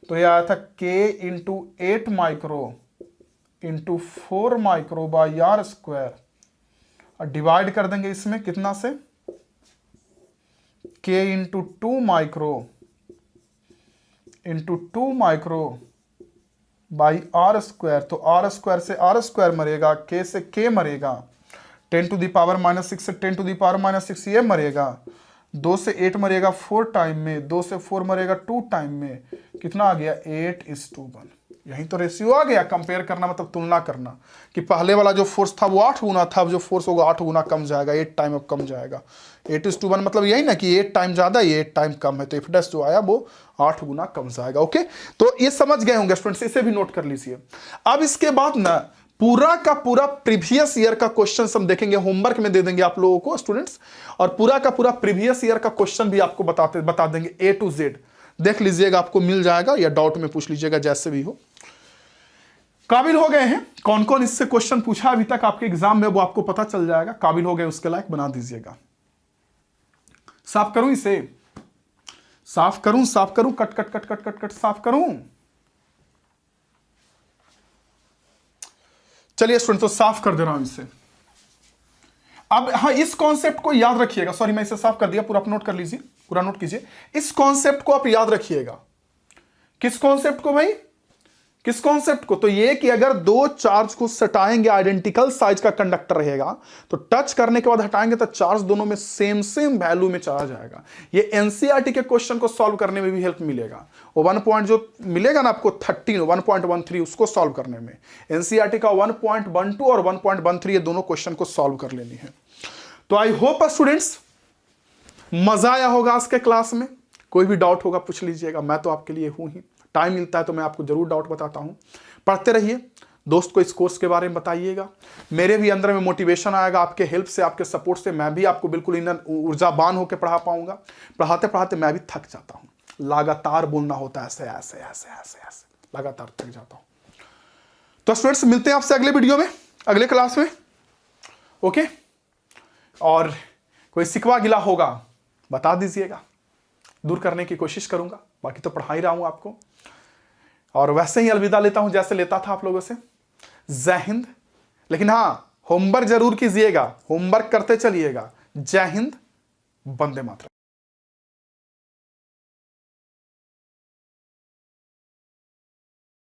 तो यह आया था K × 8 micro × 4 micro by r², और डिवाइड कर देंगे इसमें कितना से, K × 2 micro × 2 micro by r², तो r² से r² मरेगा, K से K मरेगा, 10 टू दी पावर -6 से 10 टू दी पावर -6 ये मरेगा, 2 से 8 मरेगा 4 टाइम में, 2 से 4 मरेगा 2 टाइम में, कितना आ गया 8:1। यही तो रेशियो आ गया। कंपेयर करना मतलब तुलना करना, कि पहले वाला जो फोर्स था वो 8 गुना था, अब जो फोर्स होगा 8 गुना कम जाएगा, 8 टाइम अब कम जाएगा। 8:1 मतलब यही ना कि 8 टाइम ज्यादा, ये 8 टाइम कम है, तो F' जो आया वो 8 गुना कम जाएगा। ओके, तो ये समझ गए होंगे स्टूडेंट्स, इसे भी नोट कर लीजिए। अब इसके बाद ना पूरा का पूरा प्रीवियस ईयर का क्वेश्चन हम देखेंगे, होमवर्क में दे देंगे आप लोगों को स्टूडेंट्स, और पूरा का पूरा प्रीवियस ईयर का क्वेश्चन भी आपको बता देंगे A to Z। देख लीजिएगा, आपको मिल जाएगा, या डाउट में पूछ लीजिएगा, जैसे भी हो। काबिल हो गए हैं, कौन कौन इससे क्वेश्चन पूछा अभी तक आपके एग्जाम में वो आपको पता चल जाएगा। काबिल हो गए, उसके लायक बना दीजिएगा। साफ करूं इसे, साफ करूं, कट साफ करूं। चलिए स्टूडेंट, तो साफ कर दे रहा हूं इसे। अब हाँ, इस कॉन्सेप्ट को याद रखिएगा। सॉरी, मैं इसे साफ कर दिया, पूरा नोट कर लीजिए, पूरा नोट कीजिए। इस कॉन्सेप्ट को आप याद रखिएगा। किस कॉन्सेप्ट को भाई, किस कॉन्सेप्ट को? तो ये कि अगर दो चार्ज को सटाएंगे, आइडेंटिकल साइज का कंडक्टर रहेगा, तो टच करने के बाद हटाएंगे तो चार्ज दोनों में सेम वैल्यू में चला जाएगा। ये एनसीईआरटी के क्वेश्चन को सॉल्व करने में भी हेल्प मिलेगा। वो 1 पॉइंट जो मिलेगा ना आपको 1.13 उसको सॉल्व करने में एनसीईआरटी का 1.12 और 1.13 ये दोनों क्वेश्चन को सॉल्व कर लेनी है। तो आई होप स्टूडेंट्स मजा आया होगा आज के क्लास में। कोई भी डाउट होगा पूछ लीजिएगा, मैं तो आपके लिए हूं ही। टाइम मिलता है तो मैं आपको जरूर डाउट बताता हूं। पढ़ते रहिए, दोस्त को इस कोर्स के बारे में बताइएगा। मेरे भी अंदर में मोटिवेशन आएगा आपके हेल्प से, आपके सपोर्ट से। मैं भी आपको बिल्कुल ईंधन ऊर्जावान होकर पढ़ा पाऊंगा। पढ़ाते पढ़ाते मैं भी थक जाता हूं, लगातार बोलना होता है, ऐसे ऐसे ऐसे ऐसे ऐसे लगातार थक जाता हूं। तो स्टूडेंट्स मिलते हैं आपसे अगले वीडियो में, अगले क्लास में। ओके, और कोई सिकवा गिला होगा बता दीजिएगा, दूर करने की कोशिश करूंगा। बाकी तो पढ़ा ही रहा हूं आपको, और वैसे ही अलविदा लेता हूं जैसे लेता था आप लोगों से। जय हिंद। लेकिन हां, होमवर्क जरूर कीजिएगा, होमवर्क करते चलिएगा। जय हिंद, वंदे मातरम।